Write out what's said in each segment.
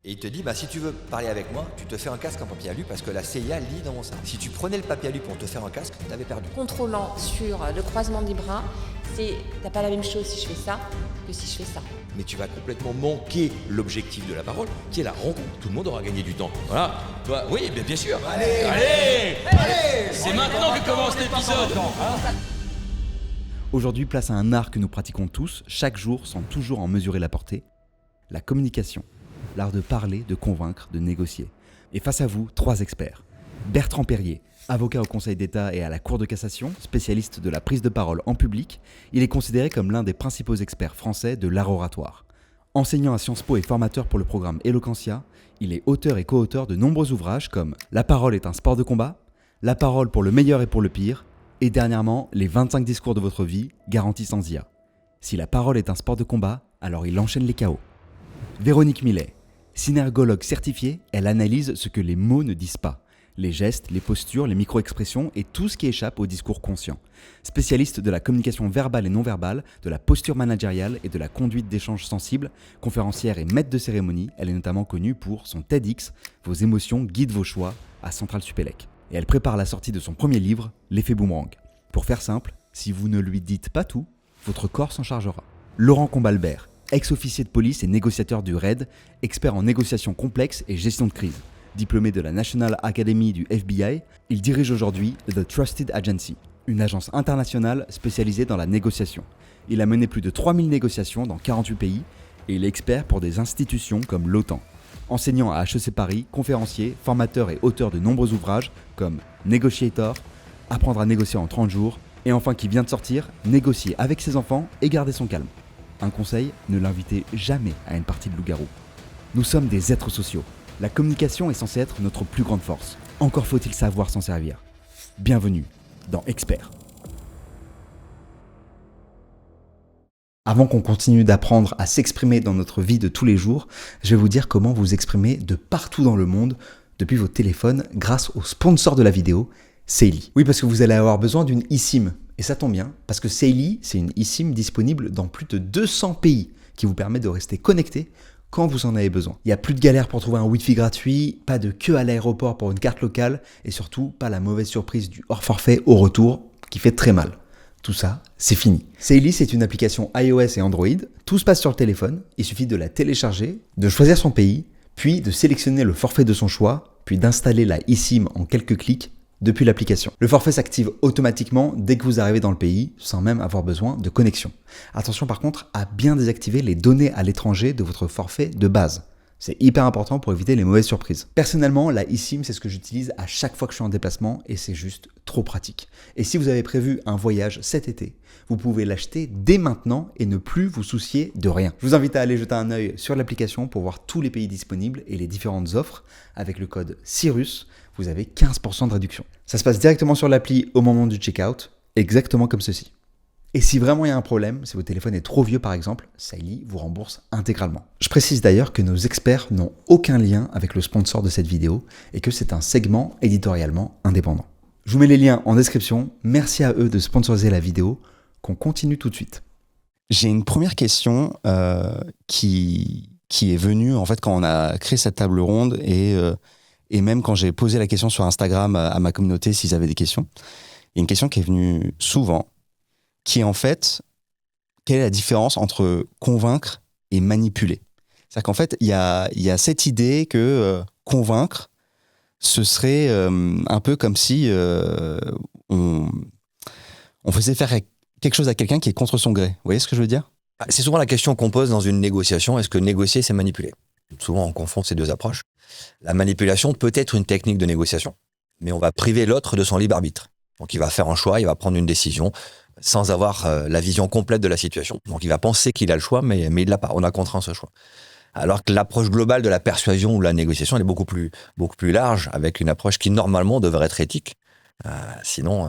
Et il te dit, si tu veux parler avec moi, tu te fais un casque en papier alu parce que la CIA lit dans mon sac. Si tu prenais le papier alu pour te faire un casque, t'avais perdu. Contrôlant sur le croisement des bras, t'as pas la même chose si je fais ça que si je fais ça. Mais tu vas complètement manquer l'objectif de la parole, qui est la rencontre. Tout le monde aura gagné du temps. Voilà. Toi, oui, bien sûr. Allez, c'est maintenant que commence l'épisode. Aujourd'hui, place à un art que nous pratiquons tous, chaque jour, sans toujours en mesurer la portée, la communication. L'art de parler, de convaincre, de négocier. Et face à vous, 3 experts. Bertrand Perrier, avocat au Conseil d'État et à la Cour de cassation, spécialiste de la prise de parole en public, il est considéré comme l'un des principaux experts français de l'art oratoire. Enseignant à Sciences Po et formateur pour le programme Eloquentia, il est auteur et co-auteur de nombreux ouvrages comme La parole est un sport de combat, La parole pour le meilleur et pour le pire, et dernièrement, Les 25 discours de votre vie, garantis sans IA. Si la parole est un sport de combat, alors il enchaîne les chaos. Véronique Millet, synergologue certifiée, elle analyse ce que les mots ne disent pas. Les gestes, les postures, les micro-expressions et tout ce qui échappe au discours conscient. Spécialiste de la communication verbale et non verbale, de la posture managériale et de la conduite d'échanges sensibles, conférencière et maître de cérémonie, elle est notamment connue pour son TEDx « Vos émotions guident vos choix » à Centrale Supélec. Et elle prépare la sortie de son premier livre, L'effet boomerang. Pour faire simple, si vous ne lui dites pas tout, votre corps s'en chargera. Laurent Combalbert, ex-officier de police et négociateur du RAID, expert en négociation complexe et gestion de crise. Diplômé de la National Academy du FBI, il dirige aujourd'hui The Trusted Agency, une agence internationale spécialisée dans la négociation. Il a mené plus de 3000 négociations dans 48 pays et il est expert pour des institutions comme l'OTAN. Enseignant à HEC Paris, conférencier, formateur et auteur de nombreux ouvrages comme Negotiator, Apprendre à négocier en 30 jours et enfin qui vient de sortir Négocier avec ses enfants et garder son calme. Un conseil, ne l'invitez jamais à une partie de loup-garou. Nous sommes des êtres sociaux. La communication est censée être notre plus grande force. Encore faut-il savoir s'en servir. Bienvenue dans Expert. Avant qu'on continue d'apprendre à s'exprimer dans notre vie de tous les jours, je vais vous dire comment vous exprimer de partout dans le monde depuis vos téléphones grâce au sponsor de la vidéo, Seili. Oui, parce que vous allez avoir besoin d'une eSIM. Et ça tombe bien, parce que Seili, c'est une eSIM disponible dans plus de 200 pays qui vous permet de rester connecté quand vous en avez besoin. Il n'y a plus de galère pour trouver un Wi-Fi gratuit, pas de queue à l'aéroport pour une carte locale et surtout pas la mauvaise surprise du hors forfait au retour qui fait très mal. Tout ça, c'est fini. Seili, c'est une application iOS et Android. Tout se passe sur le téléphone. Il suffit de la télécharger, de choisir son pays, puis de sélectionner le forfait de son choix, puis d'installer la eSIM en quelques clics depuis l'application. Le forfait s'active automatiquement dès que vous arrivez dans le pays, sans même avoir besoin de connexion. Attention par contre à bien désactiver les données à l'étranger de votre forfait de base. C'est hyper important pour éviter les mauvaises surprises. Personnellement, la eSIM, c'est ce que j'utilise à chaque fois que je suis en déplacement et c'est juste trop pratique. Et si vous avez prévu un voyage cet été, vous pouvez l'acheter dès maintenant et ne plus vous soucier de rien. Je vous invite à aller jeter un œil sur l'application pour voir tous les pays disponibles et les différentes offres. Avec le code CYRUS, vous avez 15% de réduction. Ça se passe directement sur l'appli au moment du checkout, exactement comme ceci. Et si vraiment il y a un problème, si votre téléphone est trop vieux par exemple, Seili vous rembourse intégralement. Je précise d'ailleurs que nos experts n'ont aucun lien avec le sponsor de cette vidéo et que c'est un segment éditorialement indépendant. Je vous mets les liens en description, merci à eux de sponsoriser la vidéo, qu'on continue tout de suite. J'ai une première question qui est venue en fait quand on a créé cette table ronde et même quand j'ai posé la question sur Instagram à ma communauté s'ils avaient des questions. Il y a une question qui est venue souvent, qui est en fait, quelle est la différence entre convaincre et manipuler? C'est-à-dire qu'en fait, il y a cette idée que convaincre, ce serait un peu comme si on faisait faire quelque chose à quelqu'un qui est contre son gré. Vous voyez ce que je veux dire? C'est souvent la question qu'on pose dans une négociation, est-ce que négocier, c'est manipuler? Souvent, on confond ces deux approches. La manipulation peut être une technique de négociation, mais on va priver l'autre de son libre arbitre. Donc, il va faire un choix, il va prendre une décision sans avoir la vision complète de la situation. Donc, il va penser qu'il a le choix, mais il l'a pas. On a contraint ce choix. Alors que l'approche globale de la persuasion ou de la négociation, elle est beaucoup plus large, avec une approche qui, normalement, devrait être éthique. Sinon,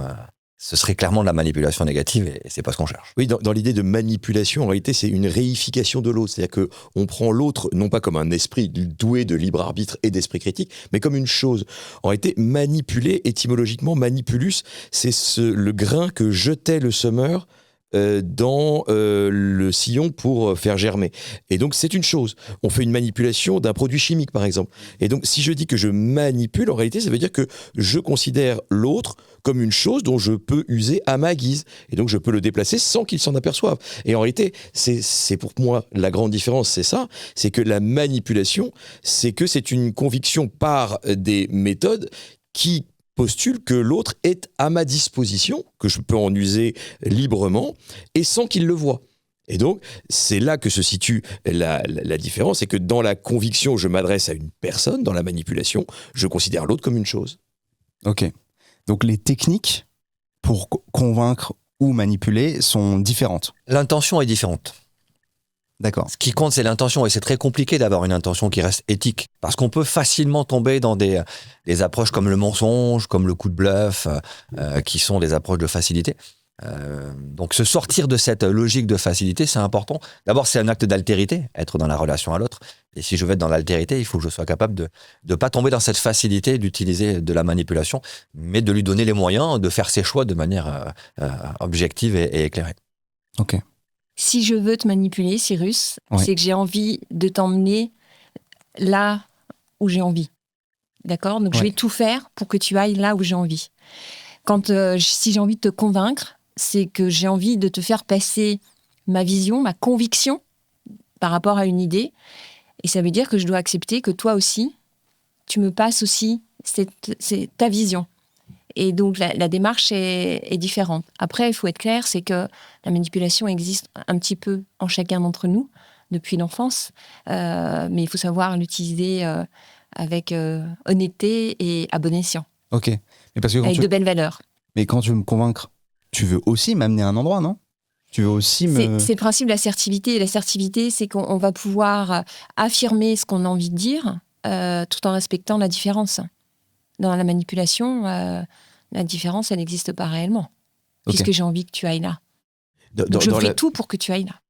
ce serait clairement de la manipulation négative et c'est pas ce qu'on cherche. Oui, dans l'idée de manipulation, en réalité, c'est une réification de l'autre. C'est-à-dire qu'on prend l'autre, non pas comme un esprit doué de libre arbitre et d'esprit critique, mais comme une chose. En réalité, manipuler, étymologiquement, manipulus, c'est le grain que jetait le semeur dans le sillon pour faire germer. Et donc, c'est une chose. On fait une manipulation d'un produit chimique, par exemple. Et donc, si je dis que je manipule, en réalité, ça veut dire que je considère l'autre comme une chose dont je peux user à ma guise. Et donc, je peux le déplacer sans qu'il s'en aperçoive. Et en réalité, c'est pour moi la grande différence, c'est ça. C'est que la manipulation, c'est que c'est une conviction par des méthodes qui postule que l'autre est à ma disposition, que je peux en user librement et sans qu'il le voie. Et donc, c'est là que se situe la différence, c'est que dans la conviction, je m'adresse à une personne, dans la manipulation, je considère l'autre comme une chose. Ok. Donc les techniques pour convaincre ou manipuler sont différentes. L'intention est différente. D'accord. Ce qui compte, c'est l'intention. Et c'est très compliqué d'avoir une intention qui reste éthique. Parce qu'on peut facilement tomber dans des approches comme le mensonge, comme le coup de bluff, qui sont des approches de facilité. Donc se sortir de cette logique de facilité, c'est important. D'abord, c'est un acte d'altérité, être dans la relation à l'autre. Et si je veux être dans l'altérité, il faut que je sois capable de ne pas tomber dans cette facilité d'utiliser de la manipulation, mais de lui donner les moyens de faire ses choix de manière objective et éclairée. Ok. Si je veux te manipuler, Cyrus, Ouais. c'est que j'ai envie de t'emmener là où j'ai envie. D'accord ? Donc, je vais tout faire pour que tu ailles là où j'ai envie. Si j'ai envie de te convaincre, c'est que j'ai envie de te faire passer ma vision, ma conviction par rapport à une idée. Et ça veut dire que je dois accepter que toi aussi, tu me passes aussi c'est ta vision. Et donc, la démarche est différente. Après, il faut être clair, c'est que la manipulation existe un petit peu en chacun d'entre nous, depuis l'enfance. Mais il faut savoir l'utiliser avec honnêteté et à bon escient. Ok. Mais parce que Avec de belles valeurs. Mais quand tu veux me convaincre, tu veux aussi m'amener à un endroit, non ? Tu veux aussi me... C'est le principe de l'assertivité. Et l'assertivité, c'est qu'on va pouvoir affirmer ce qu'on a envie de dire tout en respectant la différence. Dans la manipulation, la différence, elle n'existe pas réellement. Ok. Puisque j'ai envie que tu ailles là. Donc je ferai tout pour que tu ailles là.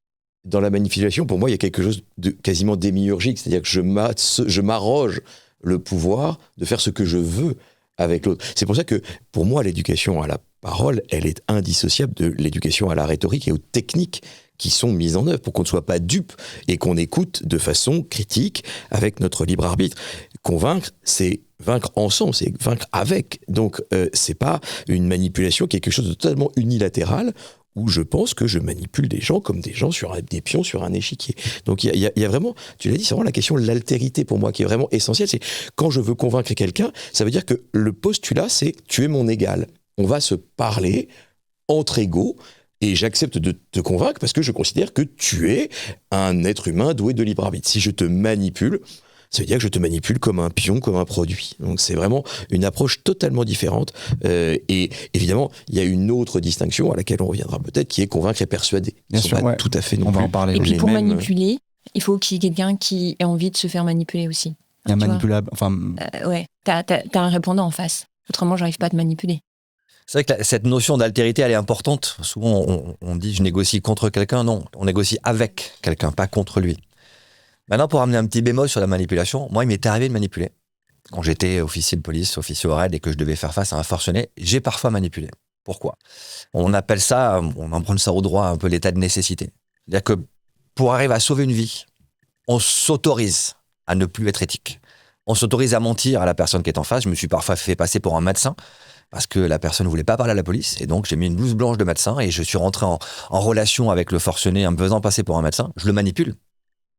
Dans la manipulation, pour moi, il y a quelque chose de quasiment démiurgique, c'est-à-dire que je m'arroge le pouvoir de faire ce que je veux avec l'autre. C'est pour ça que, pour moi, l'éducation à la parole, elle est indissociable de l'éducation à la rhétorique et aux techniques qui sont mises en œuvre pour qu'on ne soit pas dupe et qu'on écoute de façon critique avec notre libre arbitre. Convaincre, c'est vaincre ensemble, c'est vaincre avec. Donc, c'est pas une manipulation, quelque chose de totalement unilatéral où je pense que je manipule des gens comme des gens des pions sur un échiquier. Donc il y a vraiment, tu l'as dit, c'est vraiment la question de l'altérité pour moi qui est vraiment essentielle. C'est quand je veux convaincre quelqu'un, ça veut dire que le postulat, c'est tu es mon égal. On va se parler entre égaux et j'accepte de te convaincre parce que je considère que tu es un être humain doué de libre arbitre. Si je te manipule, ça veut dire que je te manipule comme un pion, comme un produit. Donc c'est vraiment une approche totalement différente. Et évidemment, il y a une autre distinction à laquelle on reviendra peut-être, qui est convaincre et persuader. Bien sûr, ouais. Tout à fait non On plus. va en parler. Et puis les pour mêmes- manipuler, il faut qu'il y ait quelqu'un qui ait envie de se faire manipuler aussi. Il y a Tu vois. manipulable. Enfin, Ouais, t'as un répondant en face. Autrement, j'arrive pas à te manipuler. C'est vrai que cette notion d'altérité, elle est importante. Souvent, on dit je négocie contre quelqu'un. Non, on négocie avec quelqu'un, pas contre lui. Maintenant, pour amener un petit bémol sur la manipulation, moi, il m'est arrivé de manipuler. Quand j'étais officier de police, officier au raid et que je devais faire face à un forcené, j'ai parfois manipulé. Pourquoi ? On appelle ça, on emprunte ça au droit, un peu l'état de nécessité. C'est-à-dire que pour arriver à sauver une vie, on s'autorise à ne plus être éthique. On s'autorise à mentir à la personne qui est en face. Je me suis parfois fait passer pour un médecin parce que la personne ne voulait pas parler à la police. Et donc, j'ai mis une blouse blanche de médecin et je suis rentré en relation avec le forcené en me faisant passer pour un médecin. Je le manipule.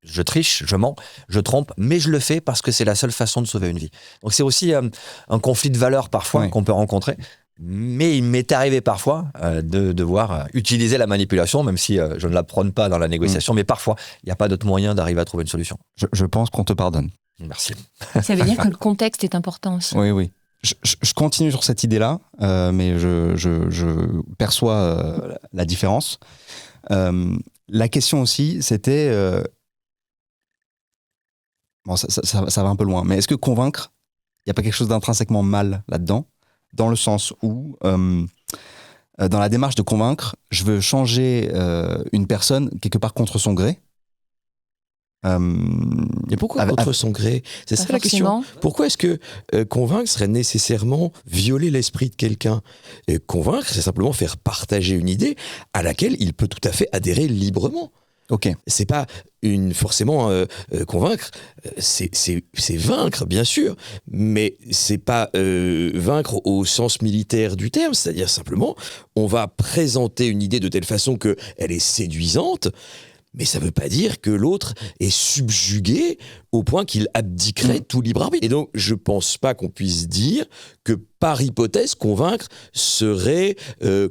Je triche, je mens, je trompe, mais je le fais parce que c'est la seule façon de sauver une vie. Donc c'est aussi un conflit de valeurs parfois qu'on peut rencontrer. Mais il m'est arrivé parfois de devoir utiliser la manipulation, même si je ne la prône pas dans la négociation, mais parfois, il n'y a pas d'autre moyen d'arriver à trouver une solution. je pense qu'on te pardonne. Merci. Ça veut dire que le contexte est important aussi. Oui, oui. Je continue sur cette idée-là, mais je perçois la différence. La question aussi, c'était... Bon, ça va un peu loin, mais est-ce que convaincre, il n'y a pas quelque chose d'intrinsèquement mal là-dedans ? Dans le sens où, dans la démarche de convaincre, je veux changer une personne quelque part contre son gré. Mais pourquoi contre son gré? C'est Pas ça la question. forcément. Pourquoi est-ce que convaincre serait nécessairement violer l'esprit de quelqu'un? Convaincre, c'est simplement faire partager une idée à laquelle il peut tout à fait adhérer librement. Ok. C'est pas forcément convaincre, c'est vaincre, bien sûr, mais c'est pas vaincre au sens militaire du terme, c'est-à-dire simplement, on va présenter une idée de telle façon qu'elle est séduisante, mais ça veut pas dire que l'autre est subjugué au point qu'il abdiquerait tout libre arbitre. Et donc, je pense pas qu'on puisse dire que, par hypothèse, convaincre serait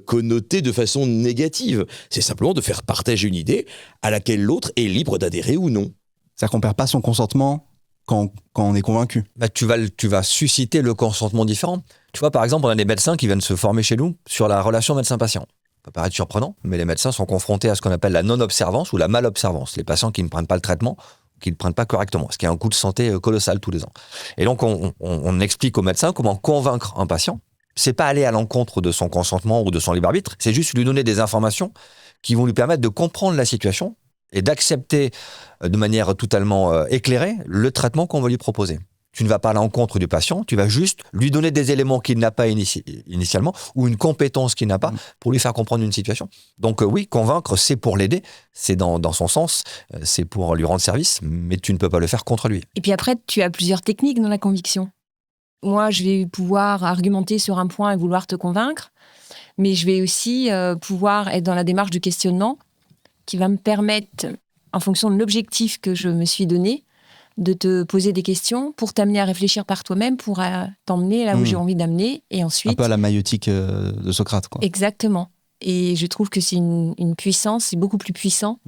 connoté de façon négative. C'est simplement de faire partager une idée à laquelle l'autre est libre d'adhérer ou non. C'est-à-dire qu'on perd pas son consentement quand on est convaincu. Bah, tu vas susciter le consentement différent. Tu vois, par exemple, on a des médecins qui viennent se former chez nous sur la relation médecin-patient. Ça peut paraître surprenant, mais les médecins sont confrontés à ce qu'on appelle la non-observance ou la malobservance. Les patients qui ne prennent pas le traitement, qui ne le prennent pas correctement, ce qui a un coût de santé colossal tous les ans. Et donc, on explique aux médecins comment convaincre un patient. C'est pas aller à l'encontre de son consentement ou de son libre arbitre, c'est juste lui donner des informations qui vont lui permettre de comprendre la situation et d'accepter de manière totalement éclairée le traitement qu'on va lui proposer. Tu ne vas pas à l'encontre du patient, tu vas juste lui donner des éléments qu'il n'a pas initialement ou une compétence qu'il n'a pas pour lui faire comprendre une situation. Donc oui, convaincre, c'est pour l'aider, c'est dans son sens, c'est pour lui rendre service, mais tu ne peux pas le faire contre lui. Et puis après, tu as plusieurs techniques dans la conviction. Moi, je vais pouvoir argumenter sur un point et vouloir te convaincre, mais je vais aussi pouvoir être dans la démarche du questionnement qui va me permettre, en fonction de l'objectif que je me suis donné, de te poser des questions pour t'amener à réfléchir par toi-même, pour t'emmener là où j'ai envie d'amener. Et ensuite, Un peu à la maïeutique de Socrate, quoi. Exactement. Et je trouve que c'est une puissance, c'est beaucoup plus puissant,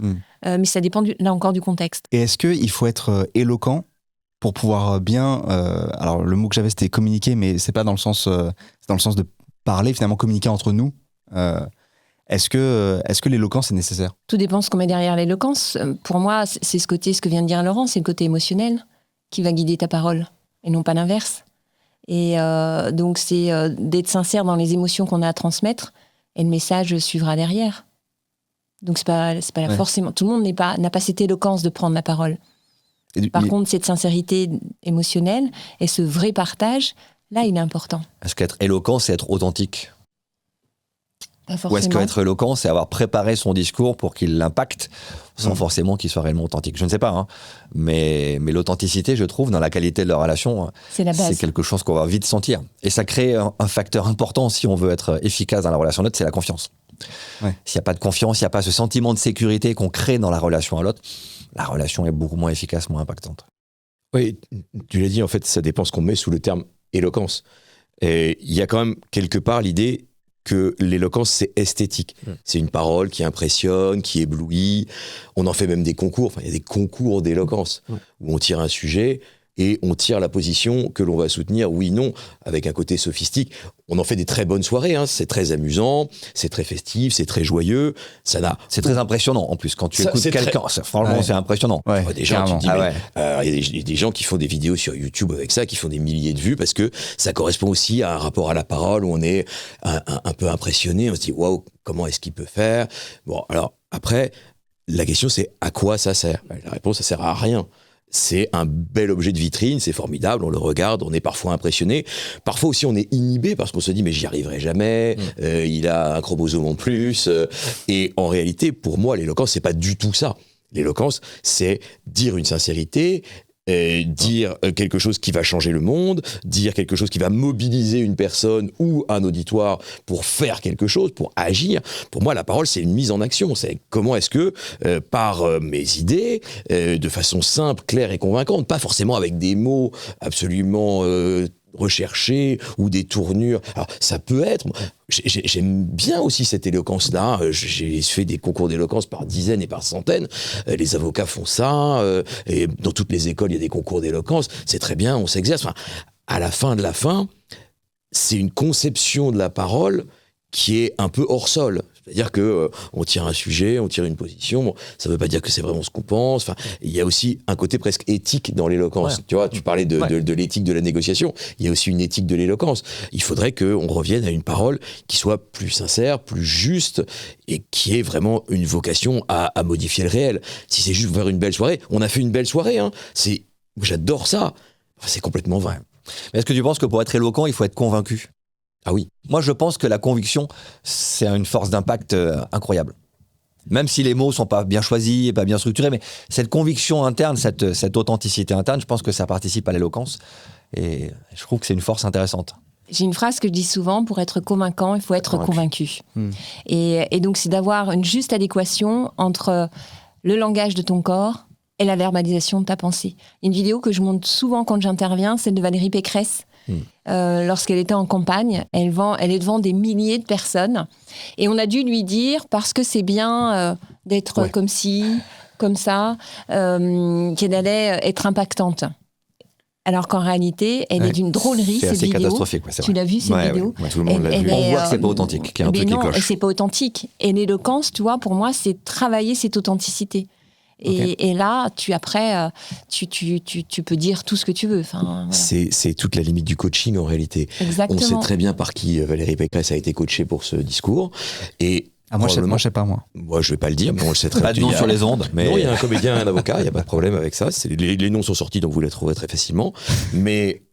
mais ça dépend là encore du contexte. Et est-ce qu'il faut être éloquent pour pouvoir bien... alors le mot que j'avais c'était communiquer, mais c'est pas dans le sens de parler, finalement communiquer entre nous. Est-ce que l'éloquence est nécessaire? Tout dépend de ce qu'on met derrière l'éloquence. Pour moi, c'est ce que vient de dire Laurent, c'est le côté émotionnel qui va guider ta parole, et non pas l'inverse. Et donc c'est d'être sincère dans les émotions qu'on a à transmettre, et le message suivra derrière. Donc c'est pas forcément... Tout le monde n'a pas cette éloquence de prendre la parole. Par contre, cette sincérité émotionnelle et ce vrai partage, là, il est important. Est-ce qu'être éloquent, c'est être authentique? Pas forcément. Ou est-ce qu'être éloquent, c'est avoir préparé son discours pour qu'il l'impacte sans forcément qu'il soit réellement authentique? Je ne sais pas, hein. Mais l'authenticité, je trouve, dans la qualité de la relation, c'est la base. C'est quelque chose qu'on va vite sentir. Et ça crée un facteur important si on veut être efficace dans la relation à l'autre, c'est la confiance. Ouais. S'il n'y a pas de confiance, s'il n'y a pas ce sentiment de sécurité qu'on crée dans la relation à l'autre, la relation est beaucoup moins efficace, moins impactante. Oui, tu l'as dit, en fait, ça dépend ce qu'on met sous le terme éloquence. Et il y a quand même quelque part l'idée que l'éloquence, c'est esthétique. C'est une parole qui impressionne, qui éblouit. On en fait même des concours. Enfin, il y a des concours d'éloquence où on tire un sujet et on tire la position que l'on va soutenir, oui, non, avec un côté sophistique. On en fait des très bonnes soirées, hein. C'est très amusant, c'est très festif, c'est très joyeux. C'est très impressionnant, en plus, quand tu écoutes quelqu'un. Franchement, c'est impressionnant. Ouais, des gens, tu te dis, il y a des gens qui font des vidéos sur YouTube avec ça, qui font des milliers de vues, parce que ça correspond aussi à un rapport à la parole où on est un peu impressionné. On se dit, waouh, comment est-ce qu'il peut faire? Bon, alors, après, la question, c'est à quoi ça sert? La réponse, ça sert à rien. C'est un bel objet de vitrine, c'est formidable, on le regarde, on est parfois impressionné. Parfois aussi, on est inhibé parce qu'on se dit, mais j'y arriverai jamais, il a un chromosome en plus. Et en réalité, pour moi, l'éloquence, c'est pas du tout ça. L'éloquence, c'est dire une sincérité, dire quelque chose qui va changer le monde, dire quelque chose qui va mobiliser une personne ou un auditoire pour faire quelque chose, pour agir. Pour moi, la parole, c'est une mise en action. C'est comment est-ce que, par mes idées, de façon simple, claire et convaincante, pas forcément avec des mots absolument recherchés ou des tournures. Alors, ça peut être... J'aime bien aussi cette éloquence-là. J'ai fait des concours d'éloquence par dizaines et par centaines. Les avocats font ça. Et dans toutes les écoles, il y a des concours d'éloquence. C'est très bien, on s'exerce. Enfin, à la fin de la fin, c'est une conception de la parole qui est un peu hors sol. C'est-à-dire que on tire un sujet, on tire une position. Bon, ça ne veut pas dire que c'est vraiment ce qu'on pense. Enfin, il y a aussi un côté presque éthique dans l'éloquence. Ouais. Tu vois, tu parlais de l'éthique de la négociation. Il y a aussi une éthique de l'éloquence. Il faudrait qu'on revienne à une parole qui soit plus sincère, plus juste et qui ait vraiment une vocation à modifier le réel. Si c'est juste pour faire une belle soirée, on a fait une belle soirée. Hein. J'adore ça. Enfin, c'est complètement vrai. Mais est-ce que tu penses que pour être éloquent, il faut être convaincu ? Ah oui. Moi, je pense que la conviction, c'est une force d'impact incroyable. Même si les mots sont pas bien choisis et pas bien structurés, mais cette conviction interne, cette authenticité interne, je pense que ça participe à l'éloquence. Et je trouve que c'est une force intéressante. J'ai une phrase que je dis souvent, pour être convaincant, il faut être convaincu. Et donc, c'est d'avoir une juste adéquation entre le langage de ton corps et la verbalisation de ta pensée. Une vidéo que je montre souvent quand j'interviens, celle de Valérie Pécresse. Lorsqu'elle était en campagne, elle est devant des milliers de personnes. Et on a dû lui dire, parce que c'est bien d'être comme ci, comme ça, qu'elle allait être impactante. Alors qu'en réalité, elle est d'une drôlerie, c'est cette assez vidéo. catastrophique. Tu l'as vu, cette vidéo? Tout le monde l'a vu. On voit que c'est pas authentique, qu'il y a un truc qui non, cloche. c'est pas authentique. Et l'éloquence, tu vois, pour moi, c'est travailler cette authenticité. Et là, tu peux dire tout ce que tu veux. Enfin, voilà. C'est toute la limite du coaching en réalité. Exactement. On sait très bien par qui Valérie Pécresse a été coachée pour ce discours. Et Moi, je sais pas, moi. moi, je vais pas le dire, mais on le sait très bien. Pas de nom sur les ondes, mais Non, il y a un comédien, un avocat, il n'y a pas de problème avec ça. Les noms sont sortis, donc vous les trouverez très facilement. Mais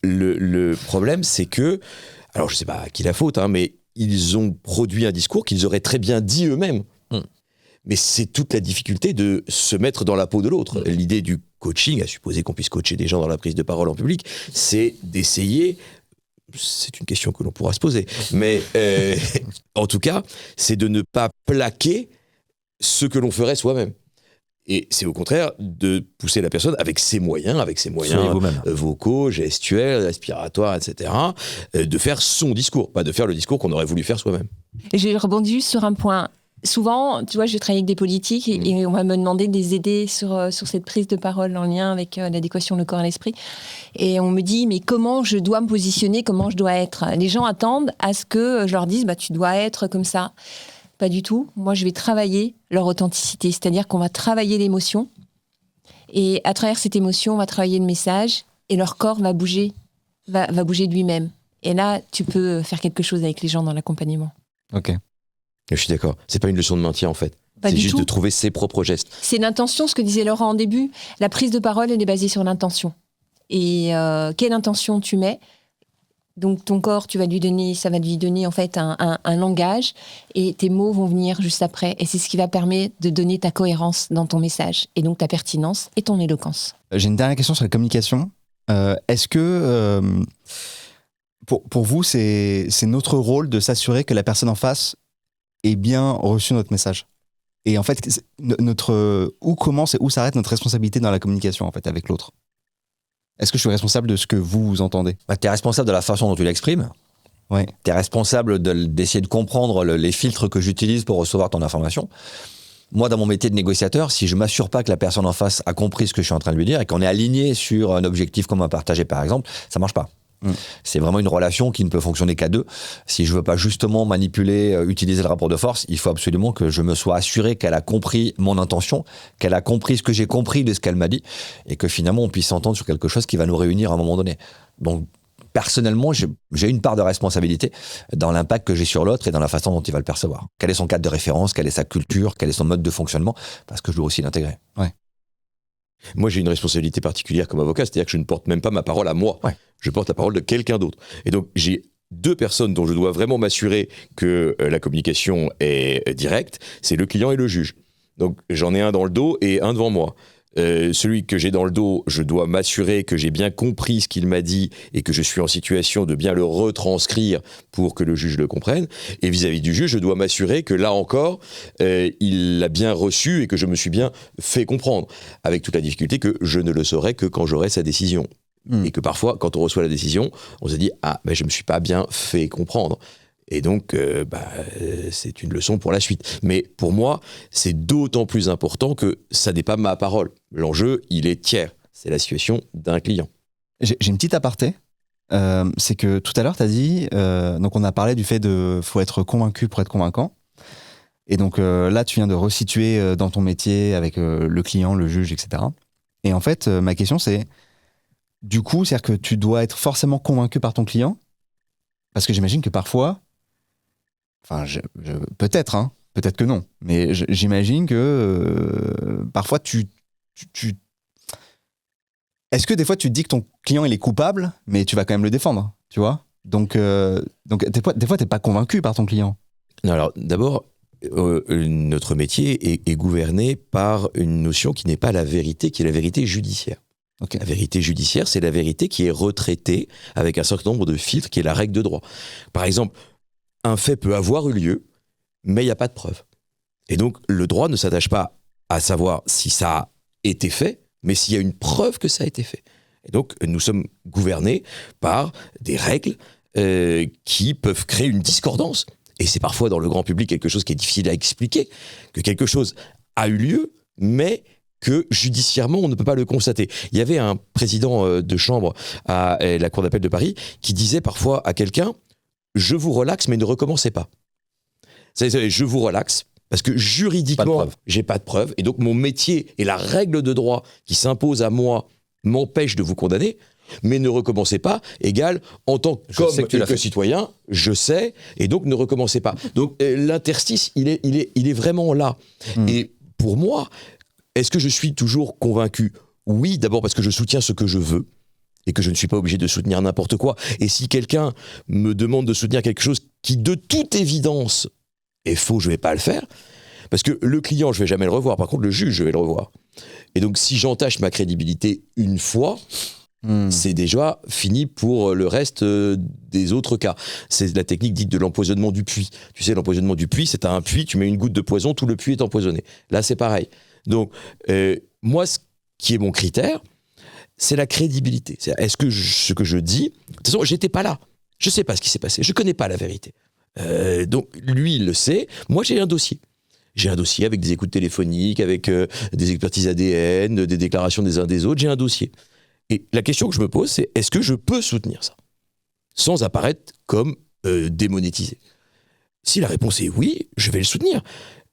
le problème, c'est que, alors je sais pas à qui la faute, hein, mais ils ont produit un discours qu'ils auraient très bien dit eux-mêmes. Mais c'est toute la difficulté de se mettre dans la peau de l'autre. L'idée du coaching, à supposer qu'on puisse coacher des gens dans la prise de parole en public, c'est d'essayer, c'est une question que l'on pourra se poser, mais en tout cas, c'est de ne pas plaquer ce que l'on ferait soi-même. Et c'est au contraire de pousser la personne avec ses moyens Soyez vous-même. vocaux, gestuels, respiratoires, etc., de faire son discours, pas de faire le discours qu'on aurait voulu faire soi-même. Et je rebondis juste sur un point. Souvent, tu vois, je travaille avec des politiques et on va me demander de les aider sur cette prise de parole en lien avec l'adéquation le corps et l'esprit. Et on me dit, mais comment je dois me positionner, comment je dois être ? Les gens attendent à ce que je leur dise, bah, tu dois être comme ça. Pas du tout. Moi, je vais travailler leur authenticité. C'est-à-dire qu'on va travailler l'émotion. Et à travers cette émotion, on va travailler le message et leur corps va bouger de lui-même. Et là, tu peux faire quelque chose avec les gens dans l'accompagnement. Ok. Je suis d'accord. C'est pas une leçon de maintien, en fait. Pas C'est du juste tout. de trouver ses propres gestes. C'est l'intention, ce que disait Laurent en début. La prise de parole, elle est basée sur l'intention. Et quelle intention tu mets ? Donc ton corps, ça va lui donner en fait un langage, et tes mots vont venir juste après. Et c'est ce qui va permettre de donner ta cohérence dans ton message, et donc ta pertinence et ton éloquence. J'ai une dernière question sur la communication. Est-ce que pour vous, c'est notre rôle de s'assurer que la personne en face ait bien reçu notre message ? Et en fait, où commence et où s'arrête notre responsabilité dans la communication en fait avec l'autre ? Est-ce que je suis responsable de ce que vous entendez ? Bah, tu es responsable de la façon dont tu l'exprimes. Ouais. Tu es responsable d'essayer de comprendre les filtres que j'utilise pour recevoir ton information. Moi, dans mon métier de négociateur, si je m'assure pas que la personne en face a compris ce que je suis en train de lui dire et qu'on est aligné sur un objectif commun partagé, par exemple, ça marche pas. C'est vraiment une relation qui ne peut fonctionner qu'à deux. Si je veux pas justement manipuler, utiliser le rapport de force, il faut absolument que je me sois assuré qu'elle a compris mon intention, qu'elle a compris ce que j'ai compris de ce qu'elle m'a dit, et que finalement on puisse s'entendre sur quelque chose qui va nous réunir à un moment donné. Donc personnellement, j'ai une part de responsabilité dans l'impact que j'ai sur l'autre et dans la façon dont il va le percevoir. Quel est son cadre de référence, quelle est sa culture, quel est son mode de fonctionnement, parce que je dois aussi l'intégrer. Ouais. Moi, j'ai une responsabilité particulière comme avocat, c'est-à-dire que je ne porte même pas ma parole à moi. Ouais. Je porte la parole de quelqu'un d'autre. Et donc, j'ai deux personnes dont je dois vraiment m'assurer que la communication est directe, c'est le client et le juge. Donc, j'en ai un dans le dos et un devant moi. Celui que j'ai dans le dos, je dois m'assurer que j'ai bien compris ce qu'il m'a dit et que je suis en situation de bien le retranscrire pour que le juge le comprenne. Et vis-à-vis du juge, je dois m'assurer que là encore, il l'a bien reçu et que je me suis bien fait comprendre. Avec toute la difficulté que je ne le saurai que quand j'aurai sa décision. Et que parfois, quand on reçoit la décision, on se dit « Ah, mais je ne me suis pas bien fait comprendre ». Et donc, c'est une leçon pour la suite. Mais pour moi, c'est d'autant plus important que ça n'est pas ma parole. L'enjeu, il est tiers. C'est la situation d'un client. J'ai une petite aparté. c'est que tout à l'heure, tu as dit, donc on a parlé du fait de faut être convaincu pour être convaincant. Et donc là, tu viens de resituer dans ton métier avec le client, le juge, etc. Et en fait, ma question, c'est, du coup, c'est-à-dire que tu dois être forcément convaincu par ton client? Parce que j'imagine que parfois, enfin, peut-être, hein, peut-être que non, mais j'imagine que parfois est-ce que des fois tu te dis que ton client il est coupable, mais tu vas quand même le défendre, tu vois? Donc des fois t'es pas convaincu par ton client. Non, alors d'abord, notre métier est gouverné par une notion qui n'est pas la vérité, qui est la vérité judiciaire. Okay. La vérité judiciaire, c'est la vérité qui est retraitée avec un certain nombre de filtres, qui est la règle de droit. Par exemple, un fait peut avoir eu lieu, mais il n'y a pas de preuve. Et donc, le droit ne s'attache pas à savoir si ça a été fait, mais s'il y a une preuve que ça a été fait. Et donc, nous sommes gouvernés par des règles qui peuvent créer une discordance. Et c'est parfois dans le grand public quelque chose qui est difficile à expliquer, que quelque chose a eu lieu, mais que judiciairement, on ne peut pas le constater. Il y avait un président de chambre à la Cour d'appel de Paris qui disait parfois à quelqu'un « Je vous relaxe, mais ne recommencez pas ». Je vous relaxe, parce que juridiquement, j'ai pas de preuve, et donc mon métier et la règle de droit qui s'impose à moi m'empêche de vous condamner, mais ne recommencez pas, égale, en tant que citoyen, je sais, et donc ne recommencez pas. Donc l'interstice, il est vraiment là. Et pour moi, est-ce que je suis toujours convaincu? Oui, d'abord parce que je soutiens ce que je veux, et que je ne suis pas obligé de soutenir n'importe quoi. Et si quelqu'un me demande de soutenir quelque chose qui, de toute évidence, est faux, je ne vais pas le faire. Parce que le client, je ne vais jamais le revoir. Par contre, le juge, je vais le revoir. Et donc, si j'entache ma crédibilité une fois, c'est déjà fini pour le reste des autres cas. C'est la technique dite de l'empoisonnement du puits. Tu sais, l'empoisonnement du puits, c'est un puits, tu mets une goutte de poison, tout le puits est empoisonné. Là, c'est pareil. Donc, moi, ce qui est mon critère, c'est la crédibilité. Est-ce que ce que je dis... De toute façon, j'étais pas là. Je sais pas ce qui s'est passé. Je connais pas la vérité. Donc, lui, il le sait. Moi, j'ai un dossier. J'ai un dossier avec des écoutes téléphoniques, avec des expertises ADN, des déclarations des uns des autres. J'ai un dossier. Et la question que je me pose, c'est est-ce que je peux soutenir ça sans apparaître comme démonétisé? Si la réponse est oui, je vais le soutenir.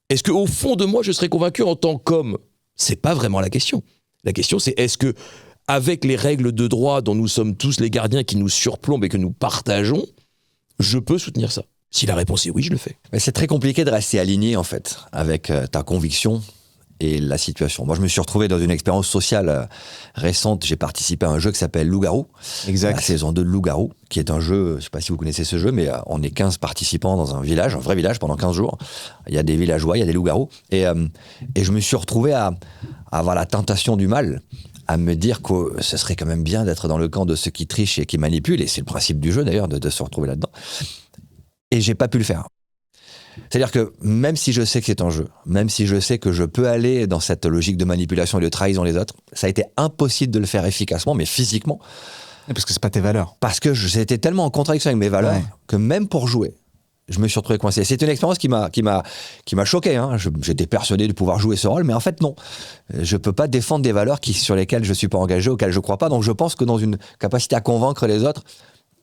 Est-ce qu'au fond de moi, je serais convaincu en tant qu'homme? C'est pas vraiment la question. La question, c'est est-ce que, avec les règles de droit dont nous sommes tous les gardiens, qui nous surplombent et que nous partageons, je peux soutenir ça? Si la réponse est oui, je le fais. Mais c'est très compliqué de rester aligné, en fait, avec ta conviction et la situation. Moi, je me suis retrouvé dans une expérience sociale récente. J'ai participé à un jeu qui s'appelle Loup-Garou. Exact. La saison 2 de Loup-Garou, qui est un jeu, je ne sais pas si vous connaissez ce jeu, mais on est 15 participants dans un village, un vrai village, pendant 15 jours. Il y a des villageois, il y a des loups-garous. Et je me suis retrouvé à avoir la tentation du mal, à me dire que ce serait quand même bien d'être dans le camp de ceux qui trichent et qui manipulent. Et c'est le principe du jeu, d'ailleurs, de se retrouver là-dedans. Et j'ai pas pu le faire. C'est-à-dire que même si je sais que c'est un jeu, même si je sais que je peux aller dans cette logique de manipulation et de trahison des autres, ça a été impossible de le faire efficacement, mais physiquement. Parce que c'est pas tes valeurs. Parce que j'étais tellement en contradiction avec mes valeurs que même pour jouer, je me suis retrouvé coincé. C'est une expérience qui m'a choqué. Hein. J'étais persuadé de pouvoir jouer ce rôle, mais en fait non. Je peux pas défendre des valeurs sur lesquelles je suis pas engagé, auxquelles je crois pas. Donc je pense que dans une capacité à convaincre les autres,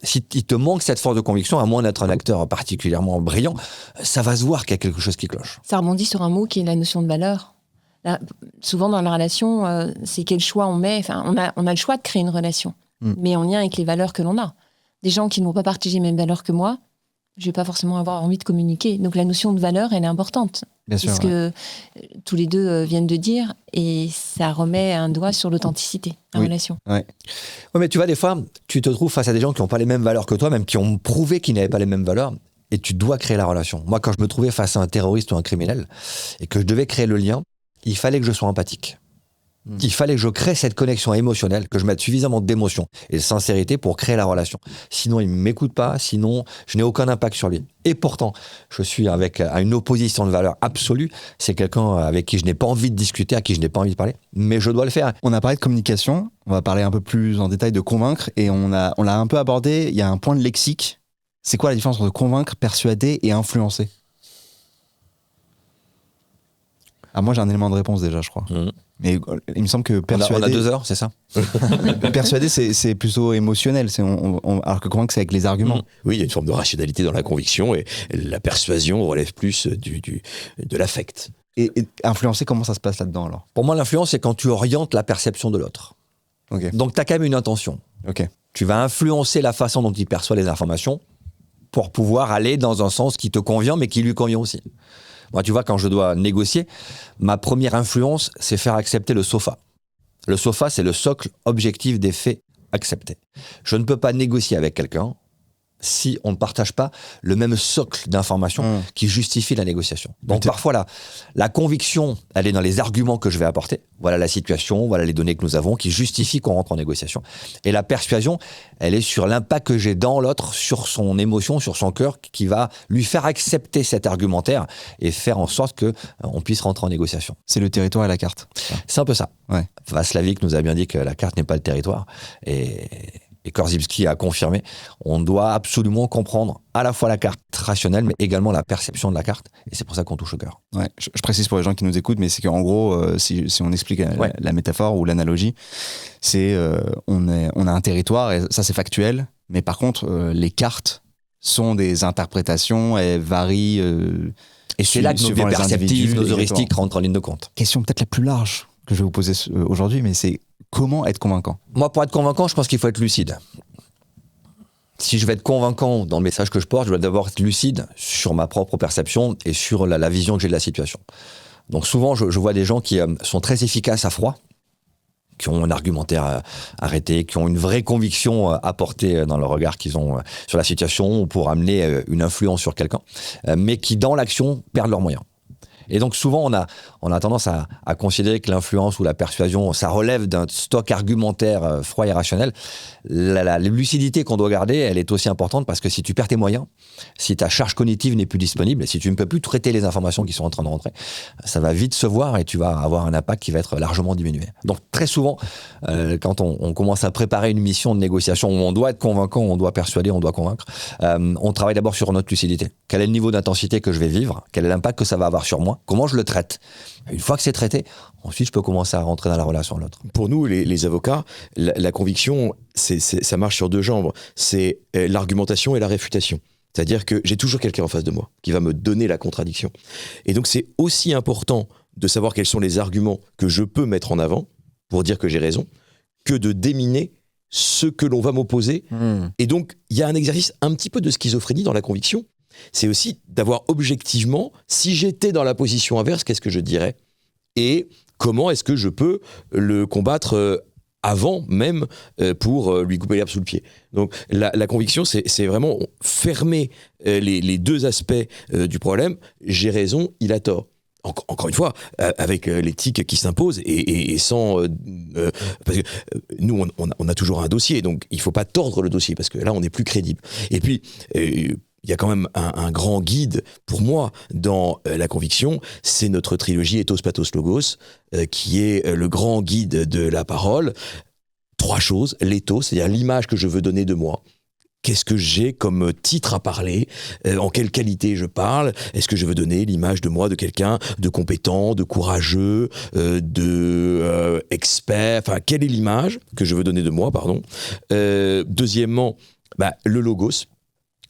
si il te manque cette force de conviction, à moins d'être un acteur particulièrement brillant, ça va se voir qu'il y a quelque chose qui cloche. Ça rebondit sur un mot qui est la notion de valeur. Là, souvent dans la relation, c'est quel choix on met. Enfin, on a le choix de créer une relation, mais en lien avec les valeurs que l'on a. Des gens qui ne vont pas partager les mêmes valeurs que moi, je vais pas forcément avoir envie de communiquer. Donc la notion de valeur, elle est importante. Bien sûr, c'est ce que tous les deux viennent de dire, et ça remet un doigt sur l'authenticité, la relation. Ouais, mais tu vois, des fois, tu te trouves face à des gens qui n'ont pas les mêmes valeurs que toi, même qui ont prouvé qu'ils n'avaient pas les mêmes valeurs, et tu dois créer la relation. Moi, quand je me trouvais face à un terroriste ou un criminel, et que je devais créer le lien, il fallait que je sois empathique. Il fallait que je crée cette connexion émotionnelle, que je mette suffisamment d'émotion et de sincérité pour créer la relation. Sinon, il ne m'écoute pas, sinon, je n'ai aucun impact sur lui. Et pourtant, je suis à une opposition de valeur absolue. C'est quelqu'un avec qui je n'ai pas envie de discuter, à qui je n'ai pas envie de parler, mais je dois le faire. On a parlé de communication, on va parler un peu plus en détail de convaincre, et on l'a un peu abordé, il y a un point de lexique. C'est quoi la différence entre convaincre, persuader et influencer ? Ah, moi, j'ai un élément de réponse déjà, je crois. Mais il me semble que persuader... On a 2 heures, c'est ça? Persuader, c'est plutôt émotionnel. Alors que convaincre, c'est avec les arguments. Oui, il y a une forme de rationalité dans la conviction et la persuasion relève plus de l'affect. Et influencer, comment ça se passe là-dedans alors? Pour moi, l'influence, c'est quand tu orientes la perception de l'autre. Ok. Donc, tu as quand même une intention. Ok. Tu vas influencer la façon dont il perçoit les informations pour pouvoir aller dans un sens qui te convient, mais qui lui convient aussi. Moi, tu vois, quand je dois négocier, ma première influence, c'est faire accepter le SOFA. Le SOFA, c'est le socle objectif des faits acceptés. Je ne peux pas négocier avec quelqu'un si on ne partage pas le même socle d'informations qui justifie la négociation. Donc parfois, la conviction, elle est dans les arguments que je vais apporter. Voilà la situation, voilà les données que nous avons qui justifient qu'on rentre en négociation. Et la persuasion, elle est sur l'impact que j'ai dans l'autre, sur son émotion, sur son cœur, qui va lui faire accepter cet argumentaire et faire en sorte qu'on puisse rentrer en négociation. C'est le territoire et la carte. C'est un peu ça. Ouais. Václavic nous a bien dit que la carte n'est pas le territoire. Et Korzybski a confirmé, on doit absolument comprendre à la fois la carte rationnelle, mais également la perception de la carte. Et c'est pour ça qu'on touche au cœur. Ouais, je précise pour les gens qui nous écoutent, mais c'est qu'en gros, si on explique la métaphore ou l'analogie, c'est on a un territoire, et ça c'est factuel, mais par contre, les cartes sont des interprétations, elles varient. Et c'est là que nos biais perceptifs, nos heuristiques rentrent en ligne de compte. Question peut-être la plus large que je vais vous poser aujourd'hui, mais c'est comment être convaincant? Moi, pour être convaincant, je pense qu'il faut être lucide. Si je vais être convaincant dans le message que je porte, je dois d'abord être lucide sur ma propre perception et sur la vision que j'ai de la situation. Donc souvent, je vois des gens qui sont très efficaces à froid, qui ont un argumentaire arrêté, qui ont une vraie conviction apportée dans le regard qu'ils ont sur la situation ou pour amener une influence sur quelqu'un, mais qui, dans l'action, perdent leurs moyens. Et donc souvent, on a tendance à considérer que l'influence ou la persuasion, ça relève d'un stock argumentaire froid et rationnel. La lucidité qu'on doit garder, elle est aussi importante parce que si tu perds tes moyens, si ta charge cognitive n'est plus disponible, si tu ne peux plus traiter les informations qui sont en train de rentrer, ça va vite se voir et tu vas avoir un impact qui va être largement diminué. Donc très souvent, quand on commence à préparer une mission de négociation où on doit être convaincant, on doit persuader, on doit convaincre, on travaille d'abord sur notre lucidité. Quel est le niveau d'intensité que je vais vivre? Quel est l'impact que ça va avoir sur moi? Comment je le traite? Une fois que c'est traité, ensuite je peux commencer à rentrer dans la relation de l'autre. Pour nous, les avocats, la conviction, ça marche sur 2 jambes. C'est l'argumentation et la réfutation. C'est-à-dire que j'ai toujours quelqu'un en face de moi qui va me donner la contradiction. Et donc c'est aussi important de savoir quels sont les arguments que je peux mettre en avant pour dire que j'ai raison, que de déminer ce que l'on va m'opposer. Et donc il y a un exercice un petit peu de schizophrénie dans la conviction. C'est aussi d'avoir objectivement, si j'étais dans la position inverse, qu'est-ce que je dirais? Et comment est-ce que je peux le combattre avant même pour lui couper l'herbe sous le pied. Donc la conviction, c'est vraiment fermer les 2 aspects du problème. J'ai raison, il a tort. Encore une fois, avec l'éthique qui s'impose et sans... parce que nous, on a toujours un dossier, donc il ne faut pas tordre le dossier, parce que là, on n'est plus crédible. Et puis... il y a quand même un grand guide pour moi dans la conviction, c'est notre trilogie Ethos, Pathos, Logos, qui est le grand guide de la parole. 3 choses, l'éthos, c'est-à-dire l'image que je veux donner de moi. Qu'est-ce que j'ai comme titre à parler? En quelle qualité je parle? Est-ce que je veux donner l'image de moi de quelqu'un de compétent, de courageux, de expert? Enfin, quelle est l'image que je veux donner de moi, pardon? Deuxièmement, le logos,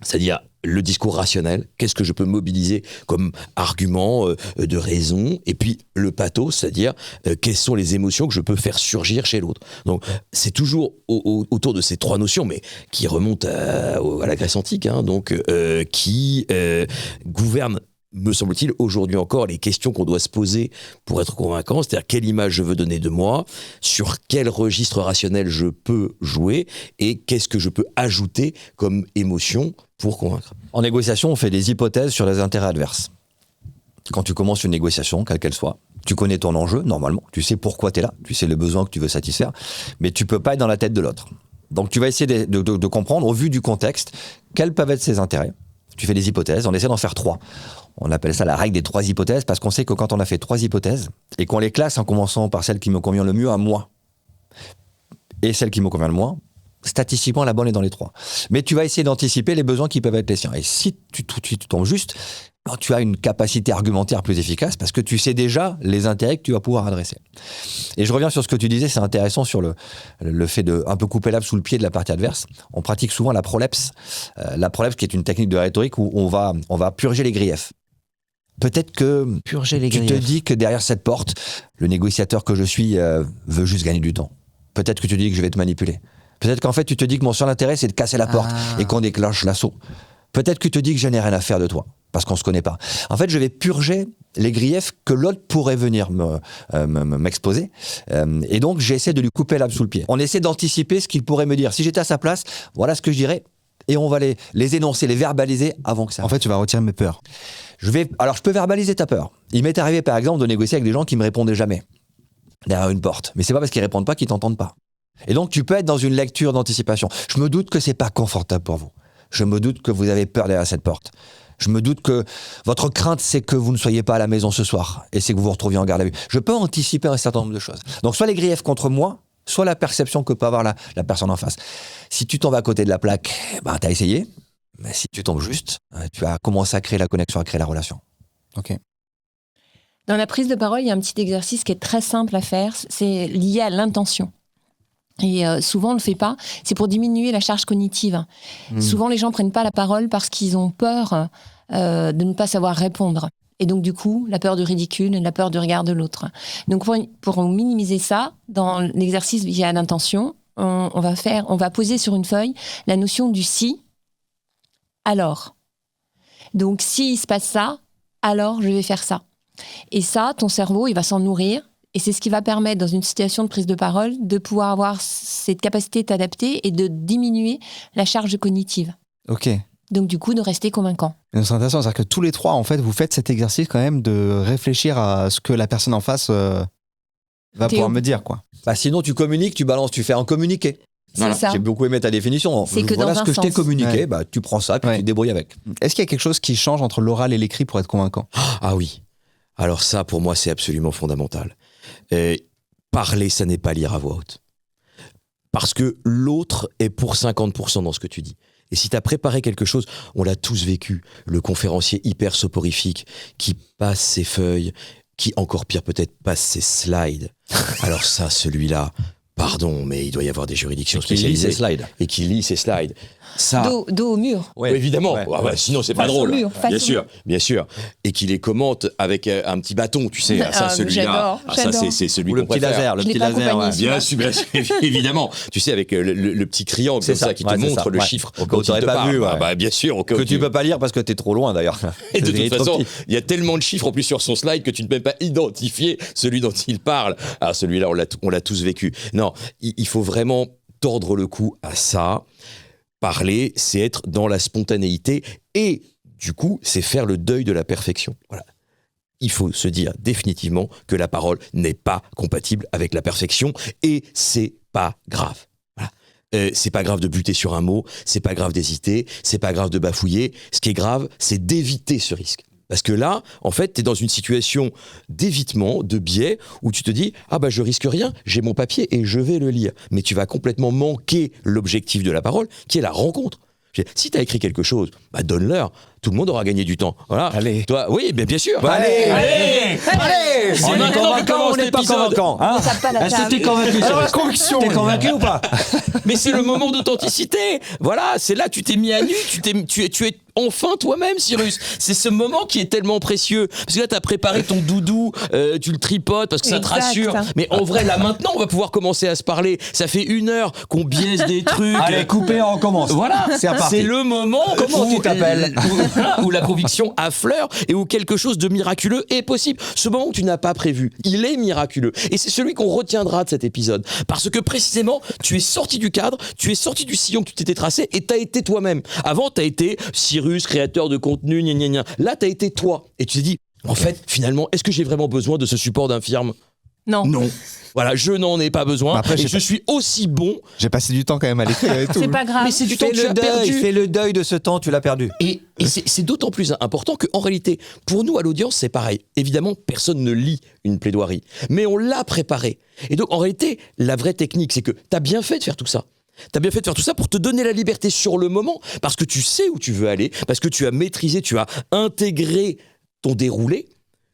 c'est-à-dire le discours rationnel, qu'est-ce que je peux mobiliser comme argument de raison, et puis le pathos, c'est-à-dire quelles sont les émotions que je peux faire surgir chez l'autre. Donc c'est toujours autour de ces 3 notions, mais qui remontent à la Grèce antique, donc qui gouvernent, me semble-t-il, aujourd'hui encore, les questions qu'on doit se poser pour être convaincant, c'est-à-dire quelle image je veux donner de moi, sur quel registre rationnel je peux jouer, et qu'est-ce que je peux ajouter comme émotion pour convaincre. En négociation, on fait des hypothèses sur les intérêts adverses. Quand tu commences une négociation, quelle qu'elle soit, tu connais ton enjeu, normalement, tu sais pourquoi tu es là, tu sais le besoin que tu veux satisfaire, mais tu peux pas être dans la tête de l'autre. Donc tu vas essayer de comprendre, au vu du contexte, quels peuvent être ses intérêts. Tu fais des hypothèses, on essaie d'en faire 3. On appelle ça la règle des 3 hypothèses, parce qu'on sait que quand on a fait 3 hypothèses, et qu'on les classe en commençant par celle qui me convient le mieux à moi, et celle qui me convient le moins, statistiquement, la bonne est dans les 3. Mais tu vas essayer d'anticiper les besoins qui peuvent être les siens. Et si tu tombes juste, alors tu as une capacité argumentaire plus efficace parce que tu sais déjà les intérêts que tu vas pouvoir adresser. Et je reviens sur ce que tu disais, c'est intéressant sur le fait de un peu couper l'herbe sous le pied de la partie adverse. On pratique souvent la prolepse. La prolepse qui est une technique de rhétorique où on va purger les griefs. Peut-être que tu te dis que derrière cette porte, le négociateur que je suis veut juste gagner du temps. Peut-être que tu te dis que je vais te manipuler. Peut-être qu'en fait tu te dis que mon seul intérêt c'est de casser la porte et qu'on déclenche l'assaut. Peut-être que tu te dis que je n'ai rien à faire de toi. Parce qu'on se connaît pas. En fait, je vais purger les griefs que l'autre pourrait venir m'exposer. Et donc, j'essaie de lui couper l'herbe sous le pied. On essaie d'anticiper ce qu'il pourrait me dire. Si j'étais à sa place, voilà ce que je dirais. Et on va les énoncer, les verbaliser avant que ça. En fait, tu vas retirer mes peurs. Alors, je peux verbaliser ta peur. Il m'est arrivé, par exemple, de négocier avec des gens qui me répondaient jamais derrière une porte. Mais c'est pas parce qu'ils répondent pas qu'ils t'entendent pas. Et donc, tu peux être dans une lecture d'anticipation. Je me doute que c'est pas confortable pour vous. Je me doute que vous avez peur derrière cette porte. Je me doute que votre crainte, c'est que vous ne soyez pas à la maison ce soir et c'est que vous vous retrouviez en garde à vue. Je peux anticiper un certain nombre de choses. Donc, soit les griefs contre moi, soit la perception que peut avoir la personne en face. Si tu tombes à côté de la plaque, tu as essayé. Mais si tu tombes juste, tu as commencé à créer la connexion, à créer la relation. Ok. Dans la prise de parole, il y a un petit exercice qui est très simple à faire. C'est lié à l'intention. Et souvent, on ne le fait pas. C'est pour diminuer la charge cognitive. Souvent, les gens ne prennent pas la parole parce qu'ils ont peur de ne pas savoir répondre. Et donc, du coup, la peur du ridicule, la peur du regard de l'autre. Donc, pour minimiser ça, dans l'exercice lié à l'intention, on va poser sur une feuille la notion du si, alors. Donc, s'il se passe ça, alors je vais faire ça. Et ça, ton cerveau, il va s'en nourrir. Et c'est ce qui va permettre, dans une situation de prise de parole, de pouvoir avoir cette capacité de t'adapter et de diminuer la charge cognitive. Ok. Donc, du coup, de rester convaincant. C'est intéressant, c'est-à-dire que tous les trois, en fait, vous faites cet exercice quand même de réfléchir à ce que la personne en face va pouvoir me dire, quoi. Sinon, tu communiques, tu balances, tu fais un communiqué. C'est ça. J'ai beaucoup aimé ta définition. C'est que voilà dans ce que un je t'ai sens. communiqué, tu prends ça, puis tu te débrouilles avec. Est-ce qu'il y a quelque chose qui change entre l'oral et l'écrit pour être convaincant ? Ah oui. Alors ça, pour moi, c'est absolument fondamental. Parler, ça n'est pas lire à voix haute. Parce que l'autre est pour 50% dans ce que tu dis. Et si tu as préparé quelque chose, on l'a tous vécu, le conférencier hyper soporifique qui passe ses feuilles, qui encore pire peut-être passe ses slides. Alors ça, celui-là, pardon, mais il doit y avoir des juridictions spécialisées. Et qui lit ses slides. Ça, Dos au mur. ouais, évidemment, sinon c'est pas drôle. Mur, bien sûr. Et qui les commente avec un petit bâton, tu sais. Ça, celui-là, j'adore. c'est celui Ou le qu'on petit préfère. laser, Je l'ai pas accompagné. Bien sûr, évidemment. Tu sais, avec le petit triangle C'est comme ça, ça qui te c'est montre ça, le ouais. chiffre. Au cas où quand il t'aurais te pas parle. vu, ouais. Bien sûr. Au cas où Que tu peux pas lire parce que t'es trop loin, d'ailleurs. Et de Il est toute trop façon, petit. il y a tellement de chiffres en plus sur son slide que tu ne peux même pas identifier celui dont il parle. Alors celui-là, on l'a tous vécu. Non, il faut vraiment tordre le cou à ça. Parler, c'est être dans la spontanéité et du coup, c'est faire le deuil de la perfection. Voilà. Il faut se dire définitivement que la parole n'est pas compatible avec la perfection et c'est pas grave. Voilà. C'est pas grave de buter sur un mot, c'est pas grave d'hésiter, c'est pas grave de bafouiller. Ce qui est grave, c'est d'éviter ce risque. Parce que là, en fait, tu es dans une situation d'évitement, de biais, où tu te dis « Ah je risque rien, j'ai mon papier et je vais le lire. » Mais tu vas complètement manquer l'objectif de la parole, qui est la rencontre. Si tu as écrit quelque chose, donne-leur. Tout le monde aura gagné du temps. Voilà. Allez. Toi, oui, bien sûr. Allez. C'est On est maintenant que convaincant, on n'est pas convaincant. On tape pas la Est-ce que table. t'es convaincu Alors, la conviction, T'es convaincu ou pas? Mais c'est le moment d'authenticité. Voilà, c'est là que tu t'es mis à nu, tu es enfin toi-même, Cyrus. C'est ce moment qui est tellement précieux. Parce que là, tu as préparé ton doudou, tu le tripotes parce que ça te Exact. rassure. Mais en vrai, là, maintenant, on va pouvoir commencer à se parler. Ça fait 1 heure qu'on biaise des trucs. Allez, coupez, on recommence. Voilà, C'est reparti. c'est le moment Comment où tu t'appelles où la conviction affleure et où quelque chose de miraculeux est possible. Ce moment où tu n'as pas prévu, il est miraculeux. Et c'est celui qu'on retiendra de cet épisode. Parce que précisément, tu es sorti du cadre, tu es sorti du sillon que tu t'étais tracé et tu as été toi-même. Avant, tu as été Cyrus, créateur de contenu, gna gna gna. Là, tu as été toi. Et tu t'es dit, en fait, finalement, est-ce que j'ai vraiment besoin de ce support d'infirme ? Non. Non. Voilà, je n'en ai pas besoin. Après, et je suis aussi bon. J'ai passé du temps quand même à l'écrire et tout. C'est pas grave. Mais c'est du temps que tu as perdu. Fais le deuil de ce temps, tu l'as perdu. Et c'est d'autant plus important qu'en réalité, pour nous à l'audience, c'est pareil. Évidemment, personne ne lit une plaidoirie, mais on l'a préparée. Et donc, en réalité, la vraie technique, c'est que tu as bien fait de faire tout ça. T'as bien fait de faire tout ça pour te donner la liberté sur le moment, parce que tu sais où tu veux aller, parce que tu as maîtrisé, tu as intégré ton déroulé,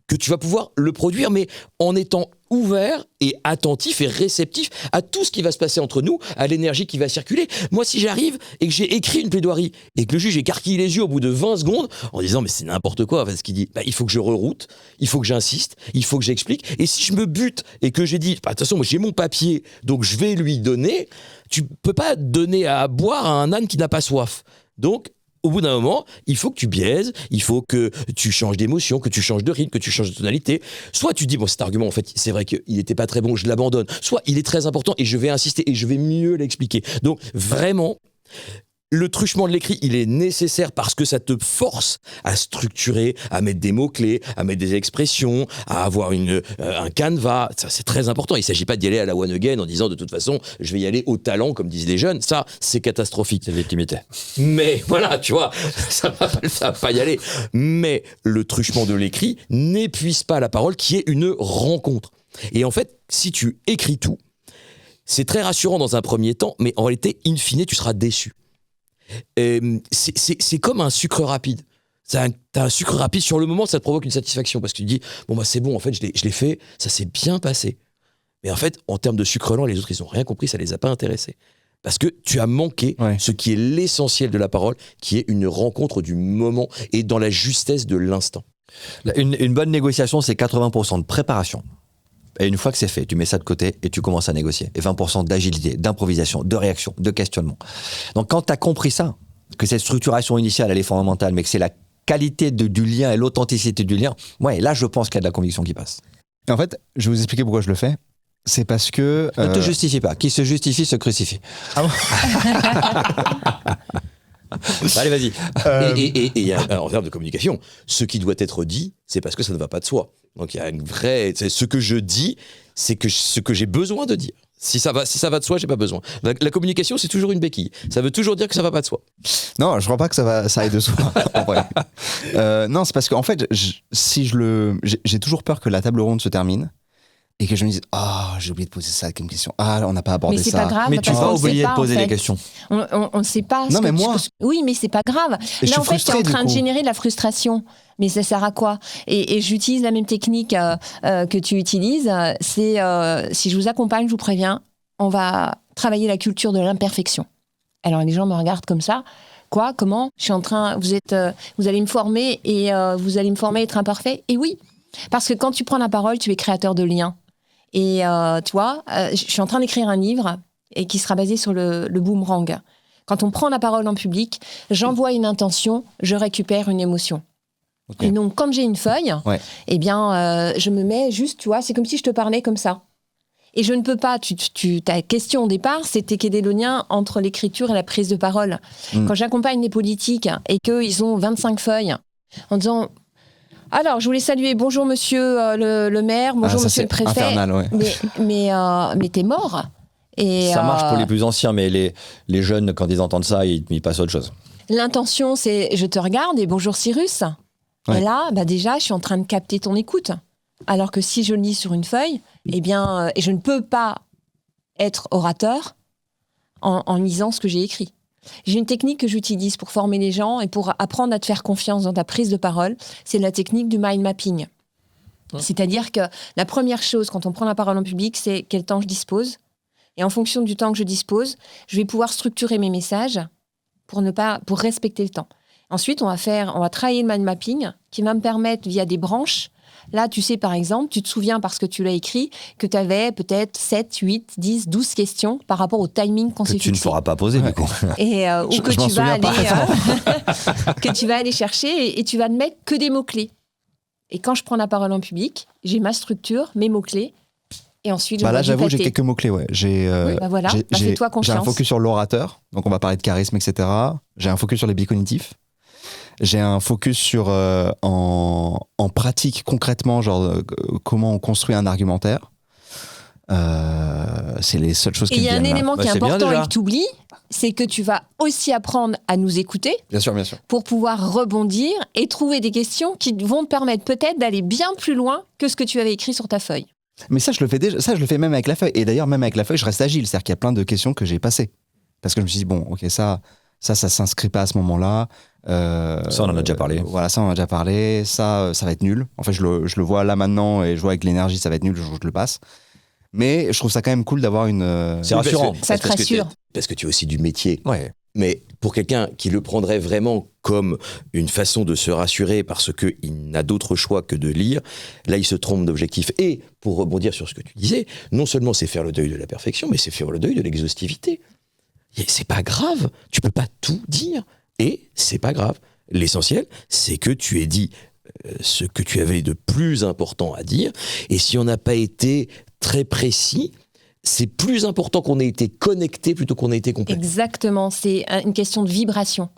que tu vas pouvoir le produire, mais en étant ouvert et attentif et réceptif à tout ce qui va se passer entre nous, à l'énergie qui va circuler. Moi, si j'arrive et que j'ai écrit une plaidoirie et que le juge écarquille les yeux au bout de 20 secondes en disant « mais c'est n'importe quoi », ce qu'il dit, il faut que je reroute, il faut que j'insiste, il faut que j'explique. Et si je me bute et que j'ai dit « attention, moi j'ai mon papier, donc je vais lui donner », tu peux pas donner à boire à un âne qui n'a pas soif. Donc, au bout d'un moment, il faut que tu biaises, il faut que tu changes d'émotion, que tu changes de rythme, que tu changes de tonalité. Soit tu dis, bon, cet argument, en fait, c'est vrai qu'il n'était pas très bon, je l'abandonne. Soit il est très important et je vais insister et je vais mieux l'expliquer. Donc, vraiment, le truchement de l'écrit, il est nécessaire parce que ça te force à structurer, à mettre des mots-clés, à mettre des expressions, à avoir un canevas. Ça, c'est très important. Il ne s'agit pas d'y aller à la one again en disant de toute façon, je vais y aller au talent, comme disent les jeunes. Ça, c'est catastrophique. C'est victimité. Mais voilà, tu vois, ça va pas y aller. Mais le truchement de l'écrit n'épuise pas la parole qui est une rencontre. Et en fait, si tu écris tout, c'est très rassurant dans un premier temps, mais en réalité, in fine, tu seras déçu. C'est comme un sucre rapide. T'as un sucre rapide, sur le moment, ça te provoque une satisfaction parce que tu te dis, bon, bah, c'est bon, en fait, je l'ai fait, ça s'est bien passé. Mais en fait, en termes de sucre lent, les autres, ils n'ont rien compris, ça les a pas intéressés. Parce que tu as manqué ce qui est l'essentiel de la parole, qui est une rencontre du moment et dans la justesse de l'instant. Une bonne négociation, c'est 80% de préparation. Et une fois que c'est fait, tu mets ça de côté et tu commences à négocier. Et 20% d'agilité, d'improvisation, de réaction, de questionnement. Donc quand tu as compris ça, que cette structuration initiale, elle est fondamentale, mais que c'est la qualité du lien et l'authenticité du lien, là, je pense qu'il y a de la conviction qui passe. En fait, je vais vous expliquer pourquoi je le fais. C'est parce que... Ne te justifie pas. Qui se justifie se crucifie. Ah bon Allez, vas-y. Et en termes de communication, ce qui doit être dit, c'est parce que ça ne va pas de soi. Donc il y a une vraie... Ce que je dis, c'est ce que j'ai besoin de dire. Si ça va de soi, j'ai pas besoin. La communication, c'est toujours une béquille. Ça veut toujours dire que ça va pas de soi. Non, je crois pas que ça aille de soi. En vrai. Non, c'est parce qu'en fait, j'ai toujours peur que la table ronde se termine et que je me dise, j'ai oublié de poser ça comme question. On n'a pas abordé ça. Mais c'est pas grave. Mais tu vas oublier de poser les questions. On ne sait pas. Non, mais moi. Oui, mais c'est pas grave. Là, en fait, tu es en train de générer de la frustration. Mais ça sert à quoi ? Et j'utilise la même technique que tu utilises. C'est si je vous accompagne, je vous préviens, on va travailler la culture de l'imperfection. Alors les gens me regardent comme ça. Quoi ? Comment ? Je suis en train. Vous allez me former et vous allez me former à être imparfait. Et oui, parce que quand tu prends la parole, tu es créateur de liens. Et tu vois, je suis en train d'écrire un livre et qui sera basé sur le boomerang. Quand on prend la parole en public, j'envoie une intention, je récupère une émotion. Okay. Et donc, quand j'ai une feuille, eh bien, je me mets juste, tu vois, c'est comme si je te parlais comme ça. Et je ne peux pas, ta question au départ, c'était quel est le lien entre l'écriture et la prise de parole. Quand j'accompagne les politiques et qu'ils ont 25 feuilles, en disant, alors, je voulais saluer, bonjour monsieur le maire, bonjour monsieur le préfet. Infernal, mais t'es mort. Et ça marche pour les plus anciens, mais les jeunes, quand ils entendent ça, ils passent à autre chose. L'intention, c'est je te regarde et bonjour Cyrus. Ouais. Et là, déjà, je suis en train de capter ton écoute. Alors que si je le lis sur une feuille, eh bien, et je ne peux pas être orateur en lisant ce que j'ai écrit. J'ai une technique que j'utilise pour former les gens et pour apprendre à te faire confiance dans ta prise de parole. C'est la technique du mind mapping. Ouais. C'est-à-dire que la première chose, quand on prend la parole en public, c'est quel temps je dispose. Et en fonction du temps que je dispose, je vais pouvoir structurer mes messages pour respecter le temps. Ensuite, on va travailler le mind mapping qui va me permettre, via des branches, là, tu sais, par exemple, tu te souviens parce que tu l'as écrit, que tu avais peut-être 7, 8, 10, 12 questions par rapport au timing qu'on s'est fixé. Que tu ne pourras pas poser, du coup. Et, ou que tu vas aller, que tu vas aller chercher et tu vas ne mettre que des mots-clés. Et quand je prends la parole en public, j'ai ma structure, mes mots-clés. Et ensuite, là, j'avoue, j'ai quelques mots-clés. Ouais. Fais-toi confiance. J'ai un focus sur l'orateur, donc on va parler de charisme, etc. J'ai un focus sur les biais cognitifs. J'ai un focus sur, en pratique, concrètement, comment on construit un argumentaire. C'est les seules choses qui me viennent. Et il y a un élément qui est important et que tu oublies, c'est que tu vas aussi apprendre à nous écouter. Bien sûr. Pour pouvoir rebondir et trouver des questions qui vont te permettre peut-être d'aller bien plus loin que ce que tu avais écrit sur ta feuille. Mais ça, je le fais déjà. Ça, je le fais même avec la feuille. Et d'ailleurs, même avec la feuille, je reste agile. C'est-à-dire qu'il y a plein de questions que j'ai passées. Parce que je me suis dit, bon, ok, ça s'inscrit pas à ce moment-là. Ça, on en a déjà parlé. Voilà, ça, on en a déjà parlé. Ça va être nul. En fait, je le vois là maintenant et je vois avec l'énergie, ça va être nul, je le passe. Mais je trouve ça quand même cool d'avoir une... C'est rassurant. Ça te rassure. Parce que tu as aussi du métier. Ouais. Mais pour quelqu'un qui le prendrait vraiment comme une façon de se rassurer parce qu'il n'a d'autre choix que de lire, là, il se trompe d'objectif. Et pour rebondir sur ce que tu disais, non seulement c'est faire le deuil de la perfection, mais c'est faire le deuil de l'exhaustivité. Et c'est pas grave, tu peux pas tout dire. Et c'est pas grave. L'essentiel, c'est que tu aies dit ce que tu avais de plus important à dire. Et si on n'a pas été très précis, c'est plus important qu'on ait été connecté plutôt qu'on ait été complet. Exactement, c'est une question de vibration.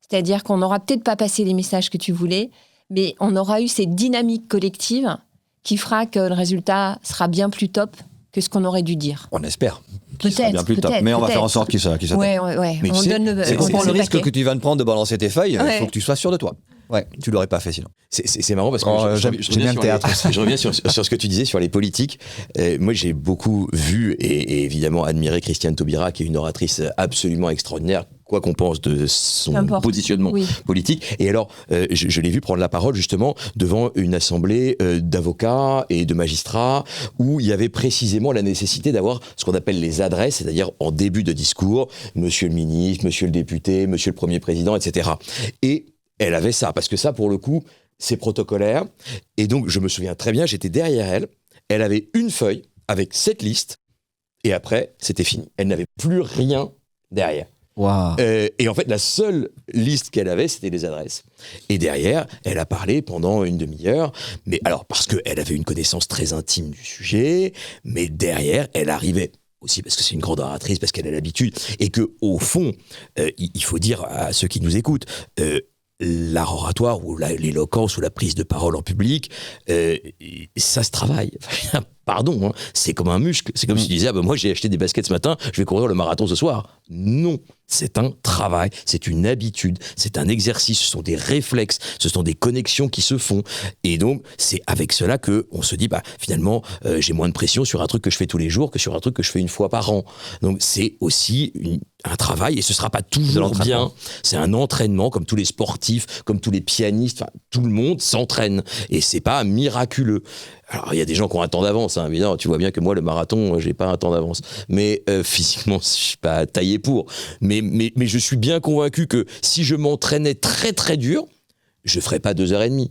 C'est-à-dire qu'on n'aura peut-être pas passé les messages que tu voulais, mais on aura eu cette dynamique collective qui fera que le résultat sera bien plus top que ce qu'on aurait dû dire. On espère. Qu'il sera bien Peut-être, plus top. Mais on va faire en sorte qu'il soit top. Ouais. Mais On tu sais, donne le, c'est on comprendre donne le risque paquet. que tu viens de prendre de balancer tes feuilles. Il Ouais. faut que tu sois sûr de toi. Ouais. Tu l'aurais pas fait sinon. C'est marrant parce que Oh, je j'aime reviens bien le sur théâtre aussi. je reviens sur ce que tu disais sur les politiques. Moi, j'ai beaucoup vu et évidemment admiré Christiane Taubira, qui est une oratrice absolument extraordinaire, quoi qu'on pense de son Qu'importe. positionnement Oui. politique. Et alors, je l'ai vu prendre la parole justement devant une assemblée d'avocats et de magistrats où il y avait précisément la nécessité d'avoir ce qu'on appelle les adresses, c'est-à-dire en début de discours, monsieur le ministre, monsieur le député, monsieur le premier président, etc. Et elle avait ça, parce que ça, pour le coup, c'est protocolaire. Et donc, je me souviens très bien, j'étais derrière elle. Elle avait une feuille avec cette liste. Et après, c'était fini. Elle n'avait plus rien derrière. Waouh. Et en fait, la seule liste qu'elle avait, c'était les adresses. Et derrière, elle a parlé pendant une demi-heure. Mais alors, parce qu'elle avait une connaissance très intime du sujet. Mais derrière, elle arrivait aussi parce que c'est une grande oratrice, parce qu'elle a l'habitude. Et qu'au fond, il faut dire à ceux qui nous écoutent... l'art oratoire ou l'éloquence ou la prise de parole en public, ça se travaille. Pardon, hein, c'est comme un muscle. C'est comme si tu disais, moi j'ai acheté des baskets ce matin, je vais courir le marathon ce soir. Non, c'est un travail, c'est une habitude, c'est un exercice, ce sont des réflexes, ce sont des connexions qui se font. Et donc, c'est avec cela qu'on se dit, finalement, j'ai moins de pression sur un truc que je fais tous les jours que sur un truc que je fais une fois par an. Donc, c'est aussi un travail, et ce ne sera pas toujours bien. C'est un entraînement, comme tous les sportifs, comme tous les pianistes, tout le monde s'entraîne. Et c'est pas miraculeux. Alors, il y a des gens qui ont un temps d'avance, hein, évidemment. Tu vois bien que moi, le marathon, j'ai pas un temps d'avance. Mais physiquement, je suis pas taillé pour. Mais je suis bien convaincu que si je m'entraînais très très dur, je ferais pas 2h30.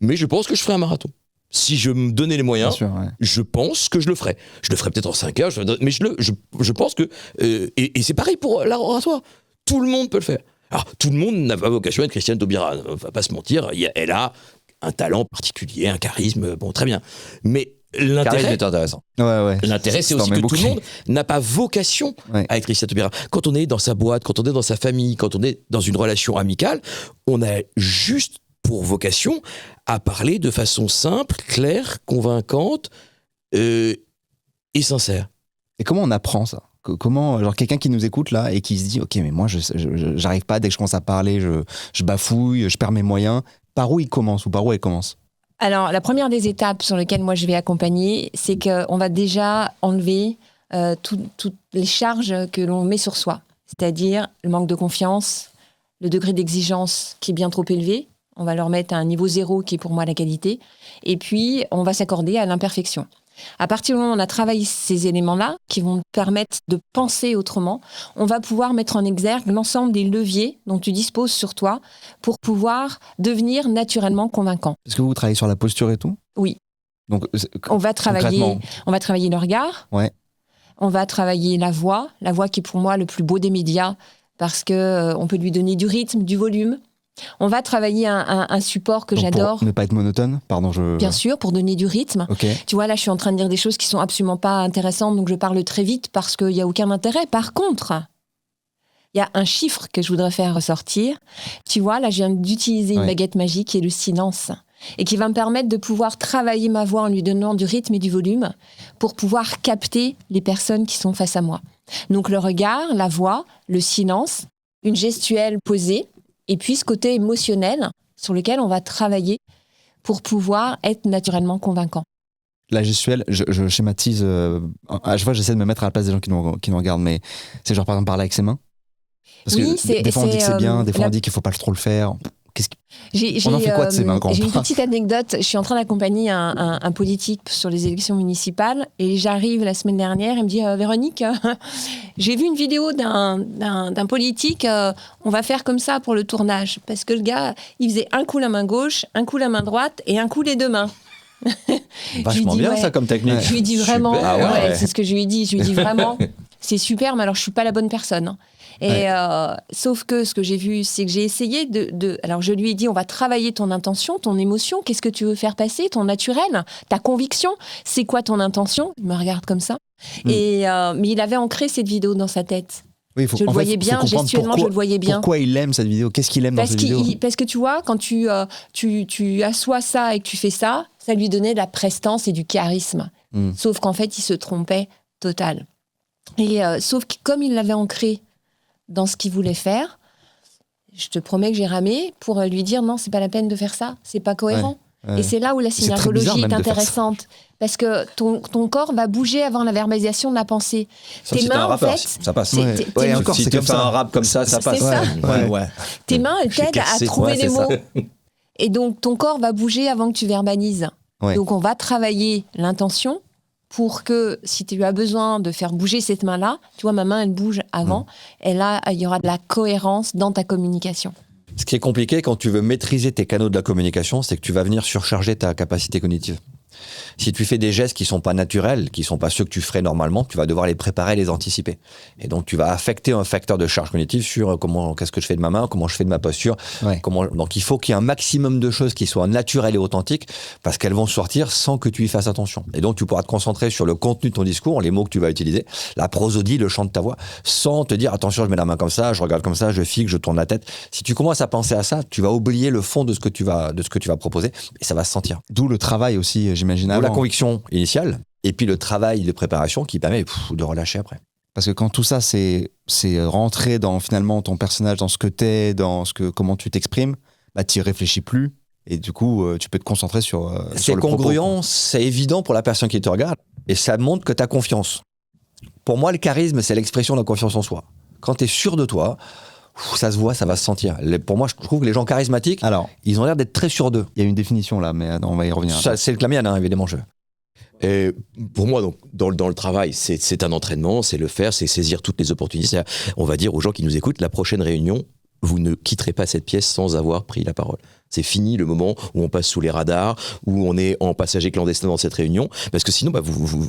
Mais je pense que je ferais un marathon. Si je me donnais les moyens, Bien sûr, ouais. je pense que je le ferais. Je le ferais peut-être en 5 heures, mais je pense que... et c'est pareil pour l'art oratoire. Tout le monde peut le faire. Alors, tout le monde n'a pas vocation à être Christiane Taubira. On va pas se mentir, elle a un talent particulier, un charisme, bon, très bien. Mais Charisme l'intérêt, est intéressant. Ouais. l'intérêt, c'est Ça aussi en met que tout le beaucoup. monde n'a pas vocation Ouais. à être Christiane Taubira. Quand on est dans sa boîte, quand on est dans sa famille, quand on est dans une relation amicale, on a juste pour vocation à parler de façon simple, claire, convaincante et sincère. Et comment on apprend ça? Comment, genre quelqu'un qui nous écoute là et qui se dit, ok, mais moi, j'arrive pas, dès que je commence à parler, je bafouille, je perds mes moyens. Par où il commence ou par où elle commence? Alors, la première des étapes sur lesquelles moi je vais accompagner, c'est qu'on va déjà enlever toutes les charges que l'on met sur soi. C'est-à-dire le manque de confiance, le degré d'exigence qui est bien trop élevé. On va le remettre à un niveau 0 qui est pour moi la qualité. Et puis, on va s'accorder à l'imperfection. À partir du moment où on a travaillé ces éléments-là, qui vont permettre de penser autrement, on va pouvoir mettre en exergue l'ensemble des leviers dont tu disposes sur toi pour pouvoir devenir naturellement convaincant. Est-ce que vous travaillez sur la posture et tout? Oui. Donc, On va travailler le regard. Ouais. On va travailler la voix qui est pour moi le plus beau des médias parce que on peut lui donner du rythme, du volume. On va travailler un support que donc j'adore. pour ne pas être monotone, pardon, Bien sûr, pour donner du rythme. Ok. Tu vois, là, je suis en train de dire des choses qui sont absolument pas intéressantes, donc je parle très vite parce qu'il n'y a aucun intérêt. Par contre, il y a un chiffre que je voudrais faire ressortir. Tu vois, là, je viens d'utiliser une baguette magique qui est le silence et qui va me permettre de pouvoir travailler ma voix en lui donnant du rythme et du volume pour pouvoir capter les personnes qui sont face à moi. Donc, le regard, la voix, le silence, une gestuelle posée et puis ce côté émotionnel sur lequel on va travailler pour pouvoir être naturellement convaincant. La gestuelle, je schématise. À chaque fois, j'essaie de me mettre à la place des gens qui nous regardent, mais c'est genre par exemple parler avec ses mains. Parce Oui, que des fois on dit que c'est bien, des fois on dit qu'il faut pas trop le faire. On en fait quoi de ses mains quand on J'ai une parle petite anecdote. Je suis en train d'accompagner un politique sur les élections municipales et j'arrive la semaine dernière. Il me dit Véronique, j'ai vu une vidéo d'un politique. On va faire comme ça pour le tournage parce que le gars, il faisait un coup la main gauche, un coup la main droite et un coup les deux mains. Vachement bien ça comme technique. Je lui dis vraiment, Super. Ah ouais. c'est ce que je lui ai dit. Je lui ai dit vraiment, c'est super, mais alors je suis pas la bonne personne. Et sauf que ce que j'ai vu, c'est que j'ai essayé alors je lui ai dit, on va travailler ton intention, ton émotion, qu'est-ce que tu veux faire passer, ton naturel, ta conviction, c'est quoi ton intention? Il me regarde comme ça. Mais il avait ancré cette vidéo dans sa tête. Oui, Je le voyais bien, gestuellement, je le voyais bien. Pourquoi il aime cette vidéo? Qu'est-ce qu'il aime dans cette vidéo? Parce que tu vois, quand tu assois ça et que tu fais ça, ça lui donnait de la prestance et du charisme. Sauf qu'en fait, il se trompait total. Et sauf que comme il l'avait ancré dans ce qu'il voulait faire, je te promets que j'ai ramé pour lui dire non, c'est pas la peine de faire ça, c'est pas cohérent. Et c'est là où la synergologie est intéressante. Parce que ton corps va bouger avant la verbalisation de la pensée. Sauf si t'es un rappeur, ça passe. Encore, si tu fais un rap comme ça passe. C'est ça. Ouais. Tes mains, elles t'aident à trouver les mots. Et donc, ton corps va bouger avant que tu verbalises. Ouais. Donc, on va travailler l'intention pour que, si tu as besoin de faire bouger cette main-là, tu vois, ma main, elle bouge avant. Et là, il y aura de la cohérence dans ta communication. Ce qui est compliqué quand tu veux maîtriser tes canaux de la communication, c'est que tu vas venir surcharger ta capacité cognitive. Si tu fais des gestes qui sont pas naturels, qui sont pas ceux que tu ferais normalement, tu vas devoir les préparer, les anticiper. Et donc tu vas affecter un facteur de charge cognitive sur qu'est-ce que je fais de ma main, comment je fais de ma posture. Donc il faut qu'il y ait un maximum de choses qui soient naturelles et authentiques parce qu'elles vont sortir sans que tu y fasses attention. Et donc tu pourras te concentrer sur le contenu de ton discours, les mots que tu vas utiliser, la prosodie, le chant de ta voix, sans te dire attention, je mets la main comme ça, je regarde comme ça, je fixe, je tourne la tête. Si tu commences à penser à ça, tu vas oublier le fond de ce que tu vas proposer et ça va se sentir. D'où le travail aussi, j'imagine. D'où la conviction initiale et puis le travail de préparation qui permet de relâcher après. Parce que quand tout ça c'est rentré dans finalement ton personnage, dans ce que t'es, comment tu t'exprimes, bah t'y réfléchis plus et du coup tu peux te concentrer sur c'est le congruent, propos, c'est évident pour la personne qui te regarde et ça montre que tu as confiance. Pour moi, le charisme, c'est l'expression de la confiance en soi. Quand tu es sûr de toi, ça se voit, ça va se sentir. Pour moi, je trouve que les gens charismatiques, alors, ils ont l'air d'être très sûrs d'eux. Il y a une définition là, mais on va y revenir. Ça, c'est la mienne, évidemment. Et pour moi, donc, dans le travail, c'est un entraînement, c'est le faire, c'est saisir toutes les opportunités. On va dire aux gens qui nous écoutent, la prochaine réunion, vous ne quitterez pas cette pièce sans avoir pris la parole. C'est fini le moment où on passe sous les radars, où on est en passager clandestin dans cette réunion, parce que sinon,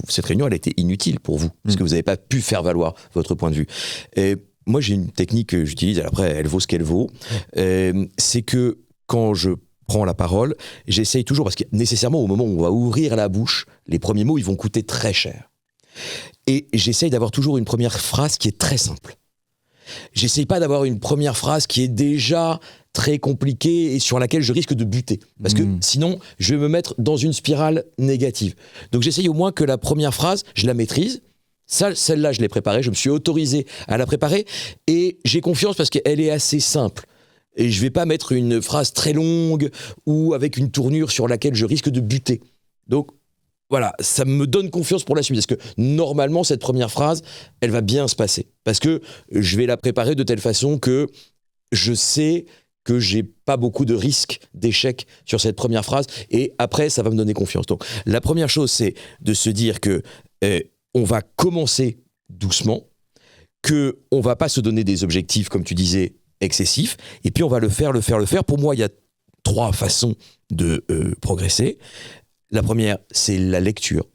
cette réunion, elle a été inutile pour vous, parce que vous n'avez pas pu faire valoir votre point de vue. Et moi, j'ai une technique que j'utilise, après, elle vaut ce qu'elle vaut, c'est que quand je prends la parole, j'essaye toujours, parce que nécessairement, au moment où on va ouvrir la bouche, les premiers mots, ils vont coûter très cher. Et j'essaye d'avoir toujours une première phrase qui est très simple. J'essaye pas d'avoir une première phrase qui est déjà très compliquée et sur laquelle je risque de buter. Parce que sinon, je vais me mettre dans une spirale négative. Donc j'essaye au moins que la première phrase, je la maîtrise. Celle-là, je l'ai préparée, je me suis autorisé à la préparer et j'ai confiance parce qu'elle est assez simple. Et je vais pas mettre une phrase très longue ou avec une tournure sur laquelle je risque de buter. Donc voilà, ça me donne confiance pour la suite. Parce que normalement, cette première phrase, elle va bien se passer. Parce que je vais la préparer de telle façon que je sais que j'ai pas beaucoup de risques d'échec sur cette première phrase. Et après, ça va me donner confiance. Donc la première chose, c'est de se dire que on va commencer doucement, qu'on va pas se donner des objectifs, comme tu disais, excessifs, et puis on va le faire. Pour moi, il y a 3 façons de progresser. La première, c'est la lecture.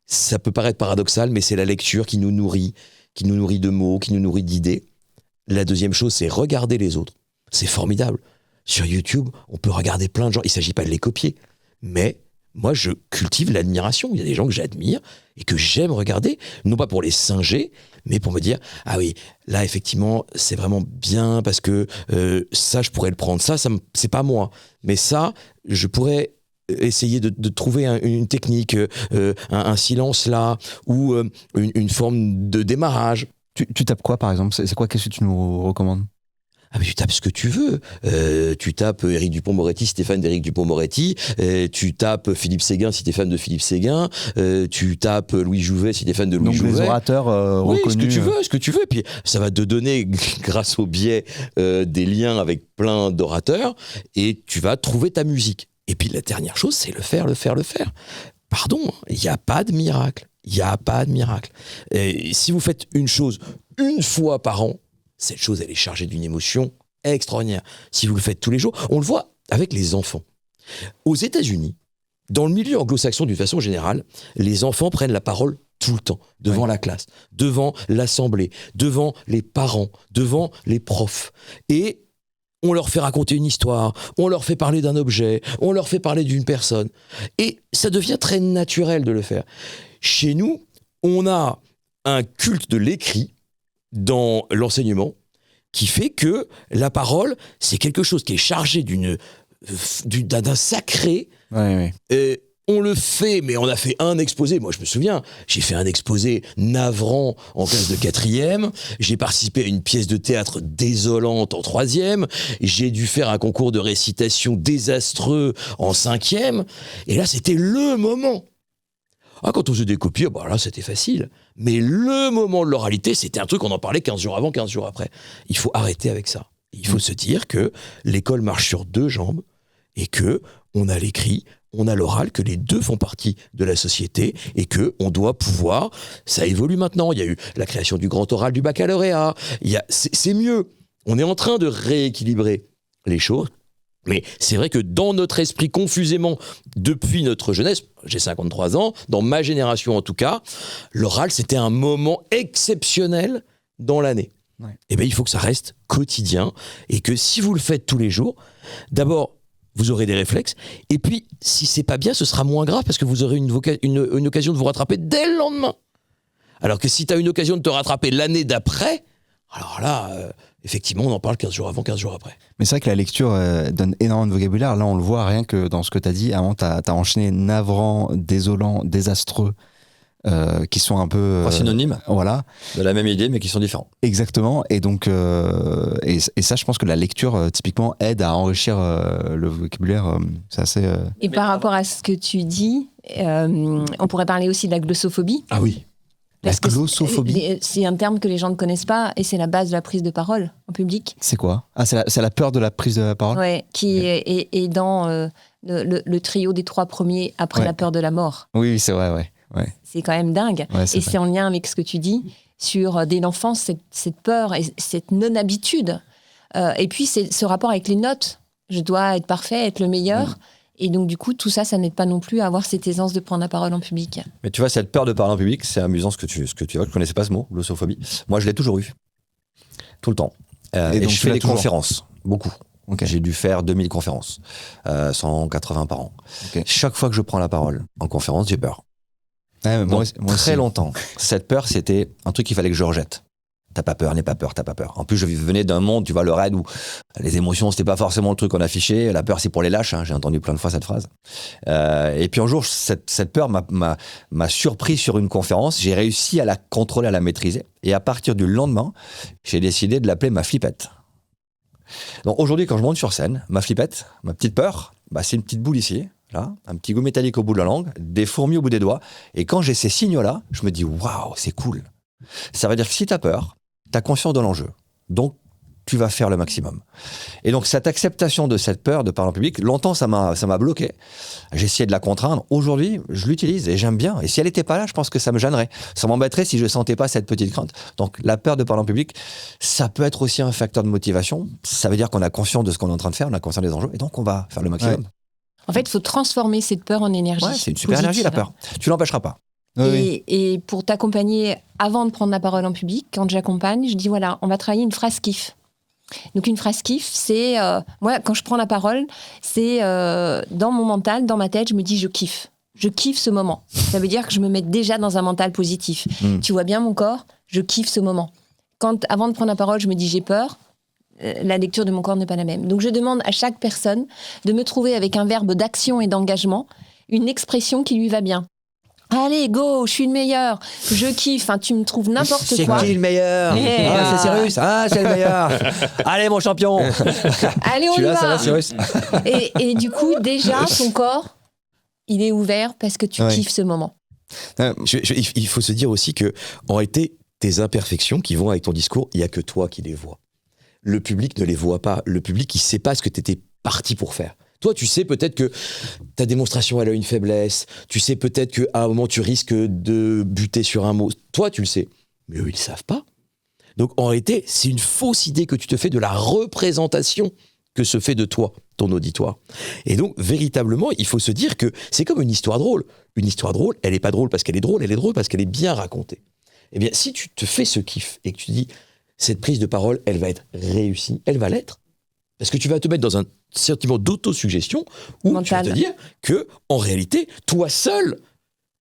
Ça peut paraître paradoxal, mais c'est la lecture qui nous nourrit de mots, qui nous nourrit d'idées. La deuxième chose, c'est regarder les autres. C'est formidable. Sur YouTube, on peut regarder plein de gens. Il ne s'agit pas de les copier, mais moi, je cultive l'admiration. Il y a des gens que j'admire et que j'aime regarder, non pas pour les singer, mais pour me dire, ah oui, là, effectivement, c'est vraiment bien parce que ça, je pourrais le prendre. Ça c'est pas moi. Mais ça, je pourrais essayer de trouver une technique, un silence là, ou une forme de démarrage. Tu tapes quoi, par exemple ? C'est quoi, qu'est-ce que tu nous recommandes ? Ah mais tu tapes ce que tu veux. Tu tapes Éric Dupond-Moretti si t'es fan d'Éric Dupond-Moretti. Tu tapes Philippe Séguin si t'es fan de Philippe Séguin. Tu tapes Louis Jouvet si t'es fan de Louis Donc Jouvet. des orateurs Oui, reconnus. ce que tu veux. Puis ça va te donner, grâce au biais des liens avec plein d'orateurs, et tu vas trouver ta musique. Et puis la dernière chose, c'est le faire. Pardon, il n'y a pas de miracle. Il n'y a pas de miracle. Et si vous faites une chose une fois par an, cette chose, elle est chargée d'une émotion extraordinaire. Si vous le faites tous les jours, on le voit avec les enfants. Aux États-Unis, dans le milieu anglo-saxon d'une façon générale, les enfants prennent la parole tout le temps, devant la classe, devant l'assemblée, devant les parents, devant les profs. Et on leur fait raconter une histoire, on leur fait parler d'un objet, on leur fait parler d'une personne. Et ça devient très naturel de le faire. Chez nous, on a un culte de l'écrit dans l'enseignement qui fait que la parole, c'est quelque chose qui est chargé d'un sacré. Ouais. On le fait, mais on a fait un exposé. Moi, je me souviens, j'ai fait un exposé navrant en classe de 4e. J'ai participé à une pièce de théâtre désolante en 3e. J'ai dû faire un concours de récitation désastreux en 5e. Et là, c'était le moment. Ah, quand on faisait des copies, bah là, c'était facile. Mais le moment de l'oralité, c'était un truc, on en parlait 15 jours avant, 15 jours après. Il faut arrêter avec ça. Il faut se dire que l'école marche sur 2 jambes et que on a l'écrit, on a l'oral, que les 2 font partie de la société et que on doit pouvoir. Ça évolue maintenant. Il y a eu la création du grand oral du baccalauréat. C'est mieux. On est en train de rééquilibrer les choses. Mais c'est vrai que dans notre esprit, confusément, depuis notre jeunesse, j'ai 53 ans, dans ma génération en tout cas, l'oral, c'était un moment exceptionnel dans l'année. Ouais. Et bien, il faut que ça reste quotidien et que si vous le faites tous les jours, d'abord, vous aurez des réflexes. Et puis, si c'est pas bien, ce sera moins grave parce que vous aurez une occasion de vous rattraper dès le lendemain. Alors que si tu as une occasion de te rattraper l'année d'après, alors là, effectivement, on en parle 15 jours avant, 15 jours après. Mais c'est vrai que la lecture donne énormément de vocabulaire. Là, on le voit rien que dans ce que tu as dit. Avant, tu as enchaîné navrant, désolant, désastreux, qui sont un peu... synonymes Voilà. de la même idée, mais qui sont différents. Exactement. Et donc, et ça, je pense que la lecture, typiquement, aide à enrichir le vocabulaire. C'est assez... Et par rapport à ce que tu dis, on pourrait parler aussi de la glossophobie. Ah oui. Parce que glossophobie. c'est un terme que les gens ne connaissent pas et c'est la base de la prise de parole en public. C'est quoi? Ah, c'est la peur de la prise de la parole? Ouais, qui est dans le trio des 3 premiers après Ouais. la peur de la mort. Oui, c'est vrai, ouais. C'est quand même dingue. Ouais, Et c'est en lien avec ce que tu dis sur dès l'enfance, cette peur et cette non-habitude. Et puis, c'est ce rapport avec les notes. Je dois être parfait, être le meilleur. Et donc, du coup, tout ça, ça n'aide pas non plus à avoir cette aisance de prendre la parole en public. Mais tu vois, cette peur de parler en public, c'est amusant ce que tu vois. Je connaissais pas ce mot, glossophobie. Moi, je l'ai toujours eu. Tout le temps. Et donc, je tu fais l'as des toujours. conférences. Beaucoup. Ok. J'ai dû faire 2000 conférences. 180 par an. Ok. Chaque fois que je prends la parole en conférence, j'ai peur. Ouais, mais Donc, moi très aussi. longtemps. Cette peur, c'était un truc qu'il fallait que je rejette. T'as pas peur, n'aie pas peur, t'as pas peur. En plus, je venais d'un monde, tu vois, le raid où les émotions, c'était pas forcément le truc qu'on affichait. La peur, c'est pour les lâches. J'ai entendu plein de fois cette phrase. Et puis un jour, cette peur m'a surpris sur une conférence. J'ai réussi à la contrôler, à la maîtriser. Et à partir du lendemain, j'ai décidé de l'appeler ma flippette. Donc aujourd'hui, quand je monte sur scène, ma flippette, ma petite peur, c'est une petite boule ici, là, un petit goût métallique au bout de la langue, des fourmis au bout des doigts. Et quand j'ai ces signaux-là, je me dis, waouh, c'est cool. Ça veut dire que si t'as peur, t'as conscience de l'enjeu. Donc, tu vas faire le maximum. Et donc, cette acceptation de cette peur de parler en public, longtemps, ça m'a bloqué. J'ai essayé de la contraindre. Aujourd'hui, je l'utilise et j'aime bien. Et si elle n'était pas là, je pense que ça me gênerait. Ça m'embêterait si je sentais pas cette petite crainte. Donc, la peur de parler en public, ça peut être aussi un facteur de motivation. Ça veut dire qu'on a conscience de ce qu'on est en train de faire, on a conscience des enjeux. Et donc, on va faire le maximum. Ouais. En fait, il faut transformer cette peur en énergie. Ouais, c'est une super positive. énergie, la peur. Tu l'empêcheras pas. Oui. Et pour t'accompagner, avant de prendre la parole en public, quand j'accompagne, je dis voilà, on va travailler une phrase kiff. Donc une phrase kiff, c'est moi quand je prends la parole, c'est dans mon mental, dans ma tête, je me dis je kiffe ce moment. Ça veut dire que je me mets déjà dans un mental positif. Tu vois bien mon corps, je kiffe ce moment. Avant de prendre la parole, je me dis j'ai peur. La lecture de mon corps n'est pas la même. Donc je demande à chaque personne de me trouver avec un verbe d'action et d'engagement, une expression qui lui va bien. Allez, go, je suis le meilleur, je kiffe, enfin, tu me trouves n'importe quoi. C'est qui le meilleur? C'est Cyrus. Ah, c'est le meilleur. Allez, mon champion. Allez, on Tu y vois, ça va. va, Cyrus? Et du coup, déjà, ton corps, il est ouvert parce que tu Ouais. kiffes ce moment. Il faut se dire aussi que, en réalité, tes imperfections qui vont avec ton discours, il n'y a que toi qui les vois. Le public ne les voit pas. Le public, il ne sait pas ce que tu étais parti pour faire. Toi, tu sais peut-être que ta démonstration, elle a une faiblesse. Tu sais peut-être qu'à un moment, tu risques de buter sur un mot. Toi, tu le sais. Mais eux, ils ne savent pas. Donc, en réalité, c'est une fausse idée que tu te fais de la représentation que se fait de toi, ton auditoire. Et donc, véritablement, il faut se dire que c'est comme une histoire drôle. Une histoire drôle, elle n'est pas drôle parce qu'elle est drôle, elle est drôle parce qu'elle est bien racontée. Eh bien, si tu te fais ce kiff et que tu dis, cette prise de parole, elle va être réussie, elle va l'être. Parce que tu vas te mettre dans un sentiment d'autosuggestion où Mental. tu vas te dire que, en réalité, toi seul,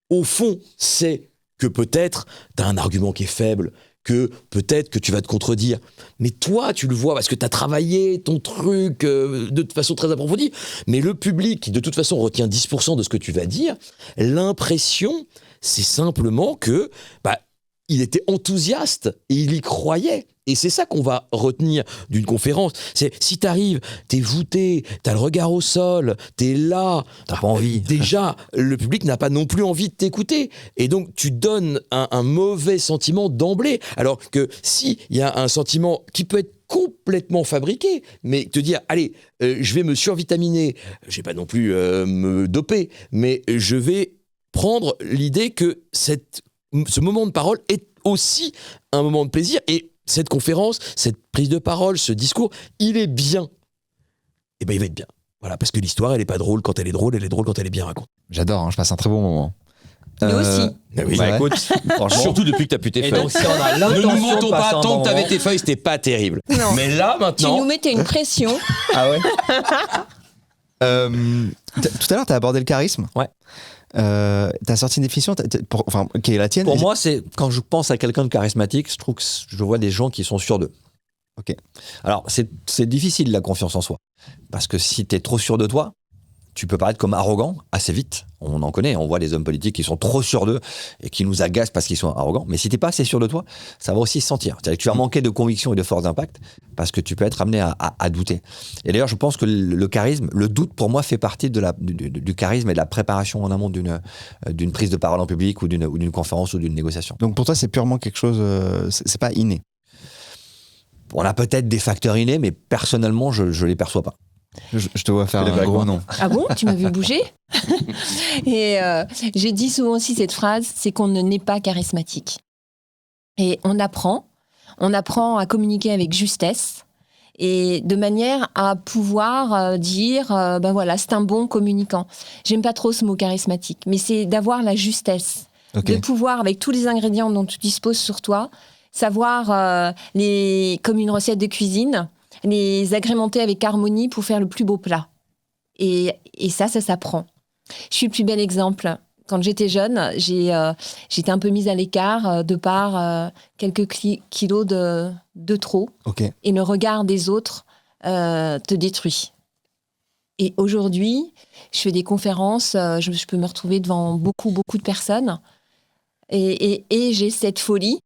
au fond, c'est que peut-être tu as un argument qui est faible, que peut-être que tu vas te contredire. Mais toi, tu le vois parce que tu as travaillé ton truc de façon très approfondie. Mais le public, qui de toute façon retient 10% de ce que tu vas dire, l'impression, c'est simplement que il était enthousiaste et il y croyait. Et c'est ça qu'on va retenir d'une conférence. C'est si t'arrives, t'es voûté, t'as le regard au sol, t'es là, T'as pas envie. Déjà, le public n'a pas non plus envie de t'écouter. Et donc, tu donnes un mauvais sentiment d'emblée. Alors que si il y a un sentiment qui peut être complètement fabriqué, mais te dire, allez, je vais me survitaminer, je vais pas non plus me doper, mais je vais prendre l'idée que ce moment de parole est aussi un moment de plaisir. Et cette conférence, cette prise de parole, ce discours, il est bien. Eh bien, il va être bien. Voilà, parce que l'histoire, elle n'est pas drôle quand elle est drôle quand elle est bien racontée. J'adore, hein, je passe un très bon moment. Nous aussi. Ah oui. Ouais. Écoute, franchement. Surtout depuis que tu as pu tes Et feuilles. donc, si on a Ne l'intention nous mentons de pas, passer un tant bon que tu avais moment- tes feuilles, c'était pas terrible. Non. Mais là, Tu maintenant... nous mettais une pression. Ah ouais? Tout à l'heure, tu as abordé le charisme. Ouais. Tu as sorti une définition qui est la tienne. Pour moi, c'est quand je pense à quelqu'un de charismatique, je trouve que je vois des gens qui sont sûrs d'eux. Ok. Alors, c'est difficile la confiance en soi. Parce que si tu es trop sûr de toi, tu peux paraître comme arrogant assez vite. On en connaît, on voit des hommes politiques qui sont trop sûrs d'eux et qui nous agacent parce qu'ils sont arrogants. Mais si tu n'es pas assez sûr de toi, ça va aussi se sentir. C'est-à-dire que tu vas manquer de conviction et de force d'impact parce que tu peux être amené à douter. Et d'ailleurs, je pense que le charisme, le doute pour moi fait partie du charisme et de la préparation en amont d'une prise de parole en public ou d'une conférence ou d'une négociation. Donc pour toi, c'est purement quelque chose, c'est pas inné. On a peut-être des facteurs innés, mais personnellement, je ne les perçois pas. Je te vois faire Les un gros vaguement. nom. Ah bon? Tu m'as vu bouger? Et j'ai dit souvent aussi cette phrase, c'est qu'on ne naît pas charismatique. Et on apprend à communiquer avec justesse et de manière à pouvoir dire, ben voilà, c'est un bon communicant. J'aime pas trop ce mot charismatique, mais c'est d'avoir la justesse, Ok. de pouvoir, avec tous les ingrédients dont tu disposes sur toi, savoir comme une recette de cuisine, les agrémenter avec harmonie pour faire le plus beau plat. Et ça s'apprend. Je suis le plus bel exemple. Quand j'étais jeune, j'étais un peu mise à l'écart de par quelques kilos de trop. Ok. Et le regard des autres te détruit. Et aujourd'hui, je fais des conférences, je peux me retrouver devant beaucoup de personnes. Et j'ai cette folie,